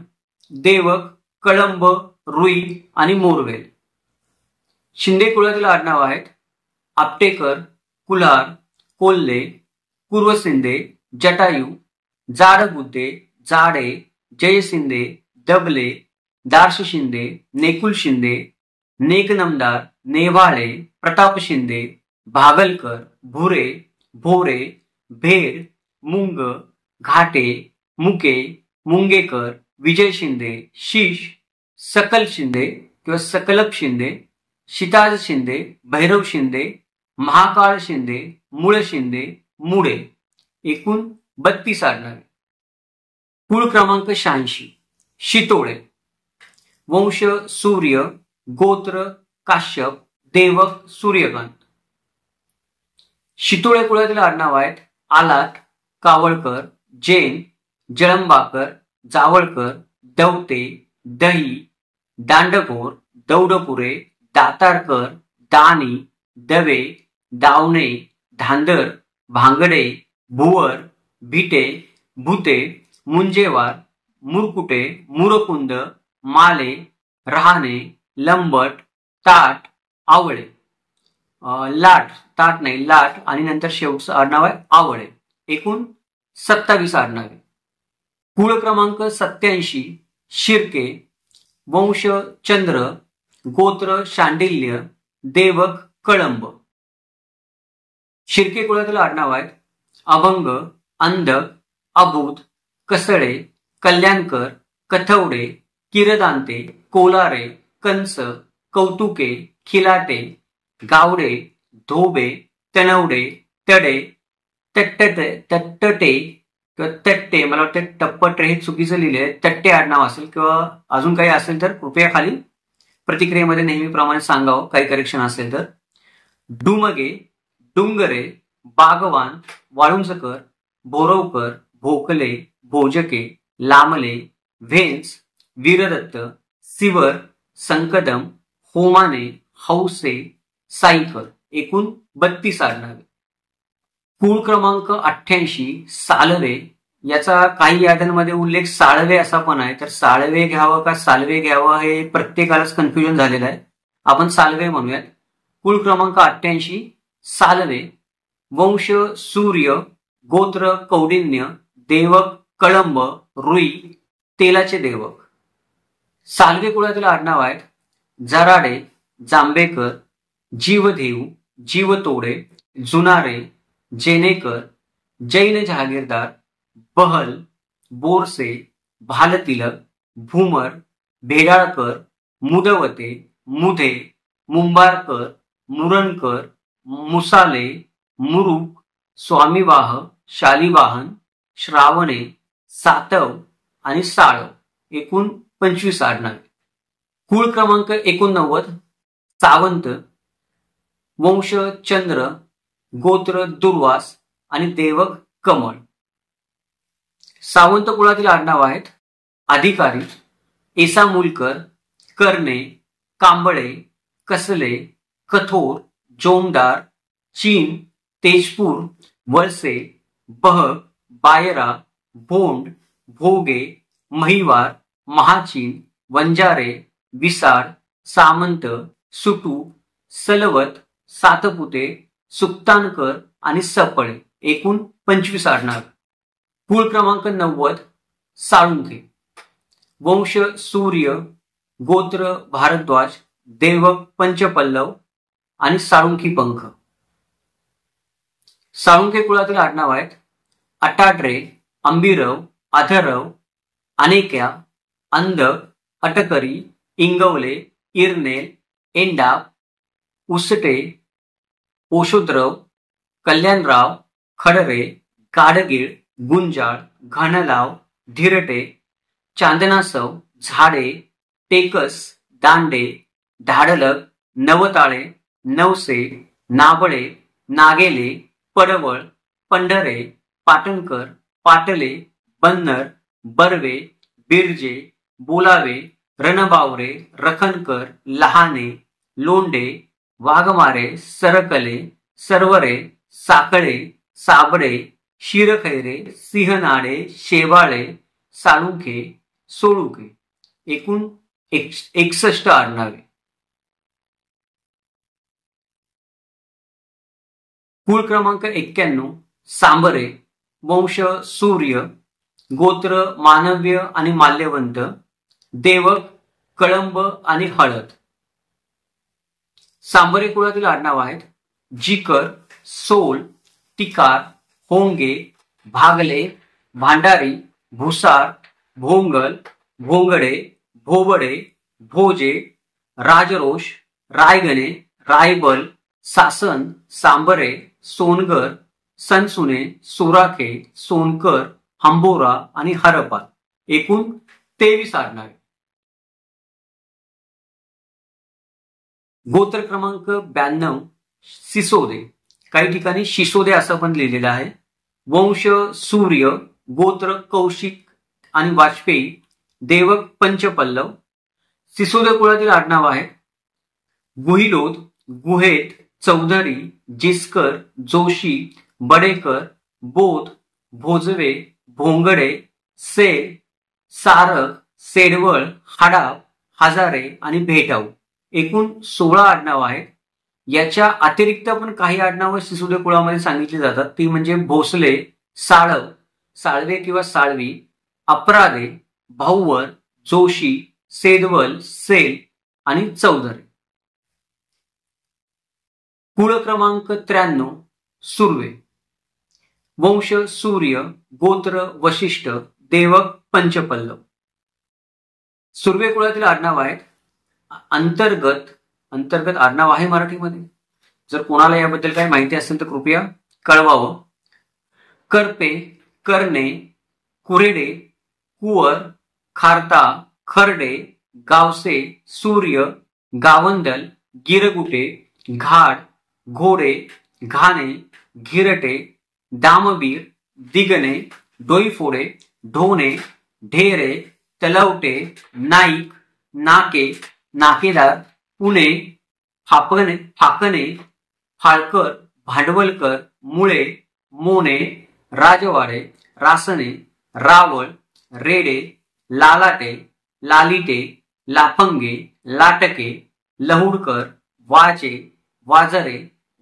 देवक कळंब, रुई आणि मोरवेल. शिंदे कुळातील आडनाव आहेत आपटेकर, कुल्हार, कोल्हे, कुर्वसिंदे, जटायू, जाडगुद्दे, जाडे, जयशिंदे, दबले, दार्श शिंदे, नेकुल शिंदे, नेकनमदार, नेवाळे, प्रताप शिंदे, भागलकर, भुरे, भोरे, भेड, मुंग, घाटे, मुके, मुंगेकर, विजय शिंदे, शीश, सकल शिंदे किंवा सकलप शिंदे, शिताज शिंदे, भैरव शिंदे, महाकाळ शिंदे, मूळ शिंदे, मुडे एकूण 32 आडनावे. कुळ क्रमांक 86 शितोळे, वंश सूर्य, गोत्र काश्यप, देवक सूर्यकांत. शितोळे कुळातील आडनाव आहेत आलाट, कावळकर, जैन, जळंबाकर, जावळकर, दवते, दही, दांडगोर, दौडपुरे, दातारकर, दानी, दवे, दावणे, धांदर, भांगडे, भुवर, भिटे, भुते, मुंजेवार, मुरकुटे, मुरकुंद, माले, रहाणे, लंबट, ताट, आवळे, लाट, ताट नाही लाट आणि नंतर शेवटचं आडनाव आहे आवळे एकूण 27 आडनावे. कुळ क्रमांक 87 शिर्के, वंश चंद्र, गोत्र शांडिल्य, देवक कळंब. शिर्के कुळातील आडनाव आहेत अभंग, अंधक, अबूद, कसळे, कल्याणकर, कथवडे, किरदांते, कोलारे, कंस, कौतुके, खिलाटे, गावडे, धोबे, तणवडे, तडे, तट्टटे किंवा तट्टे, मला वाटतं टप्पट हे चुकीचं लिहिले आहे, तट्टे आडनाव असेल किंवा अजून काही असेल तर कृपया खाली प्रतिक्रियेमध्ये नेहमीप्रमाणे सांगावं काही करेक्शन असेल तर. डुमगे, डुंगरे, बागवान, वाळुंजकर, बोरवकर, भोकले, भोजके, लामले, व्हेन्स, वीरदत्त, सिवर, संकदम, होमाने, हौसे, साईकर एकूण 32 आडनावे. कुळ क्रमांक 88 सालवे, याचा काही याद्यांमध्ये उल्लेख साळवे असा पण आहे. तर साळवे घ्यावं का सालवे घ्यावं हे प्रत्येकालाच कन्फ्युजन झालेलं आहे. आपण सालवे म्हणूयात. कुळ क्रमांक 88 सालवे, वंश सूर्य, गोत्र कौडिन्य, देवक कळंब, रुई, तेलाचे देवक. सालवे कुळातील आडनाव आहेत जराडे, जांभेकर, जीवदेव, जीवतोडे, जुनारे, जेनेकर, जैन जहागीरदार, बहल, बोरसे, भालतिलक, भूमर, भेडाळकर, मुदवते, मुधे, मुंबारकर, मुरणकर, मुसाले, मुरुक, स्वामीवाह, शालिवाहन, श्रावणे, सातव आणि साळव एकूण 25 आडनावे. कुळ क्रमांक 89 सावंत, वंश चंद्र, गोत्र दुर्वास आणि देवक कमळ. सावंत कुळातील आडनाव आहेत अधिकारी, एसामुलकर, कर्णे, कांबळे, कसले, कथोर, जोमदार, चीन, तेजपूर, वळसे, बहक, बायरा, भोंड, भोगे, महिवार, महाचीन, वंजारे, विसाड, सामंत, सुटू, सलवत, सातपुते, सुक्तानकर आणि सपळे, एकूण 25 आडनाव. कुळ क्रमांक 90 साळुंखे. वंश सूर्य, गोत्र भारद्वाज, देवक पंचपल्लव आणि साळुंखी पंख. साळुंखे कुळातील आडनाव आहेत अटाड्रे, अंबिरव, अधरव, अनेक्या, अंधक, अटकरी, इंगवले, इरनेल, एंडाप, उसटे, ओशोद्रव, कल्याणराव, खडरे, गाडगीळ, गुंजाळ, घनलाव, धिरटे, चांदनासव, झाडे, टेकस, दांडे, धाडलक, नवताळे, नवसे, नाबळे, नागेले, पडवळ, पंढरे, पाटणकर, पाटले, बन्नर, बर्वे, बिरजे, बोलावे, रणबावरे, रखनकर, लहाने, लोंडे, वाघमारे, सरकले, सरवरे, साकळे, साबळे, शिरखैरे, सिंहनाडे, शेवाळे, साळुंखे, सोळुखे, एकूण 61 आडनावे. कुळ क्रमांक 91 सांबरे. वंश सूर्य, गोत्र मानव्य आणि माल्यवंत, देवक कळंब आणि हळद. सांबरे कुळातील आडनाव आहेत जिकर, सोल, टिकार, होंगे, भागले, भांडारी, भुसार, भोंगल, भोंगडे, भोबडे, भोजे, राजरोष, रायगणे, रायबल, सासन, सांबरे, सोनगर, सनसुने, सोराखे, सोनकर, हंबोरा आणि हरपाल, एकूण 23 आडनावे. गोत्र क्रमांक 92 सिसोदे. काही ठिकाणी शिसोदे असं पण लिहिलेलं आहे. वंश सूर्य, गोत्र कौशिक आणि वाजपेयी, देवक पंचपल्लव. सिसोदे कुळातील आडनाव आहे गुहिलोद, गुहेत, चौधरी, जिस्कर, जोशी, बडेकर, बोध, भोजवे, भोंगडे, सेड, सारक, सेडवळ, हाडाप, हजारे आणि भेटाऊ, एकूण 16 आडनाव आहेत. याच्या अतिरिक्त पण काही आडनावं सिसोदे कुळामध्ये सांगितली जातात. ती म्हणजे भोसले, साळव, साळवे किंवा साळवी, अपराधे, भाऊवर, जोशी, सेदवल, सेल आणि चौधरी. कुळ क्रमांक 93 सुर्वे. वंश सूर्य, गोत्र वशिष्ठ, देवक पंचपल्लव. सुर्वे कुळातील आडनाव आहेत अंतर्गत आडनाव आहे मराठीमध्ये. जर कोणाला याबद्दल काही माहिती असेल तर कृपया कळवावं. करपे, करणे, कुरेडे, कुवर, खारता, खर्डे, गावसे, सूर्य, गावंदल, गिरगुटे, घाड, घोडे, घाणे, घिरटे, दामबीर, दिगणे, डोईफोडे, ढोणे, ढेरे, तलवटे, नाईक, नाके, नाकेदार, पुणे, फाकणे, फाळकर, भांडवलकर, मुळे, मोने, राजवाडे, रासने, रावळ, रेडे, लालाटे, लालिटे, लाफंगे, लाटके, लहुडकर, वाजे, वाजरे,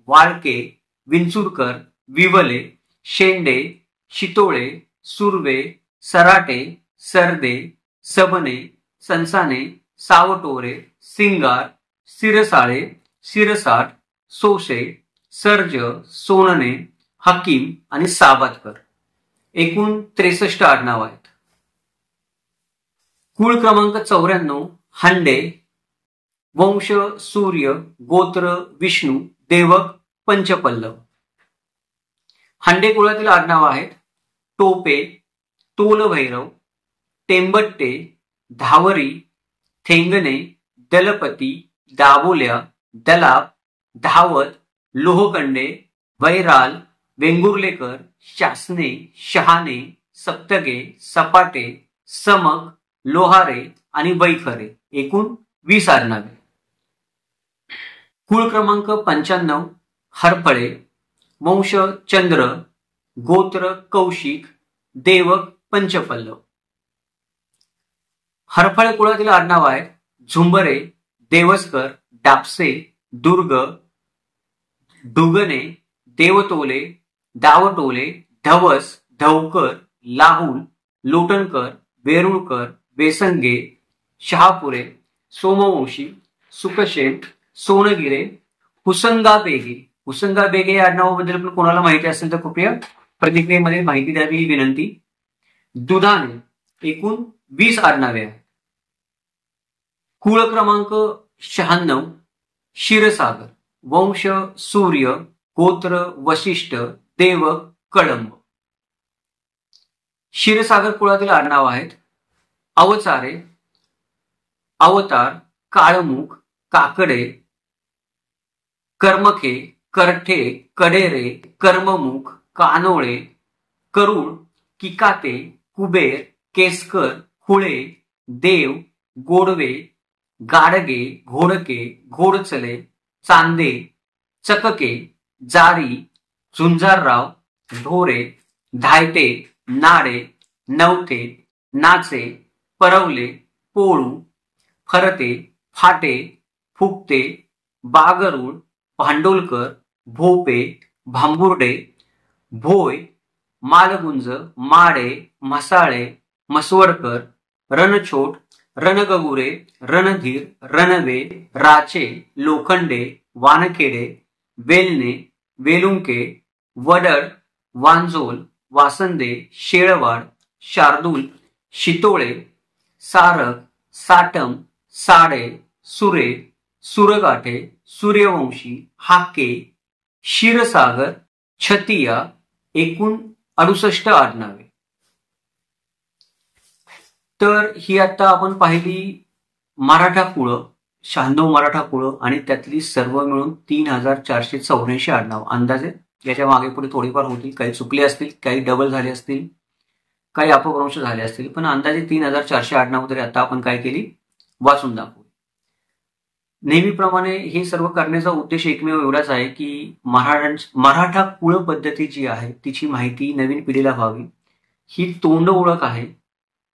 वाळके, विंचुरकर, विवले, शेंडे, शितोळे, सुर्वे, सराटे, सरदे, सबने, संसाने, सावटोरे, सिंगार, सिरसाळे, सिरसाट, सोशे, सर्ज, सोनने, हकीम आणि साबातकर, एकूण 63 आडनाव आहेत. कुळ क्रमांक 94 हंडे. वंश सूर्य, गोत्र विष्णू, देवक पंचपल्लव. हंडे कुळातील आडनाव आहेत टोपे, तोलभैरव, टेंबट्टे, धावरी, थेंगणे, दलपती, दाबोल्या, दलाप, धावत, लोहकंडे, वैराल, वेंगुर्लेकर, शासने, शहाणे, सप्तगे, सपाटे, समक, लोहारे आणि वैखरे एकूण 20 आडनावे. कुळ क्रमांक 95 हरफळे, वंश चंद्र, गोत्र कौशिक, देवक पंचपल्लव. हरफळे कुळातील आडनाव आहेत झुंबरे, देवस्कर, डापसे, दुर्ग, डुगणे, देवतोले, दावटोले, धवस, धवकर, लाहुल, लोटणकर, वेरुळकर, वेसंगे, शहापुरे, सोमवंशी, सुकशेन, सोनगिरे, हुसंगा बेगे. हुसंगा बेगे या आडनावाबद्दल पण कोणाला माहिती असेल तर कृपया प्रतिक्रियेमध्ये माहिती द्यावी ही विनंती. दुधाणे एकूण 20 आडनावे आहेत. कुळ क्रमांक 96 क्षीरसागर, वंश सूर्य, गोत्र वशिष्ठ, देवक कळंब. क्षीरसागर कुळातील आडनाव आहेत अवचारे, अवतार, काळमुख, काकडे, कर्मखे, करठे, कडेरे, कर्ममुख, कानोळे, करुळ, किकाते, कुबेर, केसकर, खुळे, देव, गोडवे, गाडगे, घोडके, घोडचले, चांदे, चकके, जारी, झुंजारराव, ढोरे, धायटे, नाडे, नवथे, नाचे, परवले, पोळू, फरते, फाटे, फुकते, बागरूळ, भांडोलकर, भोपे, भांबुर्डे, भोय, मालगुंज, माडे, म्हसाळे, मसवडकर, रणछोट, रणगगुरे, रणधीर, रणवे, राचे, लोखंडे, वानखेडे, वेलणे, वेलुंके, वडड, वांजोल, वासंदे, शेळवाड, शार्दूल, शितोळे, सारक, साटम, साडे, सुरे, सुरगाठे, सूर्यवंशी, हाके, क्षीरसागर, छतिया एकूण 68 आडनावे. तर ही आता आपण पाहिली मराठा कुळं, 96 मराठा कुळं आणि त्यातली सर्व मिळून 3484 आडनाव. अंदाजे याच्या मागे पुढे थोडीफार होती, काही चुकले असतील, काही डबल झाले असतील, काही अपभ्रंश झाले असतील, पण अंदाजे 3400 आडनाव तरी आता आपण काय केली वाचून दाखवू. नेहमीप्रमाणे हे सर्व करण्याचा उद्देश एकमेव एवढाच आहे की मराठा कुळ पद्धती जी आहे तिची माहिती नवीन पिढीला व्हावी. ही तोंड ओळख आहे,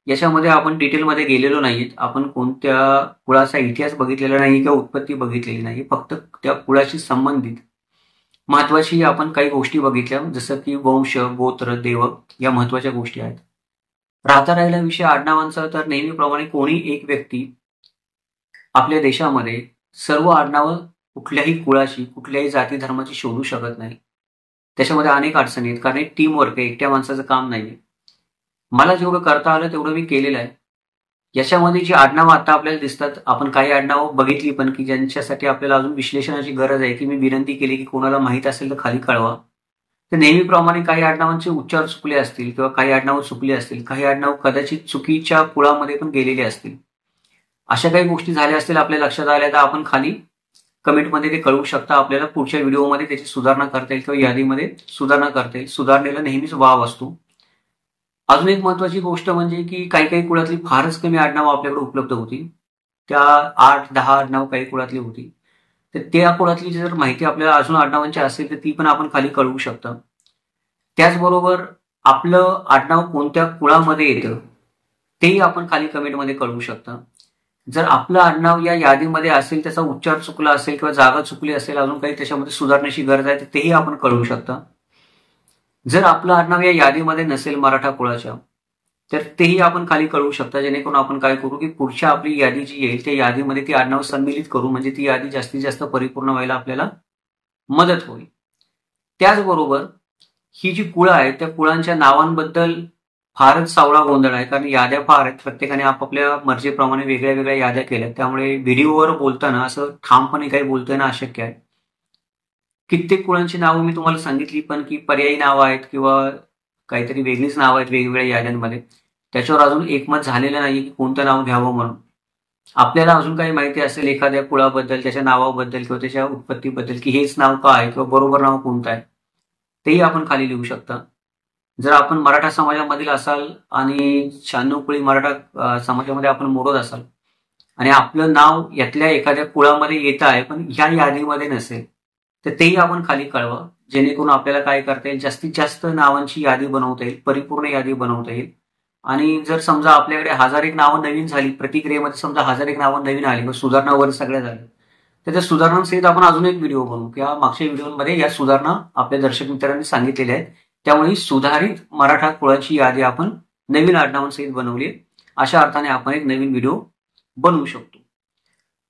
याच्यामध्ये आपण डिटेलमध्ये गेलेलो नाहीत. आपण कोणत्या कुळाचा इतिहास बघितलेला नाही किंवा उत्पत्ती बघितलेली नाही, फक्त त्या कुळाशी संबंधित महत्वाची आपण काही गोष्टी बघितल्या, जसं की वंश, गोत्र, देवक या महत्वाच्या गोष्टी आहेत. राहता राहिला विषय आडनावांचा, तर नेहमीप्रमाणे कोणी एक व्यक्ती आपल्या देशामध्ये सर्व आडनावं कुठल्याही कुळाची, कुठल्याही जाती धर्माची शोधू शकत नाही. त्याच्यामध्ये अनेक अडचणी आहेत, कारण एक टीम वर्क आहे, एकट्या माणसाचं काम नाहीये. मला जेवढं करता आलं तेवढं मी केलेलं आहे. याच्यामध्ये जी आडनावं आता आपल्याला दिसतात, आपण काही आडनावं बघितली पण की ज्यांच्यासाठी आपल्याला अजून विश्लेषणाची गरज आहे, की मी विनंती केली की कोणाला माहित असेल तर खाली कळवा. तर नेहमीप्रमाणे काही आडनावांचे उच्चार चुकले असतील किंवा काही आडनावं चुकली असतील, काही आडनाव कदाचित चुकीच्या कुळामध्ये पण गेलेले असतील, अशा काही गोष्टी झाल्या असतील आपल्या लक्षात आल्या तर आपण खाली कमेंटमध्ये ते कळवू शकता. आपल्याला पुढच्या व्हिडिओमध्ये त्याची सुधारणा करता येईल किंवा यादीमध्ये सुधारणा करता येईल. सुधारणेला नेहमीच वाव असतो. अजून एक महत्वाची गोष्ट म्हणजे की काही काही कुळातली फारच कमी आडनावं आपल्याकडे उपलब्ध होती. त्या 8-10 आडनाव काही कुळातली होती. तर त्या कुळातली जर माहिती आपल्याला अजून आडनावांची असेल तर ती पण आपण खाली कळवू शकता. त्याचबरोबर आपलं आडनाव कोणत्या कुळामध्ये येतं तेही आपण खाली कमेंटमध्ये कळवू शकता. जर आपलं आडनाव या यादीमध्ये असेल, त्याचा उच्चार चुकला असेल किंवा जागा चुकली असेल, अजून काही त्याच्यामध्ये सुधारण्याची गरज आहे तर तेही आपण कळवू शकता. जर आपलं आडनाव या यादीमध्ये नसेल मराठा कुळाच्या, तर तेही आपण खाली कळवू शकता. जेणेकरून आपण काय करू की पुढच्या आपली यादी जी येईल त्या यादीमध्ये ती आडनाव सम्मिलित करू, म्हणजे ती यादी जास्तीत जास्त परिपूर्ण व्हायला आपल्याला मदत होईल. त्याचबरोबर ही जी कुळं आहेत त्या कुळांच्या नावांबद्दल फारच सावळा गोंधळ आहे, कारण याद्या फार आहेत. प्रत्येकाने आपापल्या मर्जीप्रमाणे वेगळ्या वेगळ्या याद्या केल्या, त्यामुळे व्हिडिओवर बोलताना असं ठामपणे काही बोलता येणं अशक्य आहे. कित्येक कुळांची नावं मी तुम्हाला सांगितली, पण की पर्यायी नावं आहेत किंवा काहीतरी वेगळीच नावं आहेत वेगवेगळ्या याद्यांमध्ये, त्याच्यावर अजून एकमत झालेलं नाही की कोणतं नाव घ्यावं म्हणून. आपल्याला अजून काही माहिती असेल एखाद्या कुळाबद्दल, त्याच्या नावाबद्दल किंवा त्याच्या उत्पत्तीबद्दल की हेच नाव का आहे किंवा बरोबर नाव कोणतं आहे, तेही आपण खाली लिहू शकता. जर आपण मराठा समाजामधील असाल आणि 96 कुळी मराठा समाजामध्ये आपण मोडत असाल आणि आपलं नाव यातल्या एखाद्या कुळामध्ये येत आहे पण ह्या यादीमध्ये नसेल, तर तेही आपण खाली कळवा, जेणेकरून आपल्याला काय करता येईल, जास्तीत जास्त नावांची यादी बनवता येईल, परिपूर्ण यादी बनवता येईल. आणि जर समजा आपल्याकडे 1001 नावं नवीन झाली, प्रतिक्रियेमध्ये समजा 1001 नावं नवीन आली व सुधारणा वगैरे सगळ्या झाल्या, तर त्या सुधारणांसहित आपण अजून एक व्हिडिओ बनवू किंवा मागच्या व्हिडिओमध्ये या सुधारणा आपल्या दर्शक मित्रांनी सांगितलेल्या आहेत. त्यामुळे सुधारित मराठा कुळाची यादी आपण नवीन आडनावांसहित बनवली आहे. अशा अर्थाने आपण एक नवीन व्हिडिओ बनवू शकतो.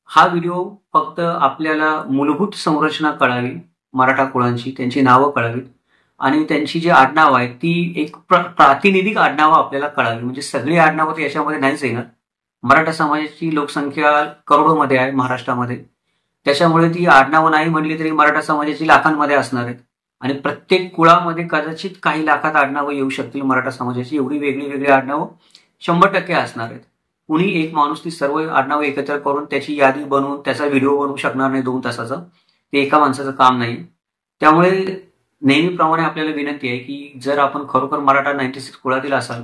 हा व्हिडिओ फक्त आपल्याला मूलभूत संरचना कळावी, मराठा कुळांची त्यांची नावं कळावीत आणि त्यांची जी आडनावं आहेत ती एक प्रातिनिधिक आडनावं आपल्याला कळावी. म्हणजे सगळी आडनावं तर याच्यामध्ये नाहीच येणार. मराठा समाजाची लोकसंख्या करोडोमध्ये आहे महाराष्ट्रामध्ये, त्याच्यामुळे ती आडनावं नाही म्हणली तरी मराठा समाजाची लाखांमध्ये असणार आहेत आणि प्रत्येक कुळामध्ये कदाचित काही लाखात आडनावं येऊ शकतील मराठा समाजाची. एवढी वेगळी वेगळी आडनावं 100% असणार आहेत. कुणी एक माणूस ती सर्व आडनावं एकत्र करून त्याची यादी बनवून त्याचा व्हिडिओ बनवू शकणार नाही 2 तासाचा. ते एका माणसाचं काम नाही. त्यामुळे नेहमीप्रमाणे आपल्याला विनंती आहे की जर आपण खरोखर मराठा 96 कुळातील असाल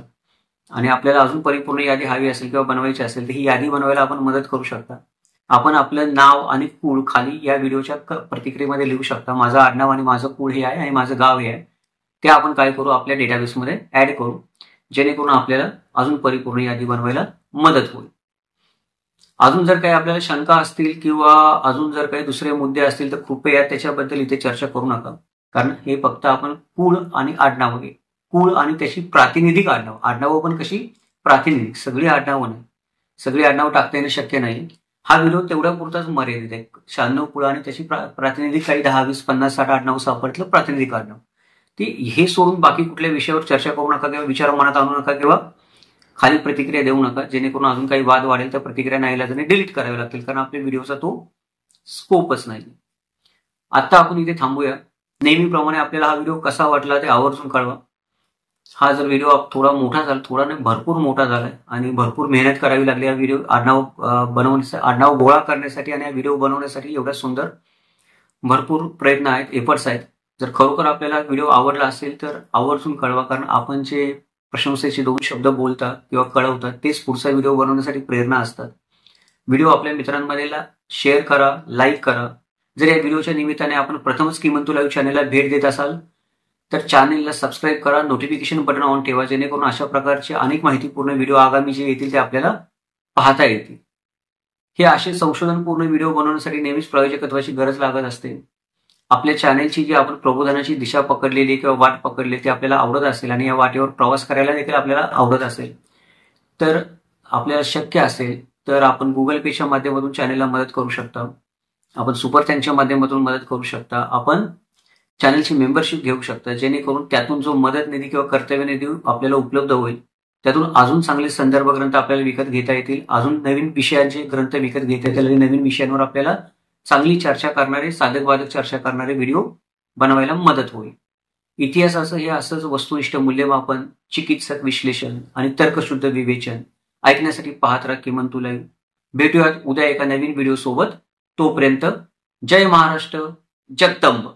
आणि आपल्याला अजून परिपूर्ण यादी हवी असेल किंवा बनवायची असेल तर ही यादी बनवायला आपण मदत करू शकता. आपण आपलं नाव आणि कुळ खाली या व्हिडिओच्या प्रतिक्रियेमध्ये लिहू शकता. माझं आडनाव आणि माझं कुळ हे आहे आणि माझं गाव हे आहे. ते आपण काय करू, आपल्या डेटाबेसमध्ये ऍड करू, जेणेकरून आपल्याला अजून परिपूर्ण यादी बनवायला मदत होईल. अजून जर काही आपल्याला शंका असतील किंवा अजून जर काही दुसरे मुद्दे असतील तर कृपया त्याच्याबद्दल इथे चर्चा करू नका. कारण हे फक्त आपण कुळ आणि आडनावं घे, कुळ आणि त्याची प्रातिनिधिक आडनावं पण कशी प्रातिनिधिक, सगळी आडनावं नाही, सगळी आडनावं टाकता येणं शक्य नाही. हा व्हिडिओ तेवढ्या पुरताच मर्यादित आहे. 96 कुळ आणि त्याची प्रातिनिधिक काही 10, 20, 50, 60 आडनावं सापडलं प्रातिनिधिक आडनाव, ते हे सोडून बाकी कुठल्या विषयावर चर्चा करू नका किंवा विचार मनात आणू नका किंवा खाली प्रतिक्रिया देऊ नका, जेणेकरून अजून काही वाद वाढेल तर प्रतिक्रिया नाईलाजाने डिलीट करावी लागतील, कारण आपल्या व्हिडिओचा तो स्कोपच नाही. आता आपण इथे थांबूया. नेहमीप्रमाणे आपल्याला हा व्हिडिओ कसा वाटला ते आवर्जून कळवा. हा जर व्हिडिओ थोडा मोठा झाला, थोडा नाही भरपूर मोठा झालाय आणि भरपूर मेहनत करावी लागली हा व्हिडिओ आडनाव बनवण्यासाठी, आडनाव गोळा करण्यासाठी आणि हा व्हिडिओ बनवण्यासाठी एवढा सुंदर भरपूर प्रयत्न आहेत, एफर्ट्स आहेत. जर खरोखर आपल्याला व्हिडिओ आवडला असेल तर आवर्जून कळवा, कारण आपण जे प्रशंसेचे 2 शब्द बोलता किंवा कळवतात तेच पुढचा व्हिडिओ बनवण्यासाठी प्रेरणा असतात. व्हिडिओ आपल्या मित्रांमध्ये शेअर करा, लाईक करा. जर या व्हिडिओच्या निमित्ताने आपण प्रथमच किमंतू लाईव्ह चॅनलला भेट देत असाल तर चॅनलला सबस्क्राईब करा, नोटिफिकेशन बटन ऑन ठेवा, जेणेकरून अशा प्रकारचे अनेक माहितीपूर्ण व्हिडिओ आगामी जे येतील ते आपल्याला पाहता येतील. हे असे संशोधनपूर्ण व्हिडिओ बनवण्यासाठी नेहमीच प्रायोजकत्वाची गरज लागत असते. आपल्या चॅनलची जी आपण प्रबोधनाची दिशा पकडलेली किंवा वाट पकडली ती आपल्याला आवडत असेल आणि या वाटेवर प्रवास करायला देखील आपल्याला आवडत असेल तर आपल्याला शक्य असेल तर आपण गुगल पेच्या माध्यमातून चॅनलला मदत करू शकता. आपण सुपर थँक्सच्या माध्यमातून मदत करू शकता. आपण चॅनलची मेंबरशिप घेऊ शकता, जेणेकरून त्यातून जो मदत निधी किंवा कर्तव्य निधी आपल्याला उपलब्ध होईल त्यातून अजून चांगले संदर्भ ग्रंथ आपल्याला विकत घेता येतील, अजून नवीन विषयांचे ग्रंथ विकत घेता येतील आणि नवीन विषयांवर आपल्याला चांगली चर्चा करणारे, साधक बाधक चर्चा करणारे व्हिडिओ बनवायला मदत होईल. इतिहासाचं हे असंच वस्तुनिष्ठ मूल्यमापन, चिकित्सक विश्लेषण आणि तर्कशुद्ध विवेचन ऐकण्यासाठी पाहत राहा किमंतू लाईव्ह. भेटूयात उद्या एका नवीन व्हिडिओ सोबत. तोपर्यंत जय महाराष्ट्र, जगदंब.